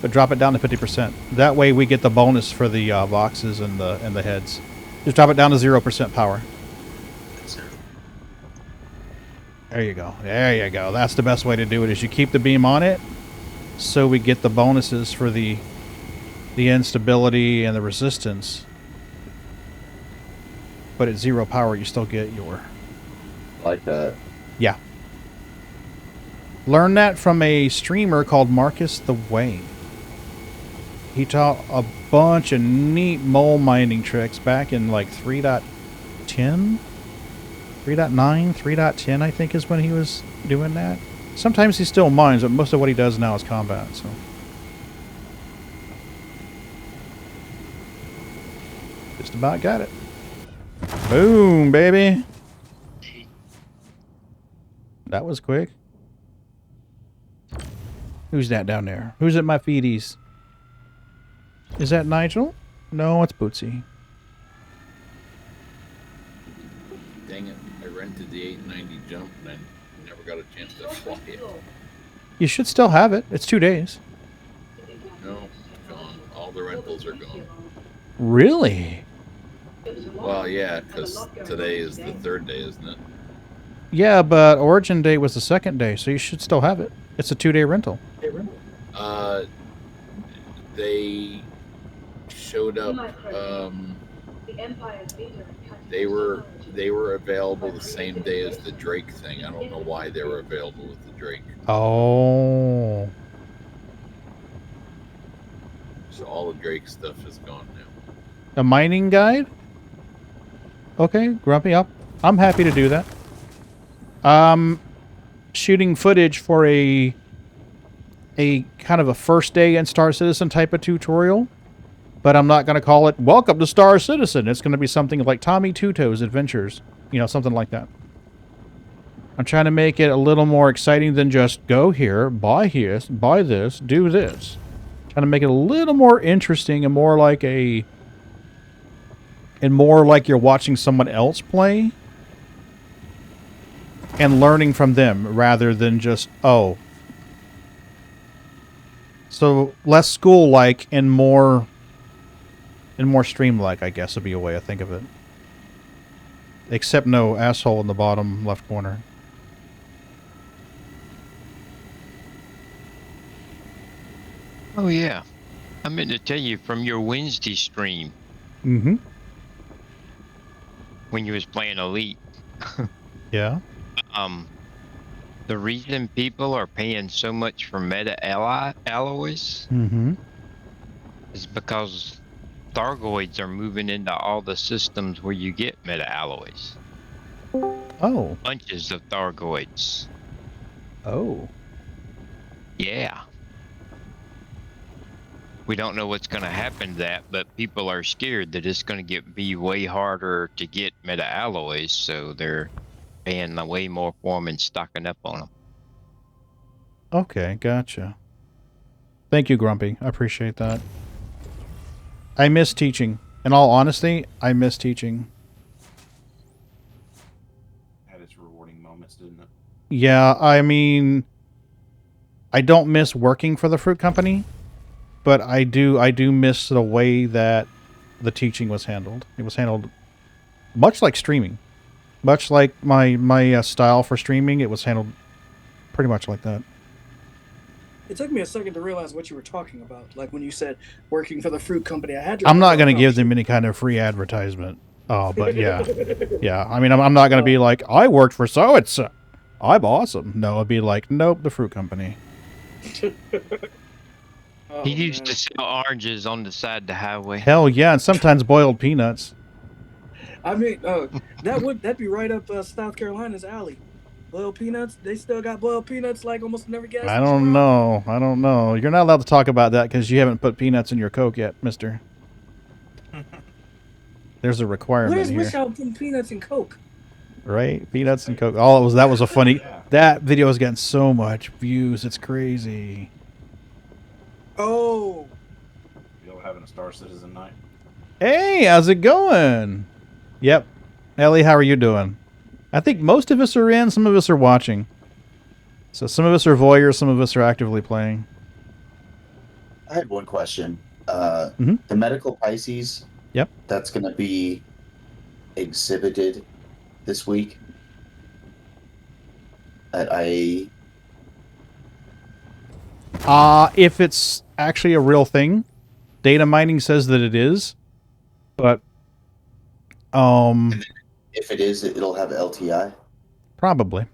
But drop it down to 50%. That way we get the bonus for the boxes and the heads. Just drop it down to 0% power. There you go. There you go. That's the best way to do it, is you keep the beam on it so we get the bonuses for the instability and the resistance. But at 0 power, you still get your... Like that. Yeah. Learn that from a streamer called Marcus the Way. He taught a bunch of neat mole mining tricks back in like 3.10? 3.9, 3.10 I think is when he was doing that. Sometimes he still mines, but most of what he does now is combat, so. Just about got it. Boom, baby. That was quick. Who's that down there? Who's at my feeties? Is that Nigel? No, it's Bootsy. Dang it! I rented the 890 jump and I never got a chance to fly it. You should still have it. It's 2 days. No, gone. All the rentals are gone. Really? Well, yeah, because today is the 3rd day, isn't it? Yeah, but Origin Day was the 2nd day, so you should still have it. It's a 2-day rental. They showed up. They were available the same day as the Drake thing. I don't know why they were available with the Drake. Oh. So all the Drake stuff is gone now. A mining guide? Okay, Grumpy, I'm happy to do that. Shooting footage for a kind of a first day in Star Citizen type of tutorial, but I'm not going to call it Welcome to Star Citizen. It's going to be something like Tommy Two Toes Adventures, you know, something like that. I'm trying to make it a little more exciting than just go here, buy this, do this. Trying to make it a little more interesting and more like you're watching someone else play and learning from them rather than just, oh. So less school-like and more stream-like, I guess would be a way to think of it. Except no asshole in the bottom left corner. Oh yeah, I meant to tell you from your Wednesday stream. Mm-hmm. When you was playing Elite. Yeah. The reason people are paying so much for meta alloys is because Thargoids are moving into all the systems where you get meta alloys. Oh. Bunches of Thargoids. Oh. Yeah. We don't know what's going to happen to that, but people are scared that it's going to be way harder to get meta alloys, so they're paying way more for them and stocking up on them. Okay, gotcha. Thank you, Grumpy. I appreciate that. I miss teaching. In all honesty, I miss teaching. Had its rewarding moments, didn't it? Yeah, I mean, I don't miss working for the fruit company, but I do miss the way that the teaching was handled. It was handled much like streaming. Much like my style for streaming, it was handled pretty much like that. It took me a second to realize what you were talking about. Like when you said working for the fruit company, I had to. I'm not going to give them any kind of free advertisement. But yeah. Yeah, I mean, I'm not going to be like, I worked for so-and-so. I'm awesome. No, it'd be like, nope, the fruit company. He used to sell oranges on the side of the highway. Hell yeah, and sometimes boiled peanuts. I mean, that'd be right up South Carolina's alley. Boiled peanuts. They still got boiled peanuts like almost in every gas station. I don't know. You're not allowed to talk about that because you haven't put peanuts in your Coke yet, mister. There's a requirement here. Where's y'all putting peanuts in Coke? Right? Peanuts and Coke. That was a funny... That video has gotten so much views. It's crazy. Oh. Y'all having a Star Citizen night? Hey, how's it going? Yep. Ellie, how are you doing? I think most of us are in, some of us are watching. So some of us are voyeurs, some of us are actively playing. I had one question. The medical Pisces. Yep. That's going to be exhibited this week at IAE. If it's actually a real thing, data mining says that it is, but if it is, it'll have LTI. Probably.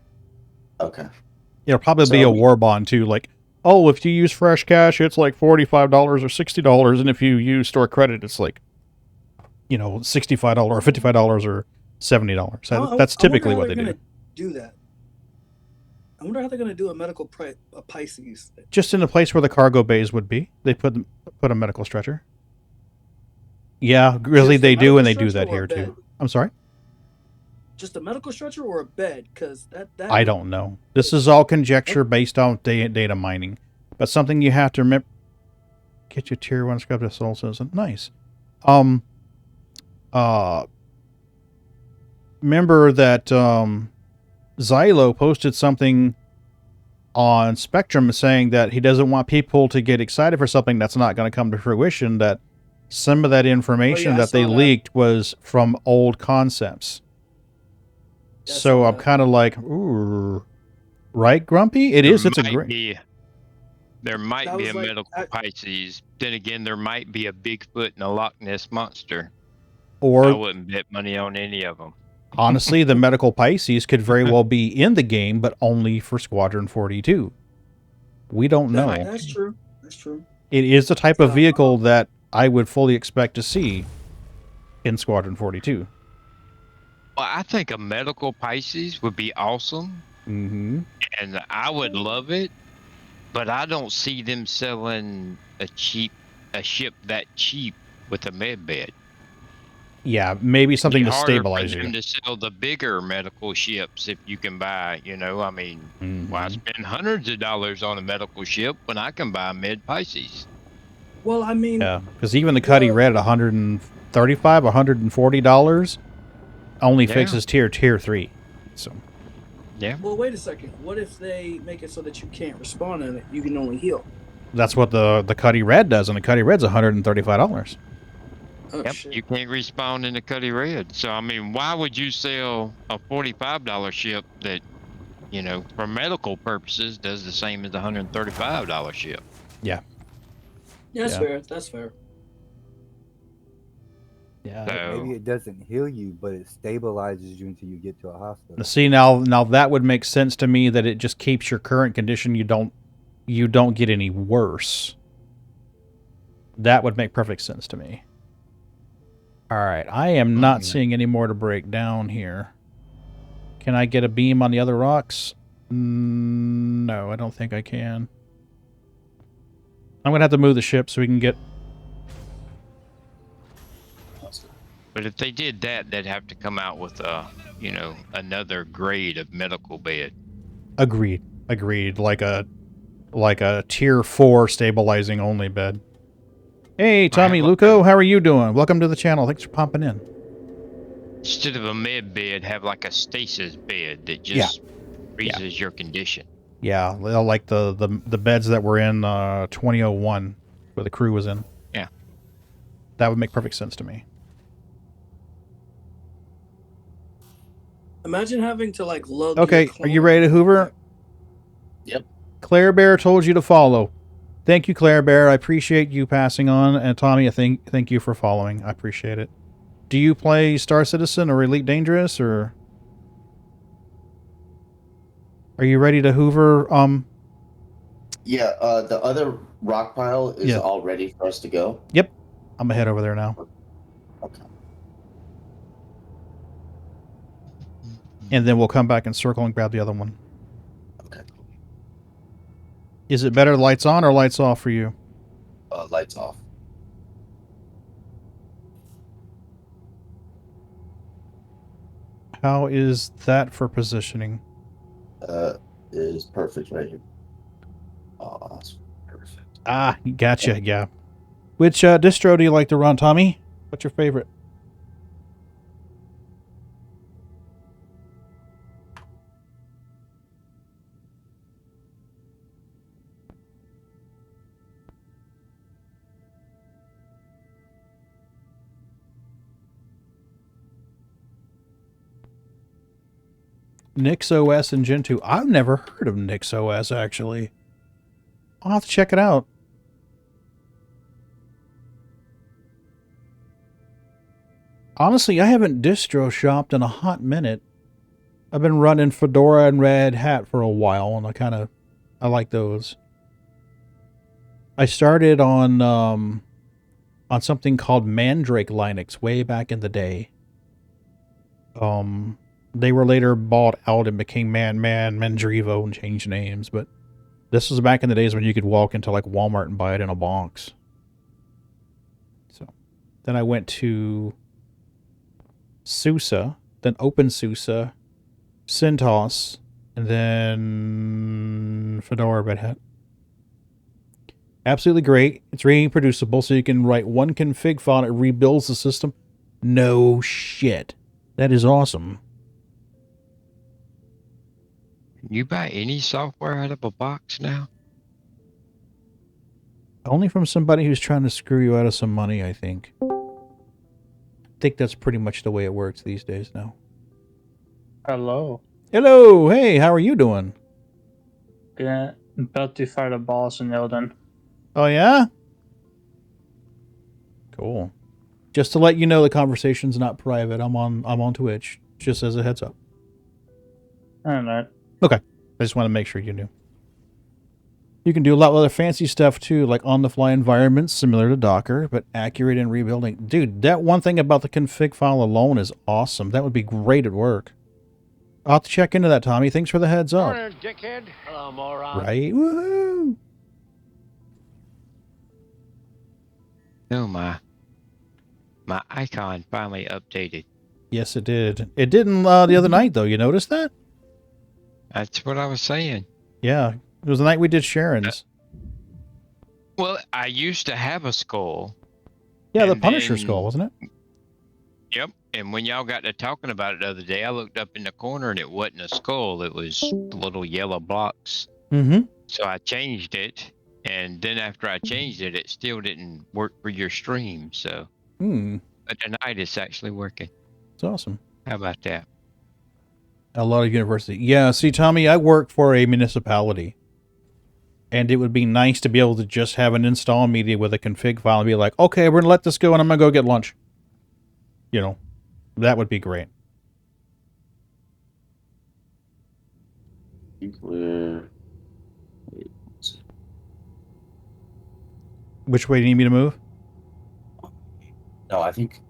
Okay. It'll probably be a war bond too. Like, oh, if you use fresh cash, it's like $45 or $60, and if you use store credit, it's like, you know, $65 or $55 or $70. That's typically what they do. Do that. I wonder how they're going to do a medical Pisces. Just in the place where the cargo bays would be, they put a medical stretcher. Yeah, Grizzly, they do, and they do that here too. I'm sorry. Just a medical stretcher or a bed? Because that I don't know. This is all conjecture based on data mining, but something you have to remember. Get your tier 1 scrub to Soul Citizen. Nice. remember that Xylo posted something on Spectrum saying that he doesn't want people to get excited for something that's not going to come to fruition, that some of that information that they leaked was from old concepts. So I'm kind of like, ooh, right, Grumpy? It is. It's a great... There might be a medical Pisces. Then again, there might be a Bigfoot and a Loch Ness monster. Or I wouldn't bet money on any of them. Honestly, the medical Pisces could very well be in the game, but only for Squadron 42. We don't know. That's true. That's true. It is the type of vehicle that I would fully expect to see in Squadron 42. Well, I think a medical Pisces would be awesome. Mm-hmm. And I would love it, but I don't see them selling a ship that cheap with a med bed. Yeah, maybe something to stabilize you. It's harder for them to sell the bigger medical ships if you can buy, I mean, why spend hundreds of dollars on a medical ship when I can buy a med Pisces? Well, I mean... Yeah, because even the Cuddy Red at $135, $140 only fixes tier 3. So. Yeah. Well, wait a second. What if they make it so that you can't respawn in it? You can only heal. That's what the Cuddy Red does, and the Cuddy Red's $135. Oh, yep, shit. you can't respawn in the Cuddy Red. So, I mean, why would you sell a $45 ship that, for medical purposes, does the same as the $135 ship? Yeah. Yeah, that's fair. That's fair. Yeah. So, maybe it doesn't heal you, but it stabilizes you until you get to a hospital. See, now that would make sense to me, that it just keeps your current condition. You don't get any worse. That would make perfect sense to me. All right, I am not seeing any more to break down here. Can I get a beam on the other rocks? No, I don't think I can. I'm going to have to move the ship so we can get... But if they did that, they'd have to come out with another grade of medical bed. Agreed. Like a tier 4 stabilizing only bed. Hey, Tommy Luco, how are you doing? Welcome to the channel. Thanks for popping in. Instead of a med bed, have like a stasis bed that just freezes your condition. Yeah, like the beds that were in 2001, where the crew was in. Yeah. That would make perfect sense to me. Imagine having to, like, lug... Okay, are you ready to hoover? Yep. Claire Bear told you to follow. Thank you, Claire Bear. I appreciate you passing on. And Tommy, thank you for following. I appreciate it. Do you play Star Citizen or Elite Dangerous, or are you ready to hoover? Yeah, the other rock pile is all ready for us to go. Yep. I'm gonna head over there now. Okay. And then we'll come back and circle and grab the other one. Okay. Is it better lights on or lights off for you? Lights off. How is that for positioning? Is perfect right here. Oh, that's perfect. Ah, gotcha, yeah. Which distro do you like to run, Tommy? What's your favorite? NixOS and Gen 2. I've never heard of NixOS, actually. I'll have to check it out. Honestly, I haven't distro shopped in a hot minute. I've been running Fedora and Red Hat for a while, and I like those. I started on something called Mandrake Linux way back in the day. They were later bought out and became Mandrivo and changed names, but this was back in the days when you could walk into like Walmart and buy it in a box. So then I went to SUSE, then OpenSUSE, CentOS, and then Fedora Red Hat. Absolutely great. It's reproducible, so you can write one config file and it rebuilds the system. No shit. That is awesome. You buy any software out of a box now? Only from somebody who's trying to screw you out of some money, I think. I think that's pretty much the way it works these days now. Hello. Hello! Hey, how are you doing? Yeah, about to fight a boss in Elden. Oh, yeah? Cool. Just to let you know, the conversation's not private. I'm on Twitch, just as a heads up. Alright. Okay. I just want to make sure you knew. You can do a lot of other fancy stuff too, like on-the-fly environments similar to Docker, but accurate in rebuilding. Dude, that one thing about the config file alone is awesome. That would be great at work. I'll have to check into that, Tommy. Thanks for the heads up. Morning, dickhead. Hello, moron. Right? Woohoo! No, my icon finally updated. Yes, it did. It didn't the other night, though. You noticed that? That's what I was saying. Yeah. It was the night we did Sharon's. Well, I used to have a skull. Yeah, the Punisher skull, wasn't it? Yep. And when y'all got to talking about it the other day, I looked up in the corner and it wasn't a skull. It was little yellow blocks. Mm-hmm. So I changed it. And then after I changed it, it still didn't work for your stream. So but tonight it's actually working. It's awesome. How about that? A lot of university. Yeah, see, Tommy, I work for a municipality. And it would be nice to be able to just have an install media with a config file and be like, okay, we're going to let this go and I'm going to go get lunch. You know, that would be great. I think we're... Which way do you need me to move? No, I think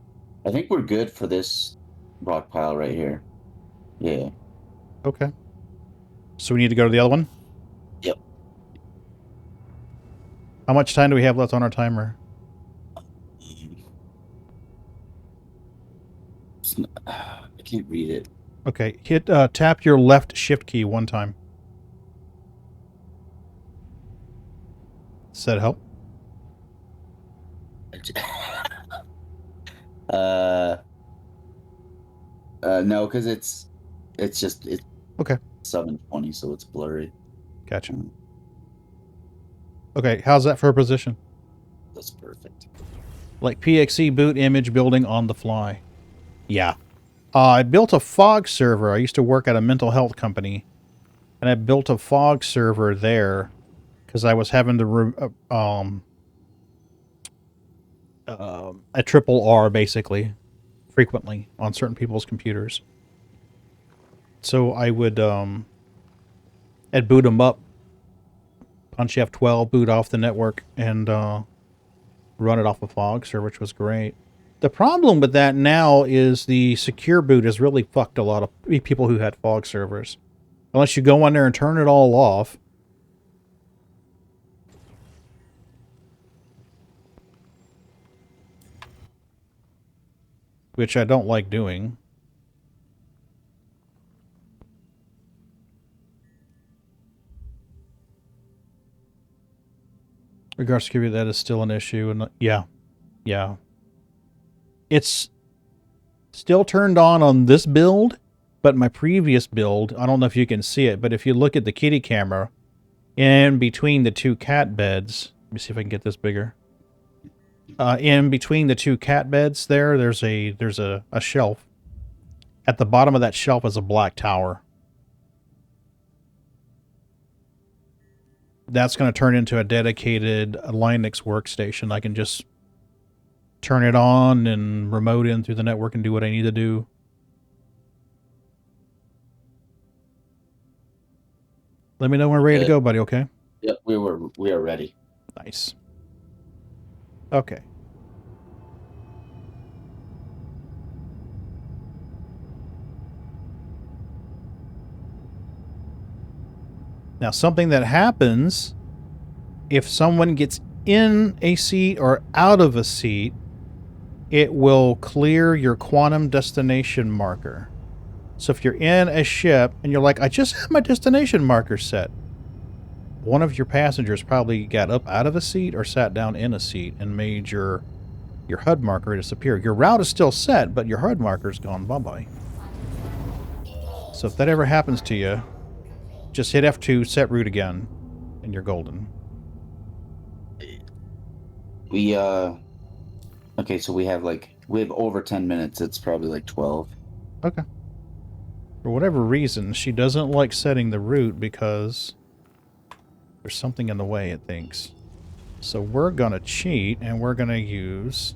we're good for this rock pile right here. Yeah. Okay. So we need to go to the other one? Yep. How much time do we have left on our timer? I can't read it. Okay, hit tap your left shift key one time. Does that help? No, because it's okay. 720, so it's blurry. Gotcha. Okay, how's that for a position? That's perfect. Like PXE boot image building on the fly. Yeah. I built a fog server. I used to work at a mental health company, and I built a fog server there because I was having to a triple R basically frequently on certain people's computers. So I would I'd boot them up, punch F12, boot off the network, and run it off a fog server, which was great. The problem with that now is the secure boot has really fucked a lot of people who had fog servers. Unless you go in there and turn it all off. Which I don't like doing. Regards to security, that is still an issue. And yeah. It's still turned on this build, but my previous build, I don't know if you can see it, but if you look at the kitty camera, in between the two cat beds, let me see if I can get this bigger. In between the two cat beds there's a shelf. At the bottom of that shelf is a black tower. That's going to turn into a dedicated Linux workstation. I can just turn it on and remote in through the network and do what I need to do. Let me know when we're ready to go, buddy, okay? Yep, we are ready. Nice. Okay. Now, something that happens if someone gets in a seat or out of a seat, it will clear your quantum destination marker. So if you're in a ship and you're like, I just have my destination marker set, one of your passengers probably got up out of a seat or sat down in a seat and made your HUD marker disappear. Your route is still set, but your HUD marker's gone bye-bye. So if that ever happens to you, Just hit F2, set route again, and you're golden. We, okay, so we have over 10 minutes. It's probably like 12. Okay. For whatever reason, she doesn't like setting the route because there's something in the way, it thinks. So we're going to cheat, and we're going to use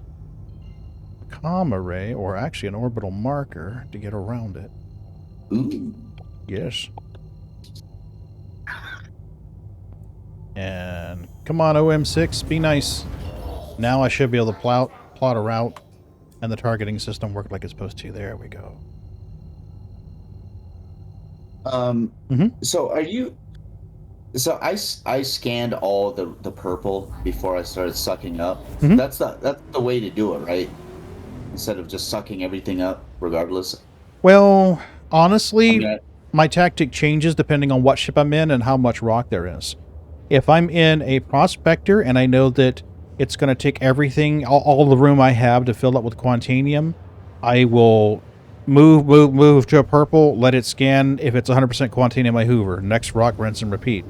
a comm array, or actually an orbital marker, to get around it. Ooh. Yes. And come on, OM6, be nice. Now I should be able to plot a route, and the targeting system worked like it's supposed to. There we go. So are you... So I scanned all the purple before I started sucking up. That's the way to do it, right? Instead of just sucking everything up, regardless. Well, honestly, my tactic changes depending on what ship I'm in and how much rock there is. If I'm in a prospector and I know that it's going to take everything, all the room I have to fill up with Quantanium, I will move to a purple, let it scan. If it's 100% Quantanium, I hoover. Next rock, rinse and repeat.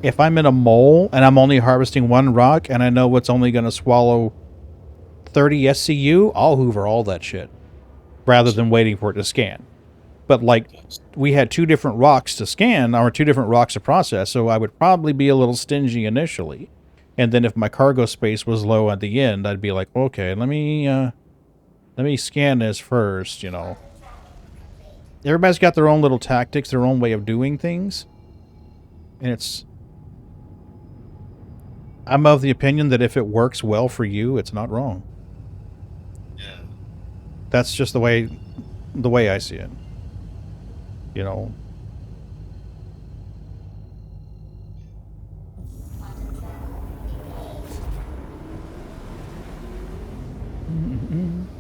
If I'm in a mole and I'm only harvesting one rock and I know it's only going to swallow 30 SCU, I'll hoover all that shit rather than waiting for it to scan. But like, we had 2 different rocks to scan, or 2 different rocks to process, so I would probably be a little stingy initially. And then if my cargo space was low at the end, I'd be like, okay, let me scan this first, you know. Everybody's got their own little tactics, their own way of doing things. And I'm of the opinion that if it works well for you, it's not wrong. Yeah. That's just the way I see it. You know.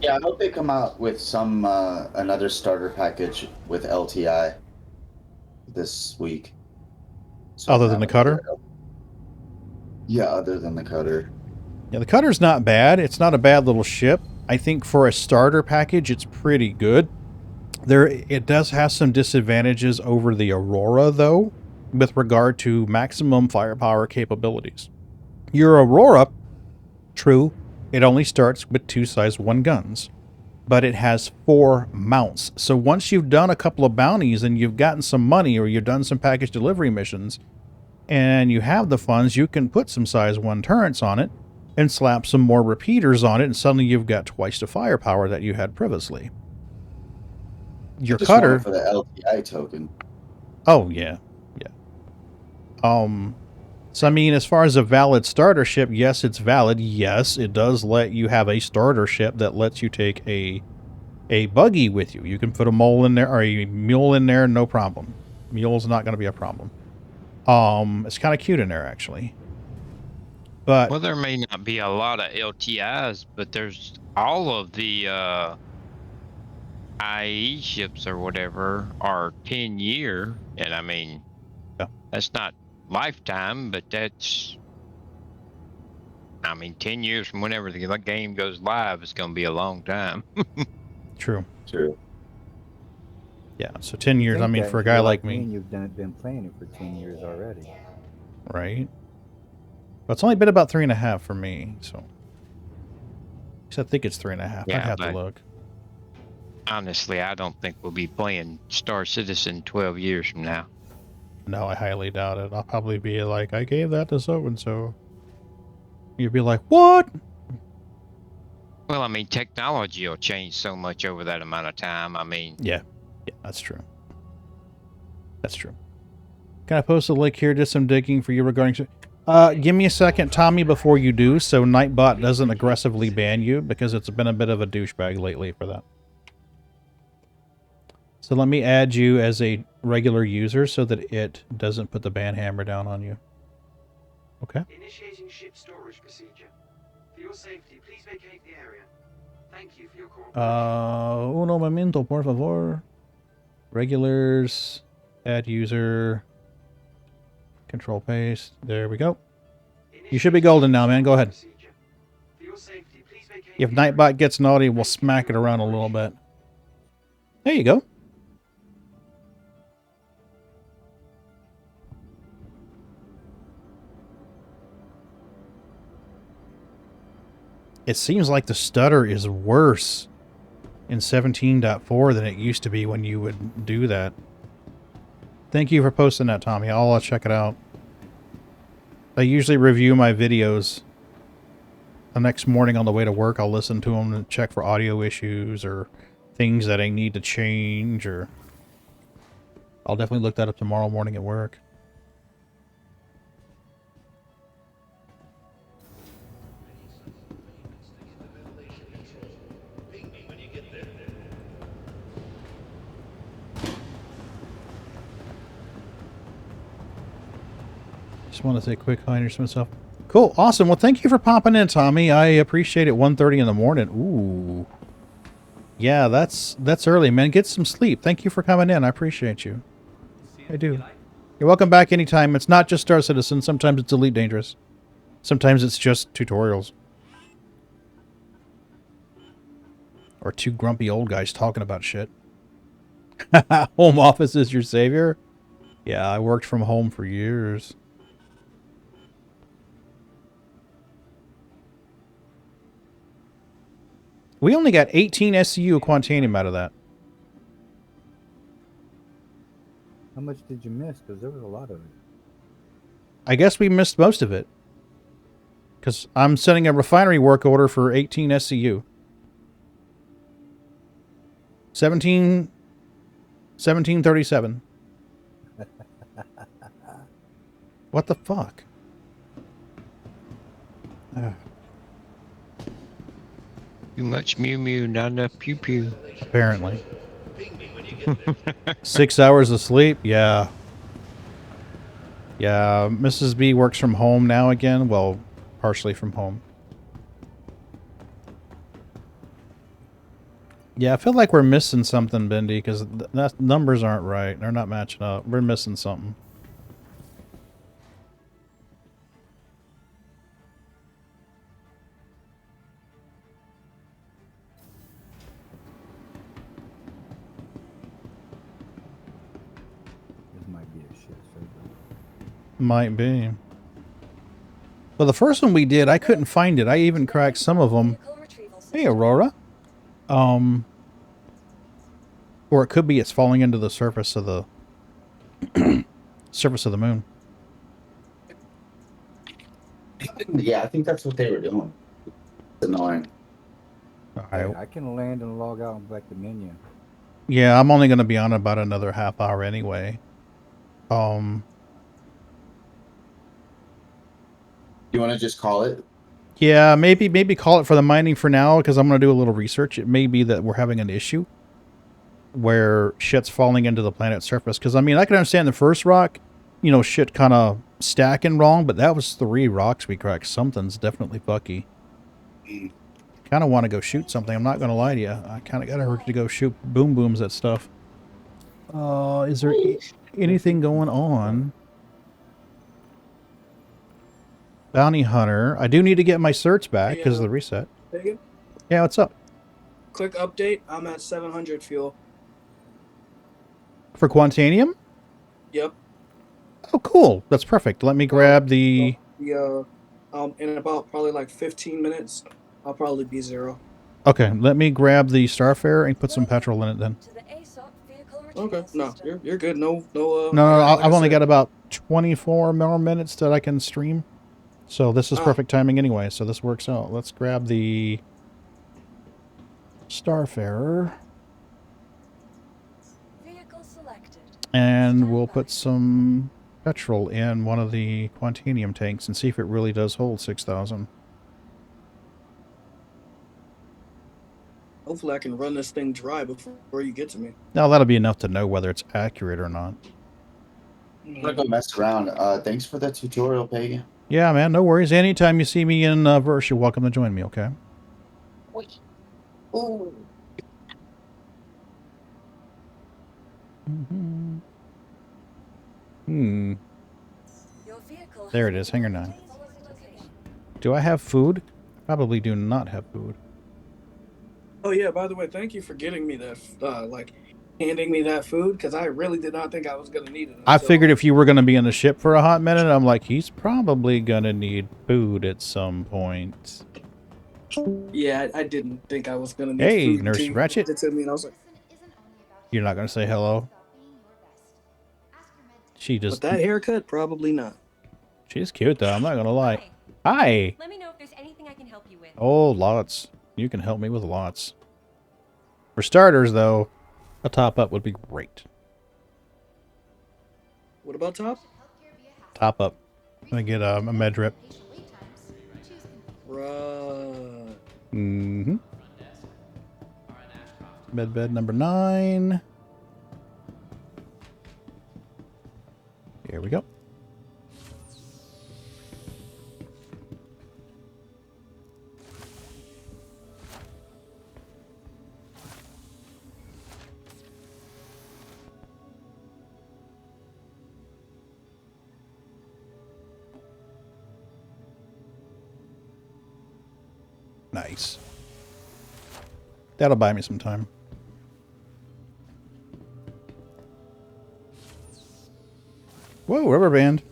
Yeah, I hope they come out with some another starter package with LTI this week. So other than the cutter? Yeah, other than the cutter. Yeah, the cutter's not bad. It's not a bad little ship. I think for a starter package, it's pretty good. It does have some disadvantages over the Aurora, though, with regard to maximum firepower capabilities. Your Aurora, true, it only starts with 2 size 1 guns, but it has 4 mounts. So once you've done a couple of bounties and you've gotten some money, or you've done some package delivery missions, and you have the funds, you can put some size 1 turrets on it and slap some more repeaters on it, and suddenly you've got twice the firepower that you had previously. Your cutter for the LTI token. Oh yeah. So I mean, as far as a valid starter ship, yes, it's valid. Yes, it does let you have a starter ship that lets you take a buggy with you. You can put a mole in there or a mule in there, no problem. Mule's not going to be a problem. It's kind of cute in there actually. But well, there may not be a lot of LTIs, but there's all of the IE ships or whatever are 10-year, and I mean, that's not lifetime, but that's, I mean, 10 years from whenever the game goes live, it's going to be a long time. True. True. Yeah, so 10 years, I mean, for a guy like me. You've been playing it for 10 years already. Right. But it's only been about 3.5 for me, so. I think it's 3.5. Yeah, I'd have to look. Honestly, I don't think we'll be playing Star Citizen 12 years from now. No, I highly doubt it. I'll probably be like, I gave that to so-and-so. You'd be like, what? Well, I mean, technology will change so much over that amount of time. I mean... Yeah, that's true. That's true. Can I post a link here? Just some digging for you regarding... give me a second, Tommy, before you do, so Nightbot doesn't aggressively ban you, because it's been a bit of a douchebag lately for that. So let me add you as a regular user so that it doesn't put the ban hammer down on you. Okay. Initiating ship storage procedure. For your safety, please vacate the area. Thank you for your cooperation. Uno momento, por favor. Regulars, add user, control paste. There we go. You should be golden now, man. Go ahead. If Nightbot gets naughty, we'll smack it around a little bit. There you go. It seems like the stutter is worse in 17.4 than it used to be when you would do that. Thank you for posting that, Tommy. I'll check it out. I usually review my videos the next morning on the way to work. I'll listen to them and check for audio issues or things that I need to change, or I'll definitely look that up tomorrow morning at work. Just want to say quick hi to myself. Cool, awesome. Well, thank you for popping in, Tommy. I appreciate it. 1:30 in the morning. Ooh, yeah, that's early, man. Get some sleep. Thank you for coming in. I appreciate you. I do. You're welcome back anytime. It's not just Star Citizen. Sometimes it's Elite Dangerous. Sometimes it's just tutorials. Or two grumpy old guys talking about shit. Home office is your savior? Yeah, I worked from home for years. We only got 18 SCU Quantanium out of that. How much did you miss? Because there was a lot of it. I guess we missed most of it. Because I'm sending a refinery work order for 18 SCU. 1737. What the fuck? Too much Mew Mew, not enough Pew Pew. Apparently. 6 hours of sleep? Yeah. Yeah, Mrs. B works from home now again. Well, partially from home. Yeah, I feel like we're missing something, Bendy, because the numbers aren't right. They're not matching up. We're missing something. This might be a shit server. Might be. Well, the first one we did, I couldn't find it. I even cracked some of them. Hey, Aurora. Or it could be it's falling into the surface of the surface of the moon. Yeah, I think that's what they were doing. It's annoying. All right. Hey, I can land and log out and back the menu. Yeah, I'm only going to be on about another half hour anyway. You want to just call it? Yeah, maybe call it for the mining for now, because I'm going to do a little research. It may be that we're having an issue where shit's falling into the planet's surface. Because, I mean, I can understand the first rock, you know, shit kind of stacking wrong, but that was 3 rocks we cracked. Something's definitely fucky. Kind of want to go shoot something. I'm not going to lie to you. I kind of got to hurt to go shoot boom booms at stuff. Is there anything going on? Bounty Hunter. I do need to get my certs back because of the reset. Megan? Yeah, what's up? Quick update. I'm at 700 fuel. For Quantanium? Yep. Oh, cool. That's perfect. Let me grab the... In about probably like 15 minutes, I'll probably be 0. Okay, let me grab the Starfarer and put some petrol in it then. Okay, no, you're good. No, I've only got about 24 more minutes that I can stream. So this is perfect timing anyway, so this works out. Let's grab the Starfarer. And we'll put some petrol in one of the Quantanium tanks and see if it really does hold 6,000. Hopefully I can run this thing dry before you get to me. Now that'll be enough to know whether it's accurate or not. I'm gonna go mess around. Thanks for the tutorial, Pagan. Yeah, man, no worries. Anytime you see me in Verse, you're welcome to join me, okay? Ooh. There it is, Hangar 9. Do I have food? Probably do not have food. Oh yeah, by the way, thank you for getting me that, handing me that food, because I really did not think I was going to need it. I figured if you were going to be on the ship for a hot minute, I'm like, he's probably going to need food at some point. Yeah, I didn't think I was gonna need Hey, food Nurse until you Ratchet. handed it to me, and I was like, You're not going to say hello? She with just... that haircut, probably not. She's cute, though. I'm not going to lie. Hi. Let me know if there's anything I can help you with. Oh, lots. You can help me with lots. For starters, though, a top-up would be great. What about top? Top up. I'm going to get a med drip. Right. Mm-hmm. Med bed number 9. Here we go. Nice. That'll buy me some time. Whoa, rubber band.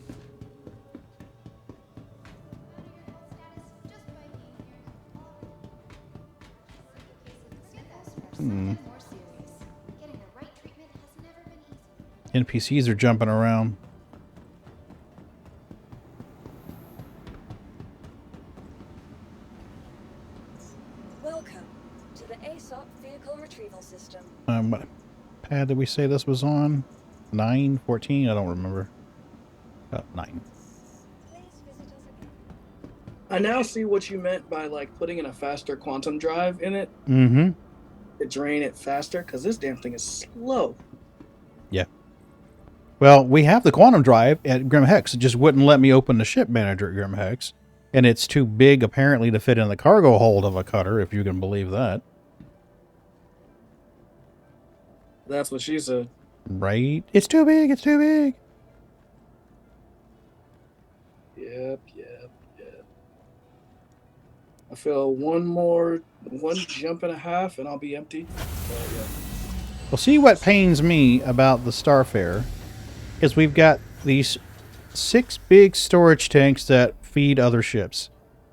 NPCs are jumping around. Welcome to the ASOP vehicle retrieval system. What pad did we say this was on? 9, 14? I don't remember. 9. I now see what you meant by like putting in a faster quantum drive in it. Mm-hmm. To drain it faster, because this damn thing is slow. Yeah. Well, we have the quantum drive at Grim Hex. It just wouldn't let me open the ship manager at Grim Hex. And it's too big, apparently, to fit in the cargo hold of a cutter, if you can believe that. That's what she said. Right? It's too big, it's too big. Yep. I feel one jump and a half, and I'll be empty. Yeah. Well, see what pains me about the Starfarer is we've got these 6 big storage tanks that feed other ships.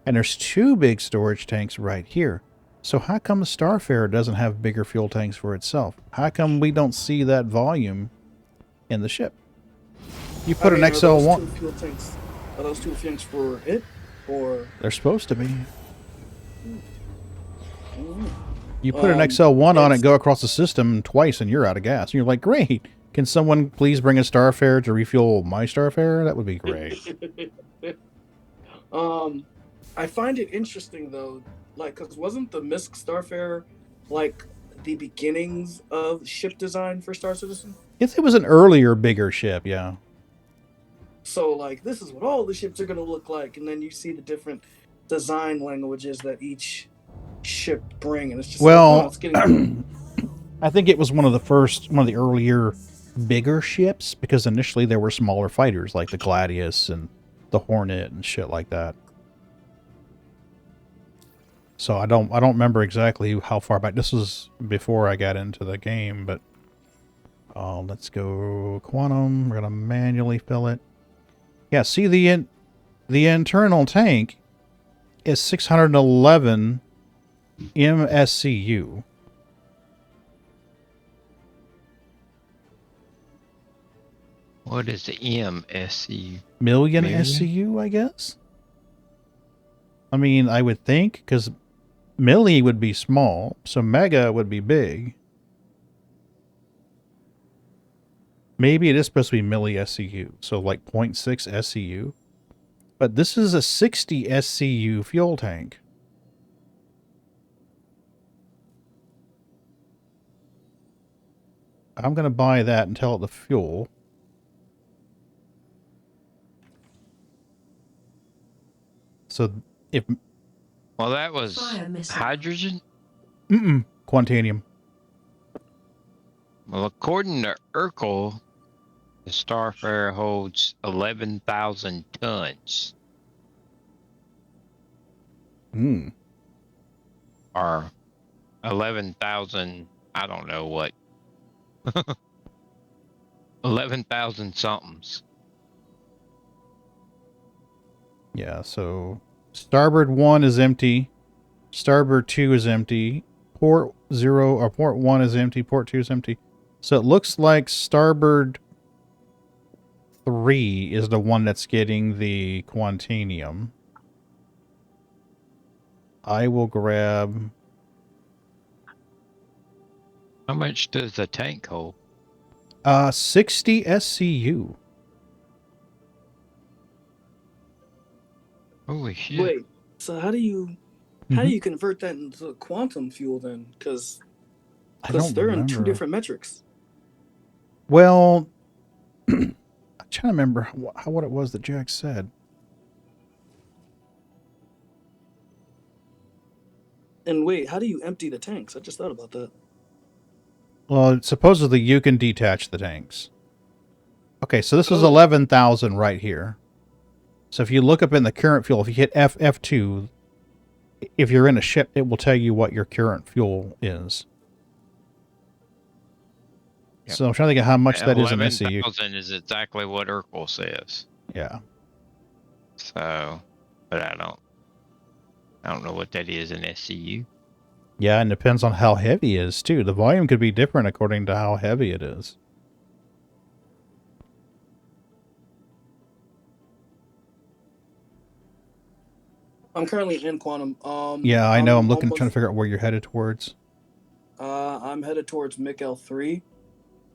And there's 2 big storage tanks right here. So how come the Starfarer doesn't have bigger fuel tanks for itself? How come we don't see that volume in the ship? You put an XL1... Are those 2 tanks for it? Or... They're supposed to be. You put an XL1 on it, go across the system twice, and you're out of gas. And you're like, great. Can someone please bring a Starfarer to refuel my Starfarer? That would be great. I find it interesting, though, like, because wasn't the MISC Starfarer, like, the beginnings of ship design for Star Citizen? Yes, it was an earlier, bigger ship, yeah. So, like, this is what all the ships are going to look like, and then you see the different design languages that each ship bring, and it's just well, like, oh, it's getting... I think it was one of the earlier bigger ships, because initially there were smaller fighters, like the Gladius and the Hornet and shit like that. So I don't remember exactly how far back. This was before I got into the game, but let's go quantum. We're gonna manually fill it. Yeah, see the internal tank is 611 MSCU. What is the MSCU? Million SCU, I guess. I mean, I would think, because milli would be small, so mega would be big. Maybe it is supposed to be milli SCU, so like 0.6 SCU. But this is a 60 SCU fuel tank. I'm going to buy that and tell it the fuel. So if... Well, that was hydrogen? Quantanium. Well, according to Urkel, the Starfarer holds 11,000 tons. Or 11,000, I don't know what. 11,000 somethings. Yeah, so starboard 1 is empty. Starboard 2 is empty. Port 0 or port 1 is empty. Port 2 is empty. So it looks like starboard 3 is the one that's getting the Quantanium. I will grab... How much does the tank hold? 60 SCU. Holy shit. Wait, so how do you convert that into quantum fuel then? Because they're in two different metrics. Well, I'm trying to remember what it was that Jack said. And wait, how do you empty the tanks? I just thought about that. Well, supposedly you can detach the tanks. Okay, so this is 11,000 right here. So if you look up in the current fuel, if you hit F2, if you're in a ship, it will tell you what your current fuel is. Yep. So I'm trying to think of how much that is in SCU. 11,000 is exactly what Urkel says. Yeah. So, but I don't know what that is in SCU. Yeah, and depends on how heavy it is, too. The volume could be different according to how heavy it is. I'm currently in quantum. Yeah, I know. I'm trying to figure out where you're headed towards. I'm headed towards MIC-L3,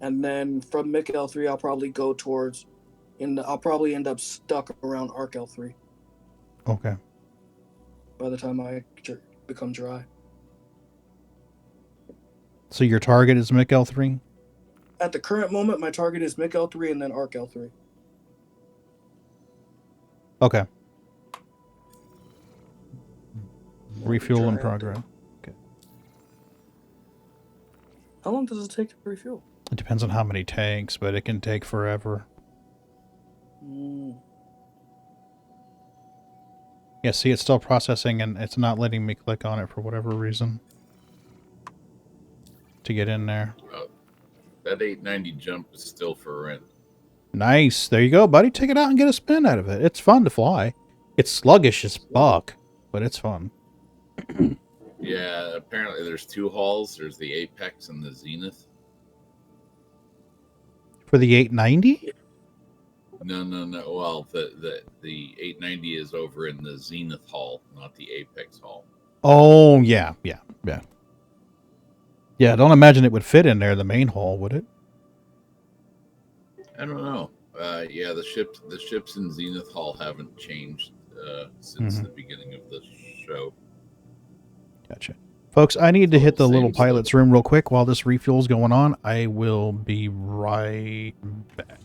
and then from MIC-L3, I'll probably go towards... I'll probably end up stuck around ARC-L3. Okay. By the time I become dry. So your target is MIC-L3? At the current moment, my target is MIC-L3 and then ARC-L3. Okay. Refuel in progress. Okay. How long does it take to refuel? It depends on how many tanks, but it can take forever. Yeah, see, it's still processing, and it's not letting me click on it for whatever reason. To get in there. That 890 jump is still for rent. Nice. There you go, buddy. Take it out and get a spin out of it. It's fun to fly. It's sluggish as fuck, but it's fun. Yeah, apparently there's two halls. There's the Apex and the Zenith. For the 890? No. Well, the 890 is over in the Zenith hall, not the Apex hall. Oh, yeah. Yeah, I don't imagine it would fit in there, the main hall, would it? I don't know. Yeah, the ships in Zenith hall haven't changed since the beginning of the show. Gotcha. Folks, I need to hit the little pilot's room real quick while this refuel's going on. I will be right back.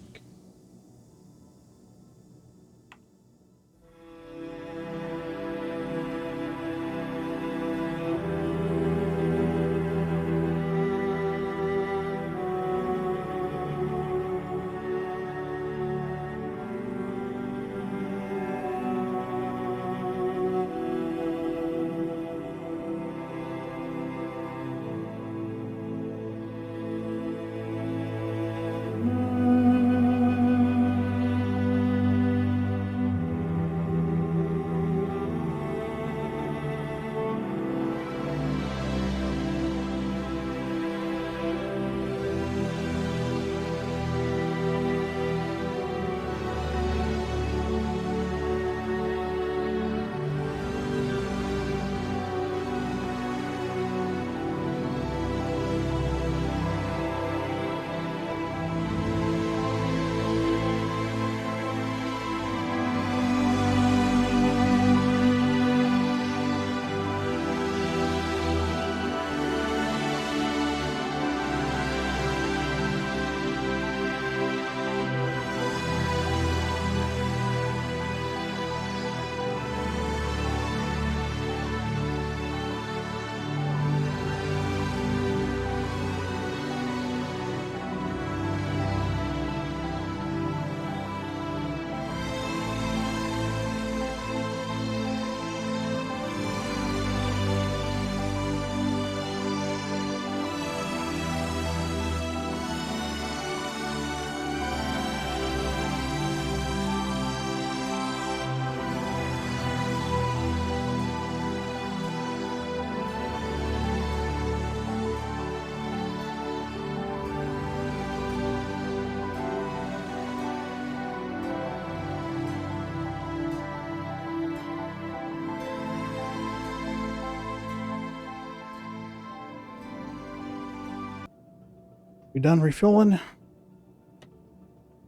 We done refilling?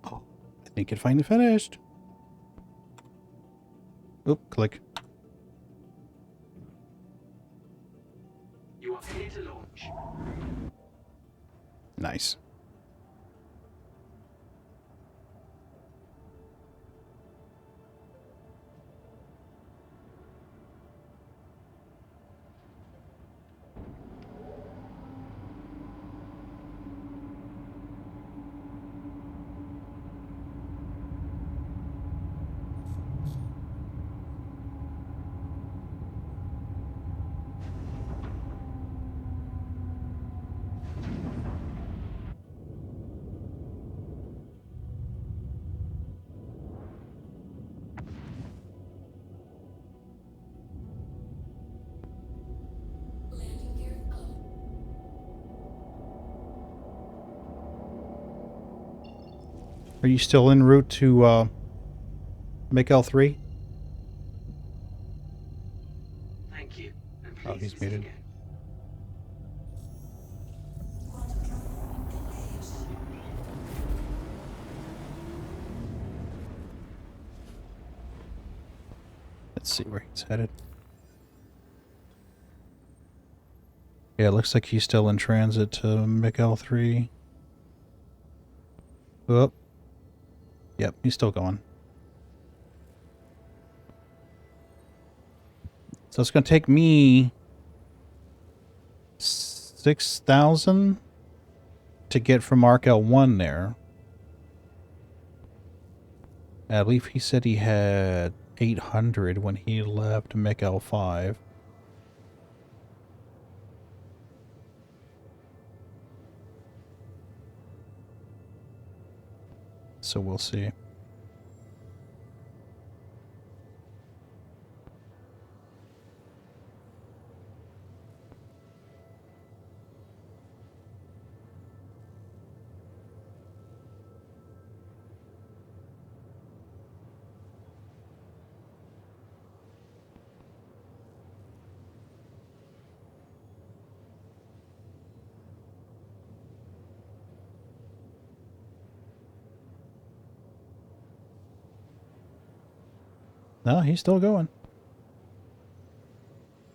Oh, I think it finally finished. Oop, click. You are clear to launch. Nice. Are you still en route to make L3? Thank you. And Oh, please he's visit muted. again. Let's see where he's headed. Yeah, it looks like he's still in transit to make L3. Oh. Yep, he's still going. So it's going to take me 6,000 to get from Arc L1 there. I believe he said he had 800 when he left Mick L5. So we'll see. No, he's still going.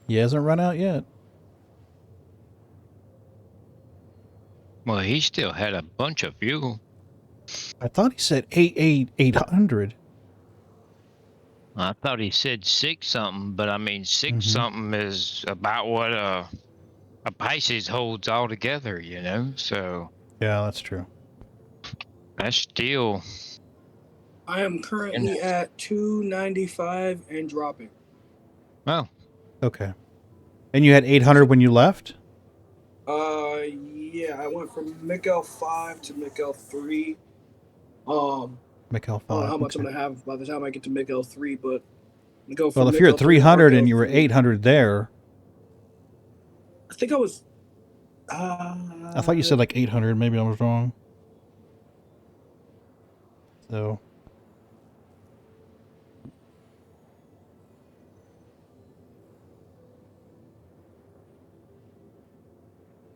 He hasn't run out yet. Well, he still had a bunch of fuel. I thought he said 800. I thought he said 6 something, but I mean 6 something is about what a Pisces holds all together, you know. So Yeah, that's true. that's still. I am currently at 295 and dropping. Oh. Okay. And you had 800 when you left? Yeah, I went from Mick 5 to Mick 3. Mick 5. I don't know how much okay. I'm gonna have by the time I get to Mick 3, but go from Well, if you're at Mick 3 to 300 Arc and you were 3. 800 there, I think I was. I thought you said like 800. Maybe I was wrong. So.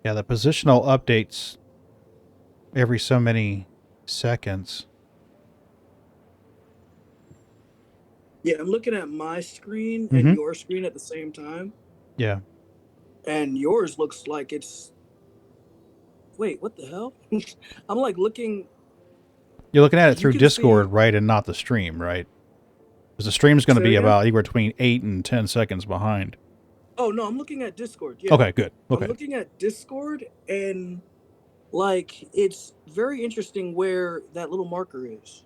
Yeah, the positional updates every so many seconds. Yeah, I'm looking at my screen and your screen at the same time. Yeah. And yours looks like it's... Wait, what the hell? I'm like looking... You're looking at it through Discord, right, and not the stream, right? Because the stream's going to be about anywhere between 8 and 10 seconds behind. Oh, no, I'm looking at Discord. Yeah. Okay, good. Okay. I'm looking at Discord, and, like, it's very interesting where that little marker is.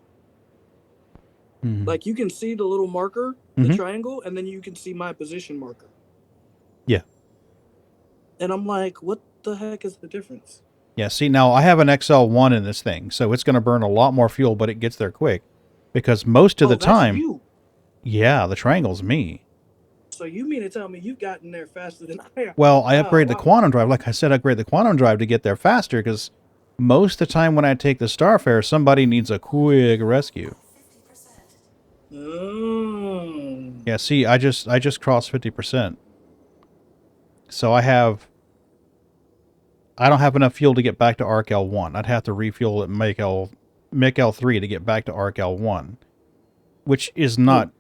Like, you can see the little marker, the triangle, and then you can see my position marker. Yeah. And I'm like, what the heck is the difference? Yeah, see, now I have an XL1 in this thing, so it's going to burn a lot more fuel, but it gets there quick. Because most of the time... You. Yeah, the triangle's me. So you mean to tell me you've gotten there faster than I have? Well, I upgraded the quantum drive. Like I said, I upgraded the quantum drive to get there faster, because most of the time when I take the Starfare, somebody needs a quick rescue. Yeah, see, I just crossed 50%. So I have I don't have enough fuel to get back to Arc L1. I'd have to refuel at Mick L3 to get back to Arc L1, which is not,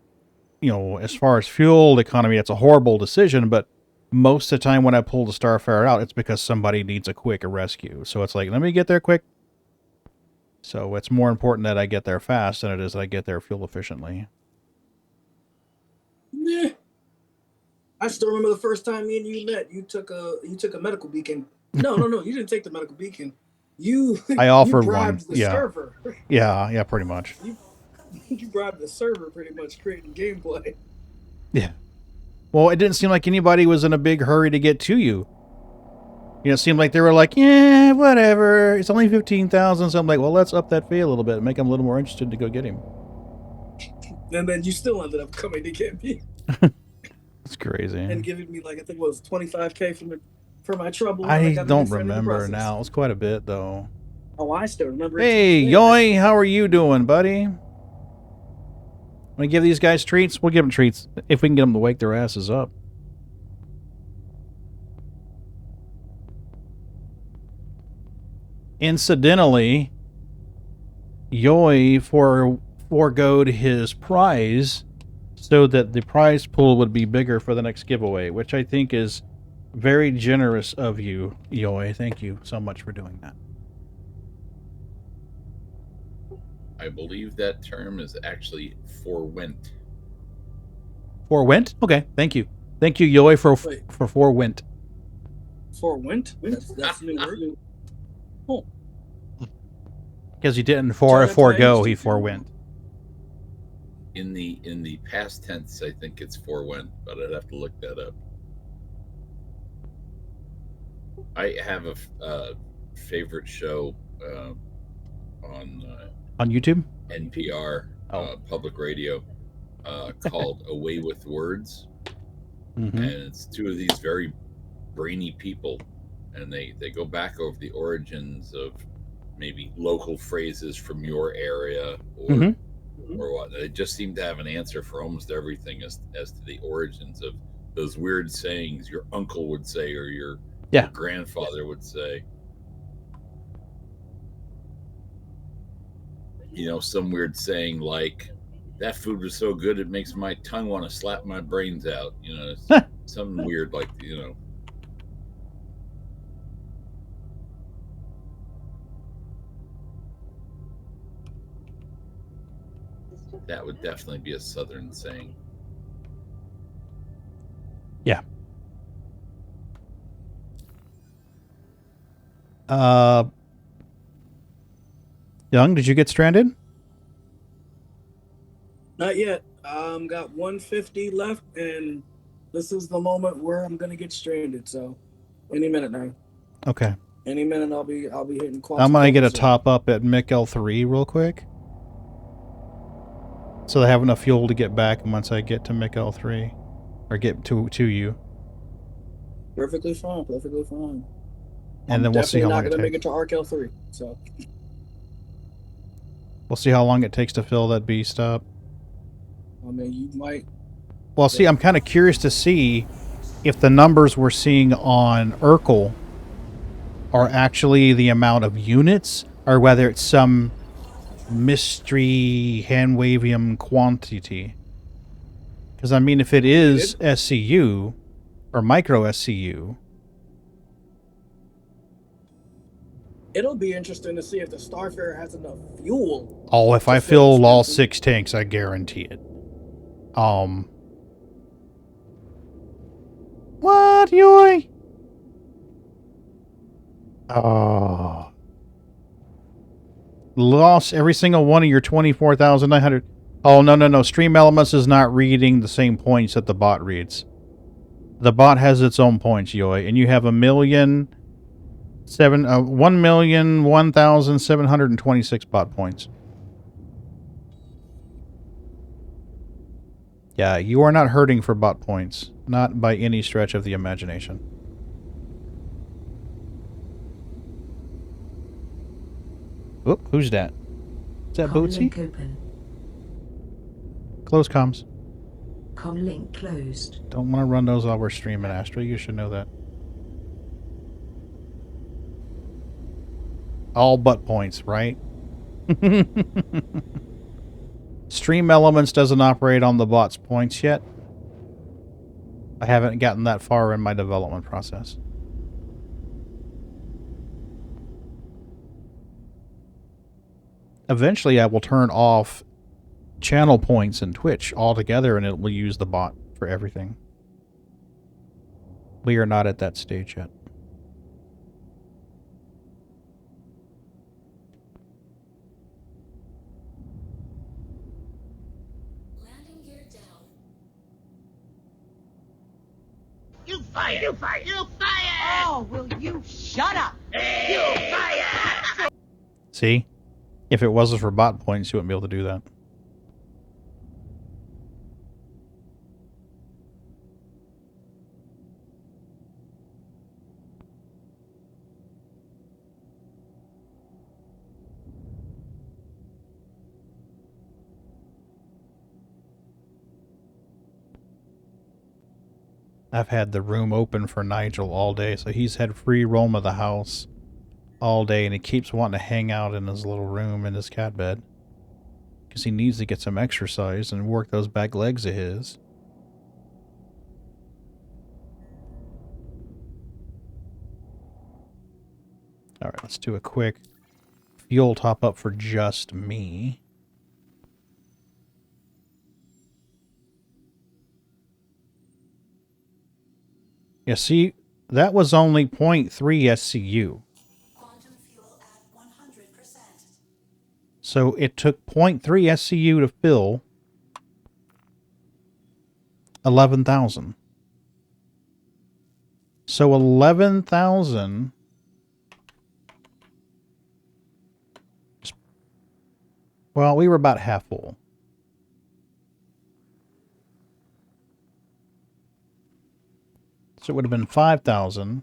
you know, as far as fuel economy, it's a horrible decision, but most of the time when I pull the Starfarer out, it's because somebody needs a quick rescue. So it's like, let me get there quick. So it's more important that I get there fast than it is that I get there fuel efficiently. Yeah. I still remember the first time me and you met. You took a medical beacon. No, you didn't take the medical beacon. I offered you bribed one. the server. Yeah, pretty much. You bribed the server, pretty much creating gameplay. Yeah. Well, it didn't seem like anybody was in a big hurry to get to you. You know, it seemed like they were like, yeah, whatever. It's only 15,000. So I'm like, well, let's up that fee a little bit and make them a little more interested to go get him. And then you still ended up coming to get me. It's crazy. And giving me, like, I think it was $25K for my trouble. I don't remember now. It was quite a bit, though. Oh, I still remember. Hey, Yoy, how are you doing, buddy? Want to give these guys treats? We'll give them treats if we can get them to wake their asses up. Incidentally, Yoy foregoed his prize so that the prize pool would be bigger for the next giveaway, which I think is very generous of you, Yoy. Thank you so much for doing that. I believe that term is actually forwent. Forwent? Okay, thank you. Thank you, Yoy, for forwent. Forwent? That's a new word. Oh. Because he didn't forego, he forwent. In the past tense, I think it's forwent, but I'd have to look that up. I have a favorite show on YouTube, NPR, public radio, called Away with Words. Mm-hmm. And it's two of these very brainy people, and they go back over the origins of maybe local phrases from your area or what. They just seem to have an answer for almost everything as to the origins of those weird sayings your uncle would say or your grandfather would say. You know, some weird saying like, that food was so good it makes my tongue want to slap my brains out. You know, something weird like, you know. That would definitely be a Southern saying. Yeah. Young, did you get stranded? Not yet. Got 150 left, and this is the moment where I'm gonna get stranded. So, any minute now. Okay. Any minute I'll be hitting. I'm gonna get a top up at Mick L3 real quick, so they have enough fuel to get back. And once I get to Mick L3, or get to you. Perfectly fine. Perfectly fine. And then we'll see how long it takes. I'm definitely not gonna make it to Arc L3. So. We'll see how long it takes to fill that beast up. I mean, you might. Well, see, I'm kind of curious to see if the numbers we're seeing on Urkel are actually the amount of units, or whether it's some mystery hand-wavium quantity. Because, I mean, if it is SCU, or micro SCU... It'll be interesting to see if the Starfarer has enough fuel. Oh, if I fill all 6 tanks, I guarantee it. What, Yoy? Oh. Lost every single one of your 24,900. Oh, no. Stream Elements is not reading the same points that the bot reads. The bot has its own points, Yoy, and you have 1,001,726 bot points. Yeah, you are not hurting for bot points. Not by any stretch of the imagination. Oh, who's that? Is that Bootsy? Close comms. Comlink closed. Don't want to run those while we're streaming, Astra. You should know that. All butt points, right? Stream Elements doesn't operate on the bot's points yet. I haven't gotten that far in my development process. Eventually, I will turn off channel points in Twitch altogether, and it will use the bot for everything. We are not at that stage yet. You fire! You fire! You fire! Oh, will you shut up? You fire! See? If it wasn't for bot points, you wouldn't be able to do that. I've had the room open for Nigel all day, so he's had free roam of the house all day, and he keeps wanting to hang out in his little room in his cat bed. Because he needs to get some exercise and work those back legs of his. Alright, let's do a quick fuel top up for just me. Yeah, see, that was only 0.3 SCU. So it took 0.3 SCU to fill 11,000. So 11,000... Well, we were about half full. So it would have been 5,000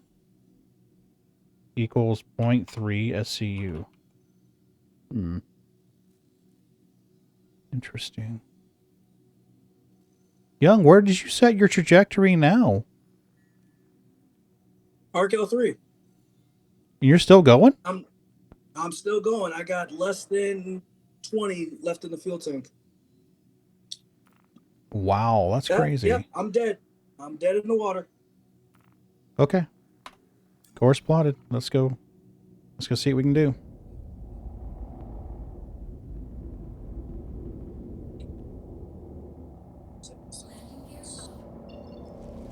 equals 0.3 SCU. Interesting. Young, where did you set your trajectory now? Arkel 3. You're still going? I'm still going. I got less than 20 left in the fuel tank. Wow, that's crazy. Yep, I'm dead. I'm dead in the water. Okay. Course plotted. Let's go. Let's go see what we can do.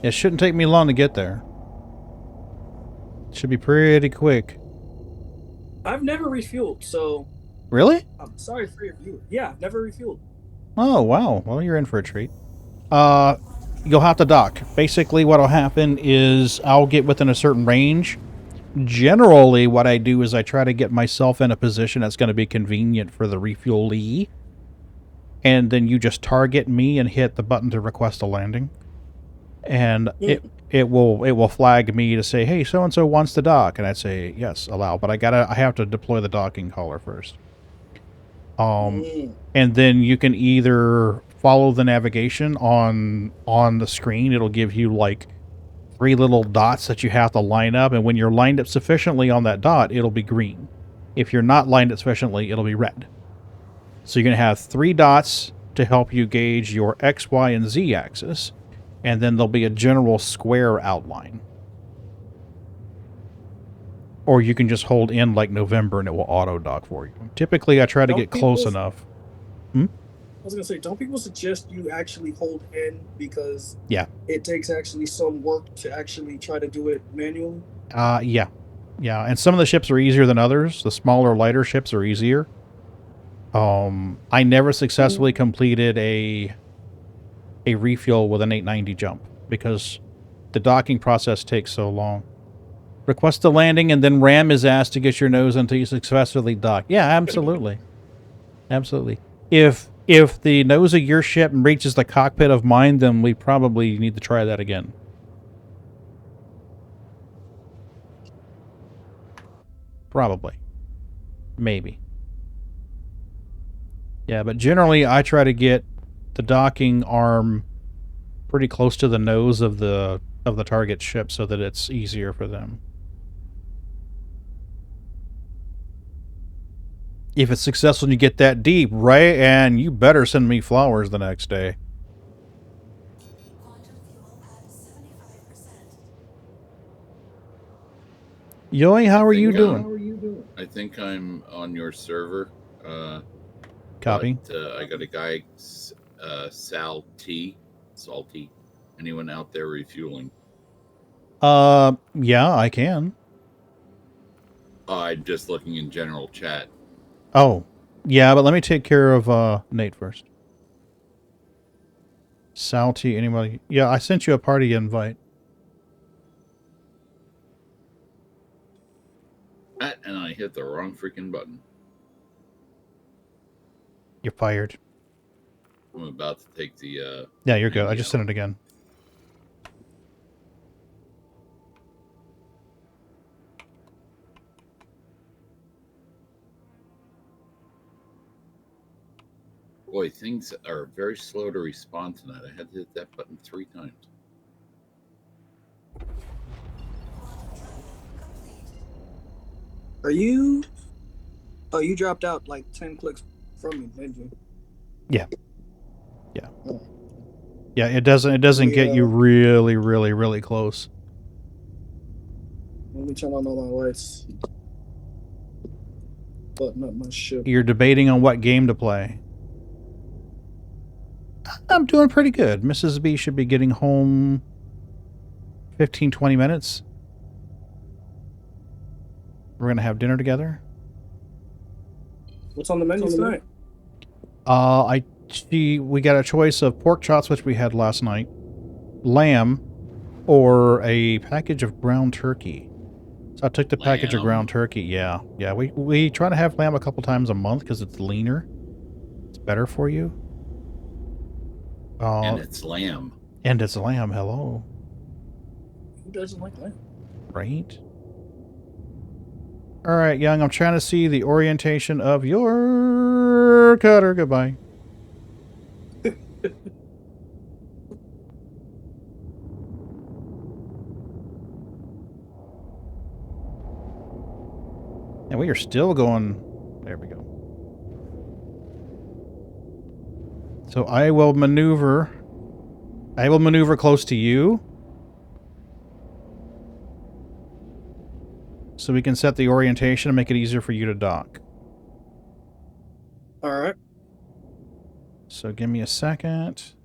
It shouldn't take me long to get there. It should be pretty quick. I've never refueled, so... Really? I'm sorry for your view. Yeah, I've never refueled. Oh, wow. Well, you're in for a treat. You'll have to dock. Basically, what'll happen is I'll get within a certain range. Generally, what I do is I try to get myself in a position that's going to be convenient for the refuelee. And then you just target me and hit the button to request a landing. And it will flag me to say, hey, so-and-so wants to dock. And I'd say, yes, allow. But I have to deploy the docking collar first. And then you can either follow the navigation on the screen. It'll give you like 3 little dots that you have to line up. And when you're lined up sufficiently on that dot, it'll be green. If you're not lined up sufficiently, it'll be red. So you're going to have 3 dots to help you gauge your X, Y, and Z axis. And then there'll be a general square outline. Or you can just hold in like November and it will auto-dock for you. Typically, I try to get close enough. I was going to say, don't people suggest you actually hold in because it takes actually some work to actually try to do it manually? Yeah. Yeah, and some of the ships are easier than others. The smaller, lighter ships are easier. I never successfully completed a refuel with an 890 jump because the docking process takes so long. Request a landing and then ram his ass to get your nose until you successfully dock. Yeah, absolutely. Absolutely. If the nose of your ship reaches the cockpit of mine, then we probably need to try that again. Probably. Maybe. Yeah, but generally I try to get the docking arm pretty close to the nose of the target ship so that it's easier for them. If it's successful and you get that deep, right? And you better send me flowers the next day. Yoey, how are you doing? I think I'm on your server. Copy. But, I got a guy, Sal T. Salty. Anyone out there refueling? Yeah, I can. I'm just looking in general chat. Oh, yeah, but let me take care of Nate first. Salty, anybody? Yeah, I sent you a party invite. And I hit the wrong freaking button. You're fired. I'm about to take the, Yeah, you're good. I just sent it again. Boy, things are very slow to respond tonight. I had to hit that button 3 times. Are you? Oh, you dropped out like 10 clicks from me, didn't you? Yeah. Yeah. Yeah, it doesn't get you really, really, really close. Let me turn on all my lights. Button up my ship. You're debating on what game to play. I'm doing pretty good. Mrs. B should be getting home 15, 20 minutes. We're going to have dinner together. What's on the menu tonight? We got a choice of pork chops, which we had last night, lamb, or a package of ground turkey. So I took the package of ground turkey. Yeah. Yeah, we try to have lamb a couple times a month because it's leaner. It's better for you. And it's lamb. And it's lamb, hello. Who doesn't like lamb? Right? Alright, Young, I'm trying to see the orientation of your cutter. Goodbye. And we are still going... There we go. So I will maneuver close to you. So we can set the orientation and make it easier for you to dock. Alright. So give me a second.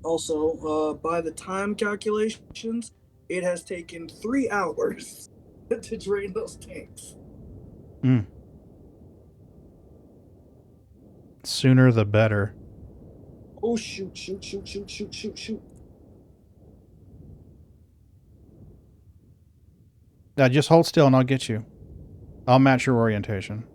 Also, by the time calculations, it has taken 3 hours to drain those tanks. Sooner the better. Oh, shoot. Now just hold still and I'll get you. I'll match your orientation.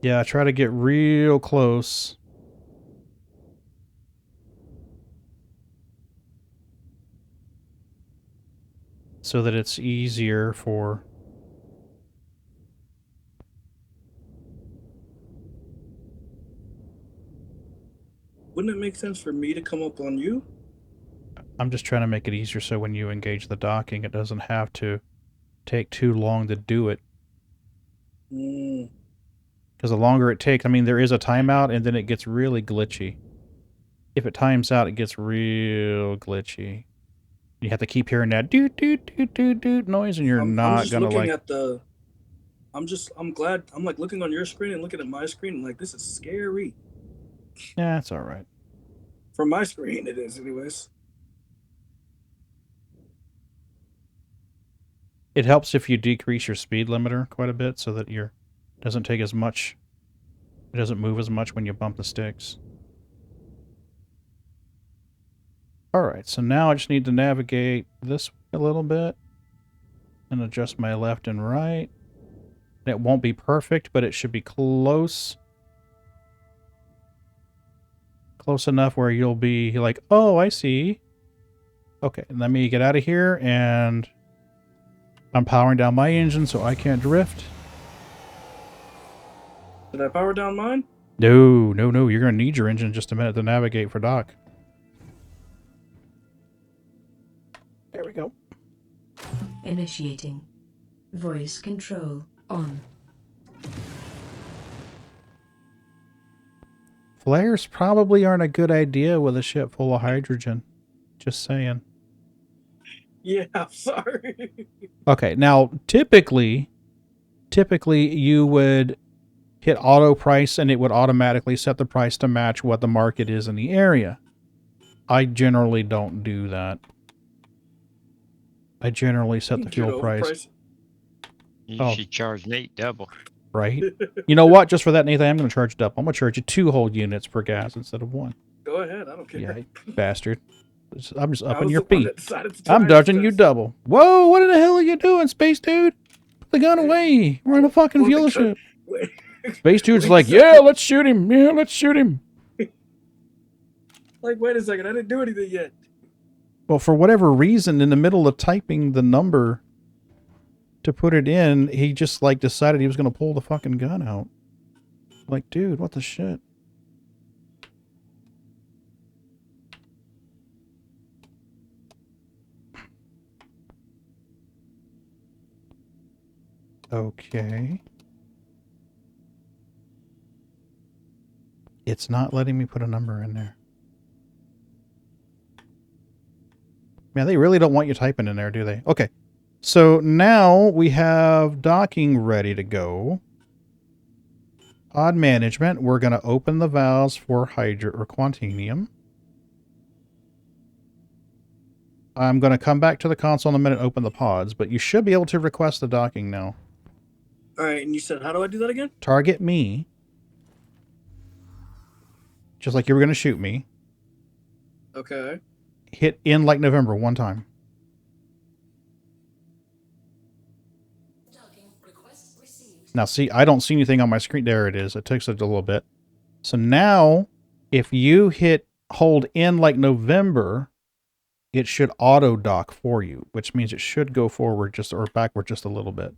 Yeah, try to get real close. So that it's easier for... Wouldn't it make sense for me to come up on you? I'm just trying to make it easier so when you engage the docking, it doesn't have to take too long to do it. Because the longer it takes, I mean, there is a timeout, and then it gets really glitchy. If it times out, it gets real glitchy. You have to keep hearing that doot doot doot doot doot noise, and you're not gonna like. I'm glad. I'm like looking on your screen and looking at my screen, and like this is scary. Yeah, it's all right. From my screen, it is, anyways. It helps if you decrease your speed limiter quite a bit, so that your doesn't take as much. It doesn't move as much when you bump the sticks. Alright, so now I just need to navigate this way a little bit and adjust my left and right. It won't be perfect, but it should be close. Close enough where you'll be like, oh, I see. Okay, let me get out of here and I'm powering down my engine so I can't drift. Did I power down mine? No, no, no. You're going to need your engine in just a minute to navigate for dock. There we go. Initiating. Voice control on. Flares probably aren't a good idea with a ship full of hydrogen. Just saying. Yeah, I'm sorry. Okay, now typically you would hit auto price and it would automatically set the price to match what the market is in the area. I generally don't do that. I generally set the fuel price. You should charge Nate double. Right? You know what? Just for that, Nathan, I'm going to charge it up. I'm going to charge you 2 whole units per gas instead of 1. Go ahead, I don't care. Yeah, bastard. I'm just I upping was your the one fee. that decided to try I'm it dodging you first. double. Whoa, what the hell are you doing, Space Dude? Put the gun away. We're in a fucking fuel ship. Space Dude's like, yeah, let's shoot him. Yeah, let's shoot him. Like, wait a second, I didn't do anything yet. Well, for whatever reason, in the middle of typing the number to put it in, he just, like, decided he was going to pull the fucking gun out. Like, dude, what the shit? Okay. It's not letting me put a number in there. Man, they really don't want you typing in there, do they? Okay. So now we have docking ready to go. Pod management, we're going to open the valves for hydro or quantinium. I'm going to come back to the console in a minute and open the pods, but you should be able to request the docking now. All right, and you said, how do I do that again? Target me. Just like you were going to shoot me. Okay. Hit in like November 1 time. Now, see, I don't see anything on my screen. There it is. It takes it a little bit. So now, if you hit hold in like November, it should auto dock for you, which means it should go forward just or backward just a little bit.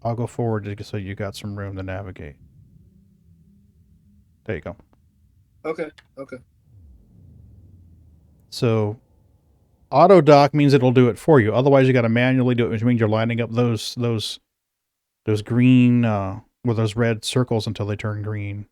I'll go forward so you got some room to navigate. There you go. Okay, okay. So, auto dock means it'll do it for you. Otherwise, you got to manually do it, which means you're lining up those green with those red circles until they turn green.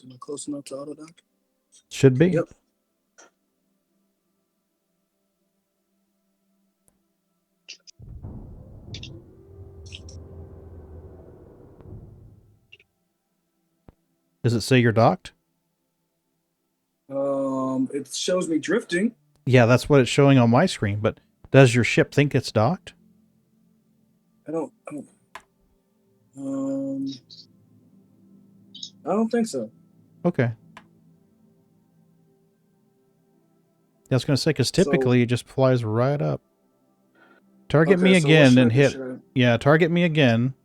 Am I close enough to auto dock? Should be. Yep. Does it say you're docked? It shows me drifting. Yeah, that's what it's showing on my screen, but does your ship think it's docked? I don't think so. Okay. I was going to say, because typically it just flies right up. Target me again and hit... Yeah, target me again.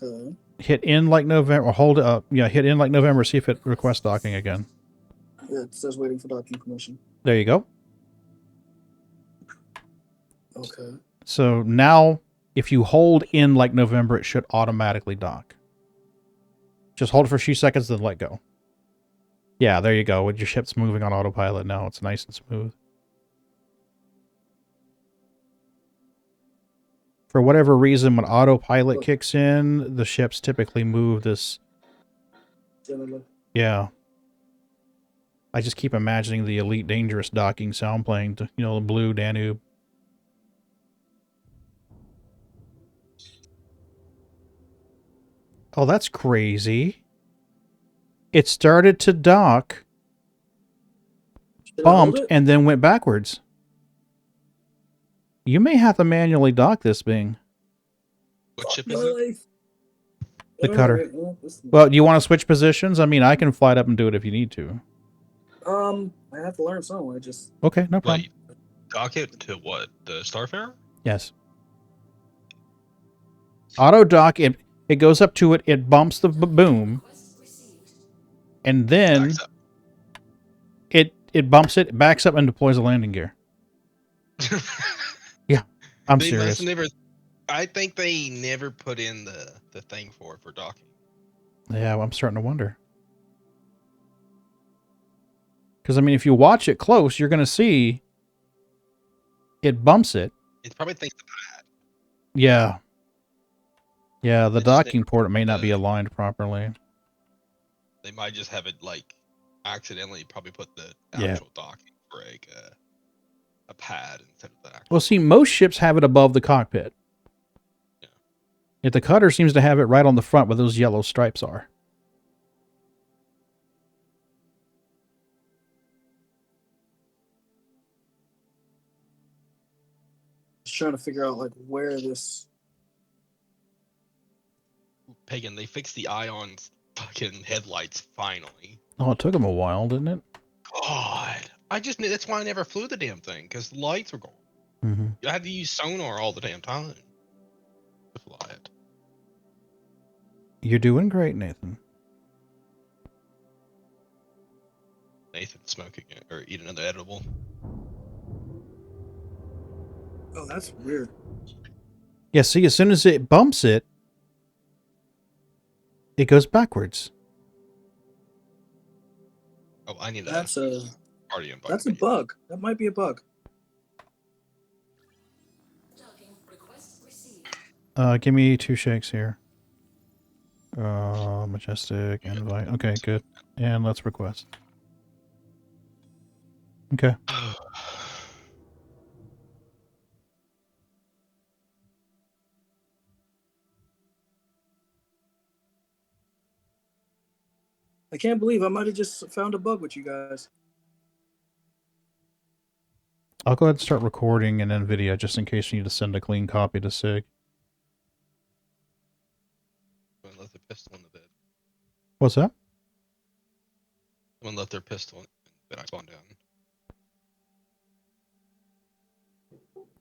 Okay. Hit in like November, or hold it up. Yeah, hit in like November, see if it requests docking again. Yeah, it says waiting for docking permission. There you go. Okay. So now, if you hold in like November, it should automatically dock. Just hold it for a few seconds, then let go. Yeah, there you go. With your ship's moving on autopilot now, it's nice and smooth. For whatever reason, when autopilot kicks in, the ships typically move this. Yeah. I just keep imagining the Elite Dangerous docking sound playing to, you know, the blue Danube. Oh, that's crazy. It started to dock, bumped, and then went backwards. You may have to manually dock this thing. What ship is it? The cutter. Well, do you want to switch positions? I mean, I can fly it up and do it if you need to. I have to learn somewhere. Just okay, no problem. Wait, dock it to what? The Starfarer? Yes. Auto dock. It goes up to it. It bumps the boom, and then it bumps it, backs up, and deploys a landing gear. Yeah, I'm serious. I think they never put in the thing for docking. Yeah, well, I'm starting to wonder. Because, I mean, if you watch it close, you're going to see it bumps it. It probably thinks the pad. Yeah. Yeah, the docking port may not be aligned properly. They might just have it, like, accidentally probably put the actual docking for a pad instead of the actual. Well, see, most ships have it above the cockpit. Yeah. Yet the cutter seems to have it right on the front where those yellow stripes are. just trying to figure out like where this. Pagan, they fixed the Ion's fucking headlights finally. Oh, it took them a while, didn't it? God, I just knew that's why I never flew the damn thing because the lights were gone. Mm-hmm. I had to use sonar all the damn time to fly it. You're doing great, Nathan. Nathan smoking it or eating another edible. Oh, that's weird. Yeah, see, as soon as it bumps it, it goes backwards. Oh, I need that's a party invite. That's a bug. That might be a bug. Give me 2 shakes here. Majestic, invite. Okay, good. And let's request. Okay. I can't believe I might have just found a bug with you guys. I'll go ahead and start recording in NVIDIA just in case you need to send a clean copy to SIG. Someone left their pistol in the bed. What's that? Someone left their pistol and then I spawned down.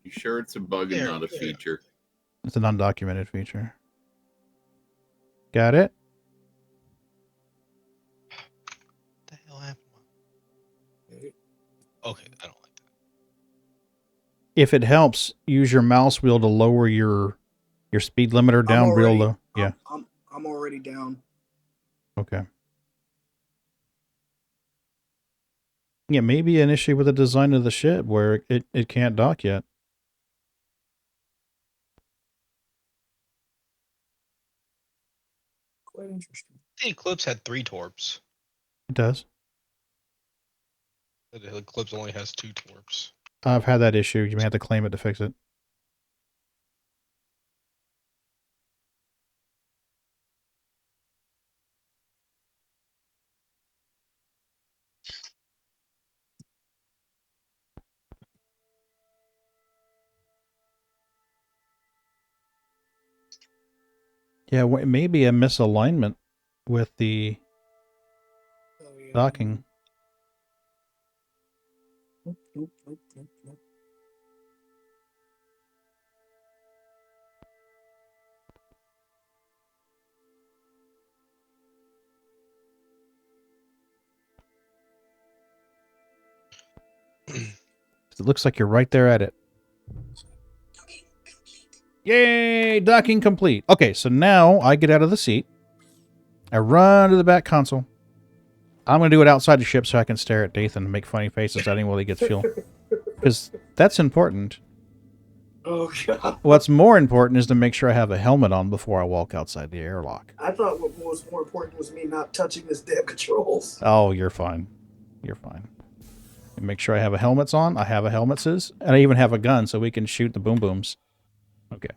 You sure it's a bug and not a feature? It's an undocumented feature. Got it? What the hell happened? Okay, I don't like that. If it helps, use your mouse wheel to lower your speed limiter down real low. Yeah. I'm already down. Okay. Yeah, maybe an issue with the design of the ship where it can't dock yet. Quite interesting. The Eclipse had 3 torps. It does. The Eclipse only has 2 torps. I've had that issue. You may have to claim it to fix it. Yeah, it may be a misalignment with the docking. Nope. It looks like you're right there at it. Yay! Docking complete. Okay, so now I get out of the seat. I run to the back console. I'm going to do it outside the ship so I can stare at Dathan and make funny faces at him while he gets fuel. Because that's important. Oh, God. What's more important is to make sure I have a helmet on before I walk outside the airlock. I thought what was more important was me not touching this damn controls. Oh, you're fine. You're fine. And make sure I have a helmets on. I have a helmets, and I even have a gun so we can shoot the boom booms. Okay.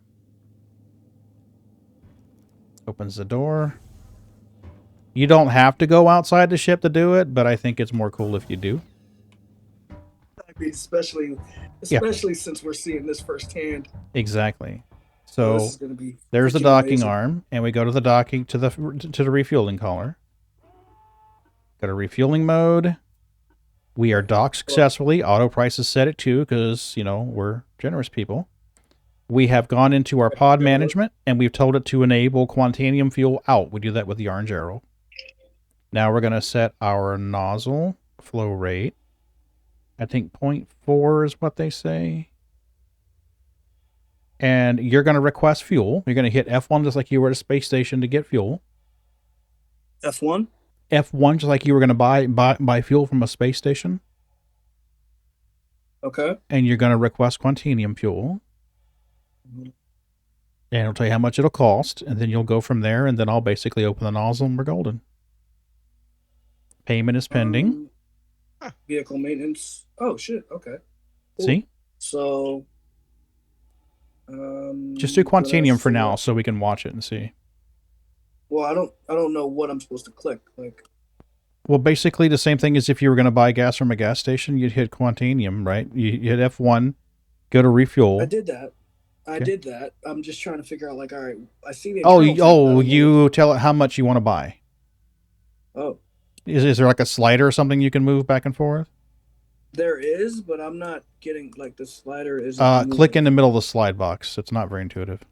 Opens the door. You don't have to go outside the ship to do it, but I think it's more cool if you do. I mean, especially especially since we're seeing this firsthand. Exactly. Oh, this So is going to be there's the freaking docking amazing. arm, and we go to the docking to the refueling collar. Go to refueling mode. We are docked successfully. Auto price is set at 2 because, you know, we're generous people. We have gone into our pod management, and we've told it to enable Quantanium fuel out. We do that with the orange arrow. Now we're going to set our nozzle flow rate. I think 0.4 is what they say. And you're going to request fuel. You're going to hit F1 just like you were at a space station to get fuel. F1? F1 just like you were going to buy fuel from a space station. Okay. And you're going to request Quantanium fuel. And it'll tell you how much it'll cost, and then you'll go from there, and then I'll basically open the nozzle and we're golden. Payment is pending. Vehicle maintenance. Oh, shit. Okay. Cool. See? So... just do Quantanium for now so we can watch it and see. Well, I don't know what I'm supposed to click. Like, well, basically the same thing as if you were going to buy gas from a gas station. You'd hit Quantanium, right? You hit F1, go to refuel. I did that. I did that. I'm just trying to figure out, like, all right, I see the... you tell it how much you want to buy. Oh. Is there like a slider or something you can move back and forth? There is, but I'm not getting, like, the slider is... click in the middle of the slide box. It's not very intuitive.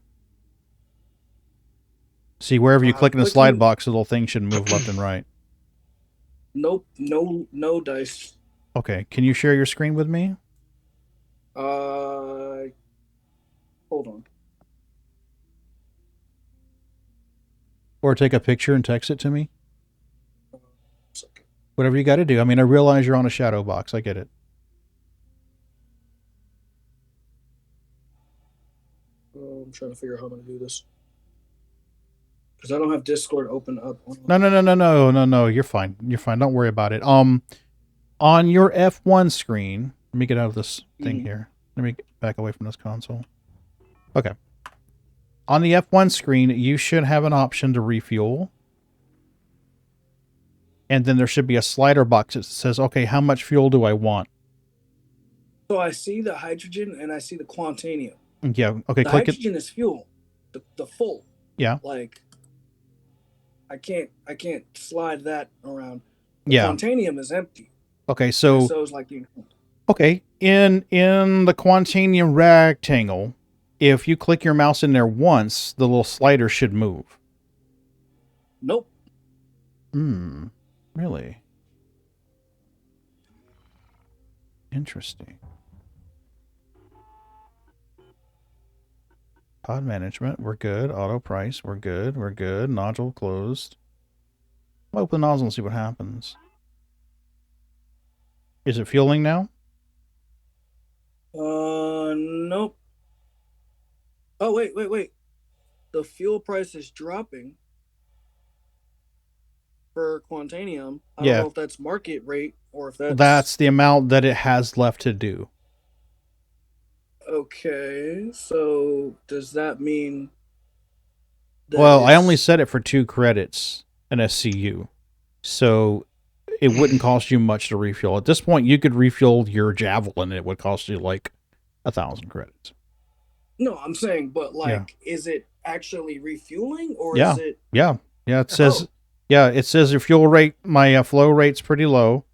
See, wherever you click in the slide box, the little thing should move left and right. Nope. No dice. Okay. Can you share your screen with me? Hold on. Or take a picture and text it to me? Whatever you got to do. I mean, I realize you're on a shadow box. I get it. I'm trying to figure out how I'm going to do this. Because I don't have Discord open up. No. You're fine. You're fine. Don't worry about it. On your F1 screen, let me get out of this thing here. Let me get back away from this console. Okay. On the F1 screen, you should have an option to refuel. And then there should be a slider box that says, okay, how much fuel do I want? So I see the hydrogen and I see the Quantanium. Yeah. Okay. The click hydrogen it. is fuel. The full. Yeah. Like, I can't slide that around. The Quantanium is empty. Okay. So it's like, okay. In the Quantanium rectangle, if you click your mouse in there once, the little slider should move. Nope. Really? Interesting. Pod management, we're good. Auto price, we're good. We're good. Nodule closed. I'll open the nozzle and see what happens. Is it fueling now? Nope. Oh, wait. The fuel price is dropping for Quantanium. I don't know if that's market rate or if That's the amount that it has left to do. Okay, so does that mean well, I only set it for 2 credits an SCU. So it wouldn't cost you much to refuel. At this point, you could refuel your Javelin and it would cost you like 1,000 credits. No, I'm saying, but like, is it actually refueling or is it? Yeah. It says, it says your fuel rate, my flow rate's pretty low.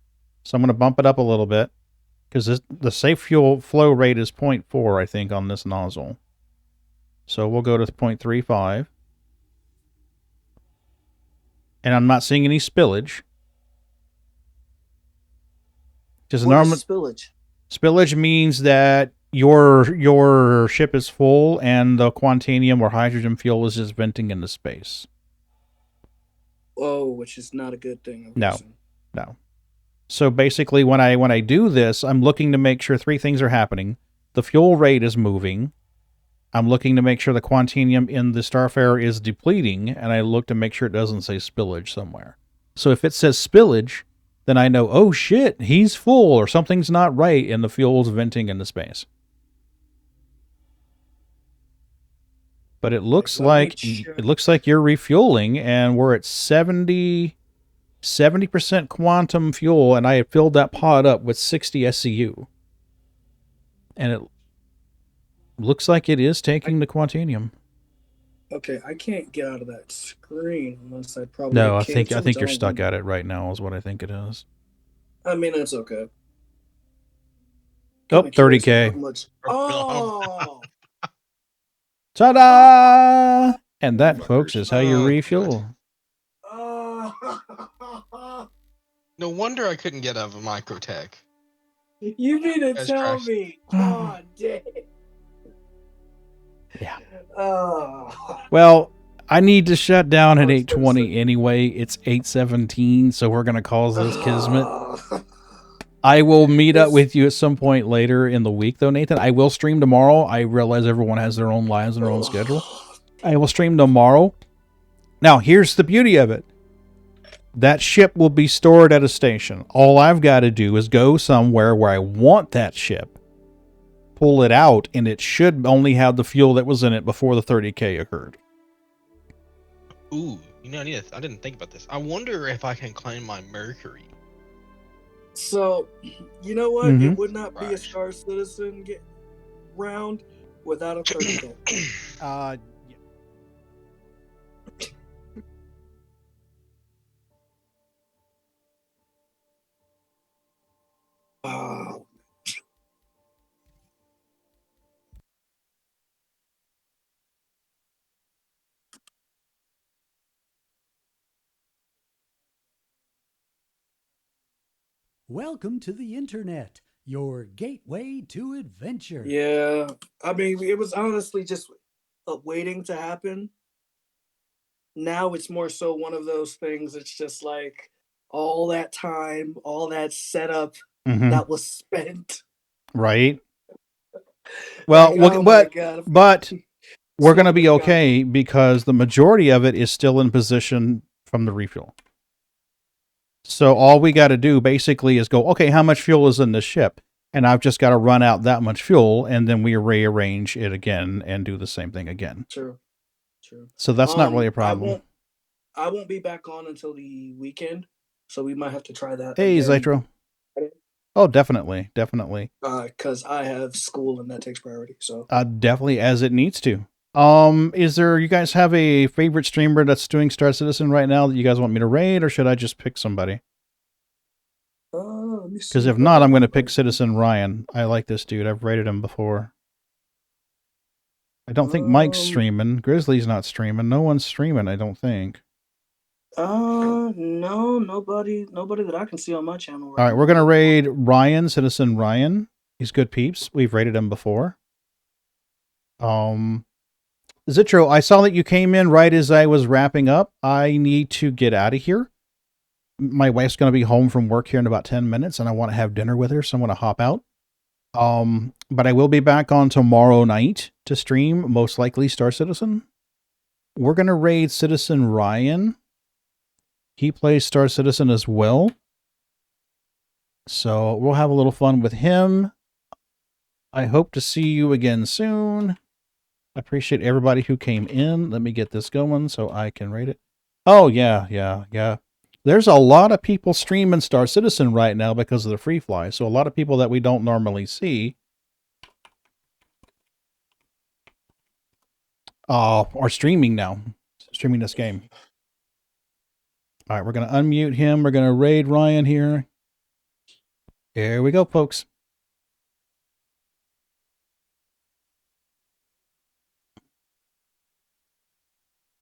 So I'm going to bump it up a little bit because the safe fuel flow rate is 0.4, I think, on this nozzle. So we'll go to 0.35. And I'm not seeing any spillage. Just what is spillage? Spillage means that your ship is full and the Quantanium or hydrogen fuel is just venting into space. Oh, which is not a good thing. No. So basically, when I do this, I'm looking to make sure 3 things are happening. The fuel rate is moving. I'm looking to make sure the Quantanium in the Starfarer is depleting, and I look to make sure it doesn't say spillage somewhere. So if it says spillage, then I know, oh shit, he's full, or something's not right, and the fuel's venting into space. But it looks like you're refueling, and we're at 70% quantum fuel, and I have filled that pod up with 60 SCU. And it looks like it is taking the Quantanium. Okay, I can't get out of that screen unless I probably No, I hit think cancel, which I you're don't stuck want. at it right now is what I think it is. I mean, that's okay. Oh, Kinda curious 30K. how much. Oh, Ta-da! And that, folks, is how you refuel. No wonder I couldn't get out of a Microtech. you mean to That's tell trash. me? Oh, dang. Yeah. Oh. Well, I need to shut down at 8:20 anyway. It's 8:17, so we're going to cause this kismet. I will meet up with you at some point later in the week, though, Nathan. I will stream tomorrow. I realize everyone has their own lives and their own schedule. I will stream tomorrow. Now, here's the beauty of it. That ship will be stored at a station. All I've got to do is go somewhere where I want that ship, pull it out, and it should only have the fuel that was in it before the 30K occurred. Ooh, you know, I didn't think about this. I wonder if I can claim my Mercury. So, you know what? It would not be a Star Citizen round without a 30K. Yeah. Wow. Welcome to the internet, your gateway to adventure. Yeah, I mean, it was honestly just waiting to happen. Now it's more so one of those things. It's just like all that time, all that setup that was spent. Right. Well, Like, oh my God. but we're going to be Something's gotta okay because the majority of it is still in position from the refuel. So all we got to do basically is go, okay, how much fuel is in this ship? And I've just got to run out that much fuel, and then we rearrange it again and do the same thing again. True. So that's not really a problem. I won't be back on until the weekend, so we might have to try that. Hey, again. Zytro. Oh, definitely. Because I have school and that takes priority. So Definitely, as it needs to. Is there, you guys have a favorite streamer that's doing Star Citizen right now that you guys want me to raid, or should I just pick somebody? let me see. Because if not, I'm going to pick Citizen Ryan. I like this dude. I've rated him before. I don't think Mike's streaming. Grizzly's not streaming. No one's streaming, I don't think. No, nobody that I can see on my channel right All right, we're going to raid Ryan, Citizen Ryan. He's good peeps. We've rated him before. Zitro, I saw that you came in right as I was wrapping up. I need to get out of here. My wife's going to be home from work here in about 10 minutes, and I want to have dinner with her, so I'm going to hop out. But I will be back on tomorrow night to stream, most likely Star Citizen. We're going to raid Citizen Ryan. He plays Star Citizen as well. So we'll have a little fun with him. I hope to see you again soon. I appreciate everybody who came in. Let me get this going so I can rate it. Oh, yeah. There's a lot of people streaming Star Citizen right now because of the free fly. So a lot of people that we don't normally see are streaming now. Streaming this game. All right, we're going to unmute him. We're going to raid Ryan here. Here we go, folks.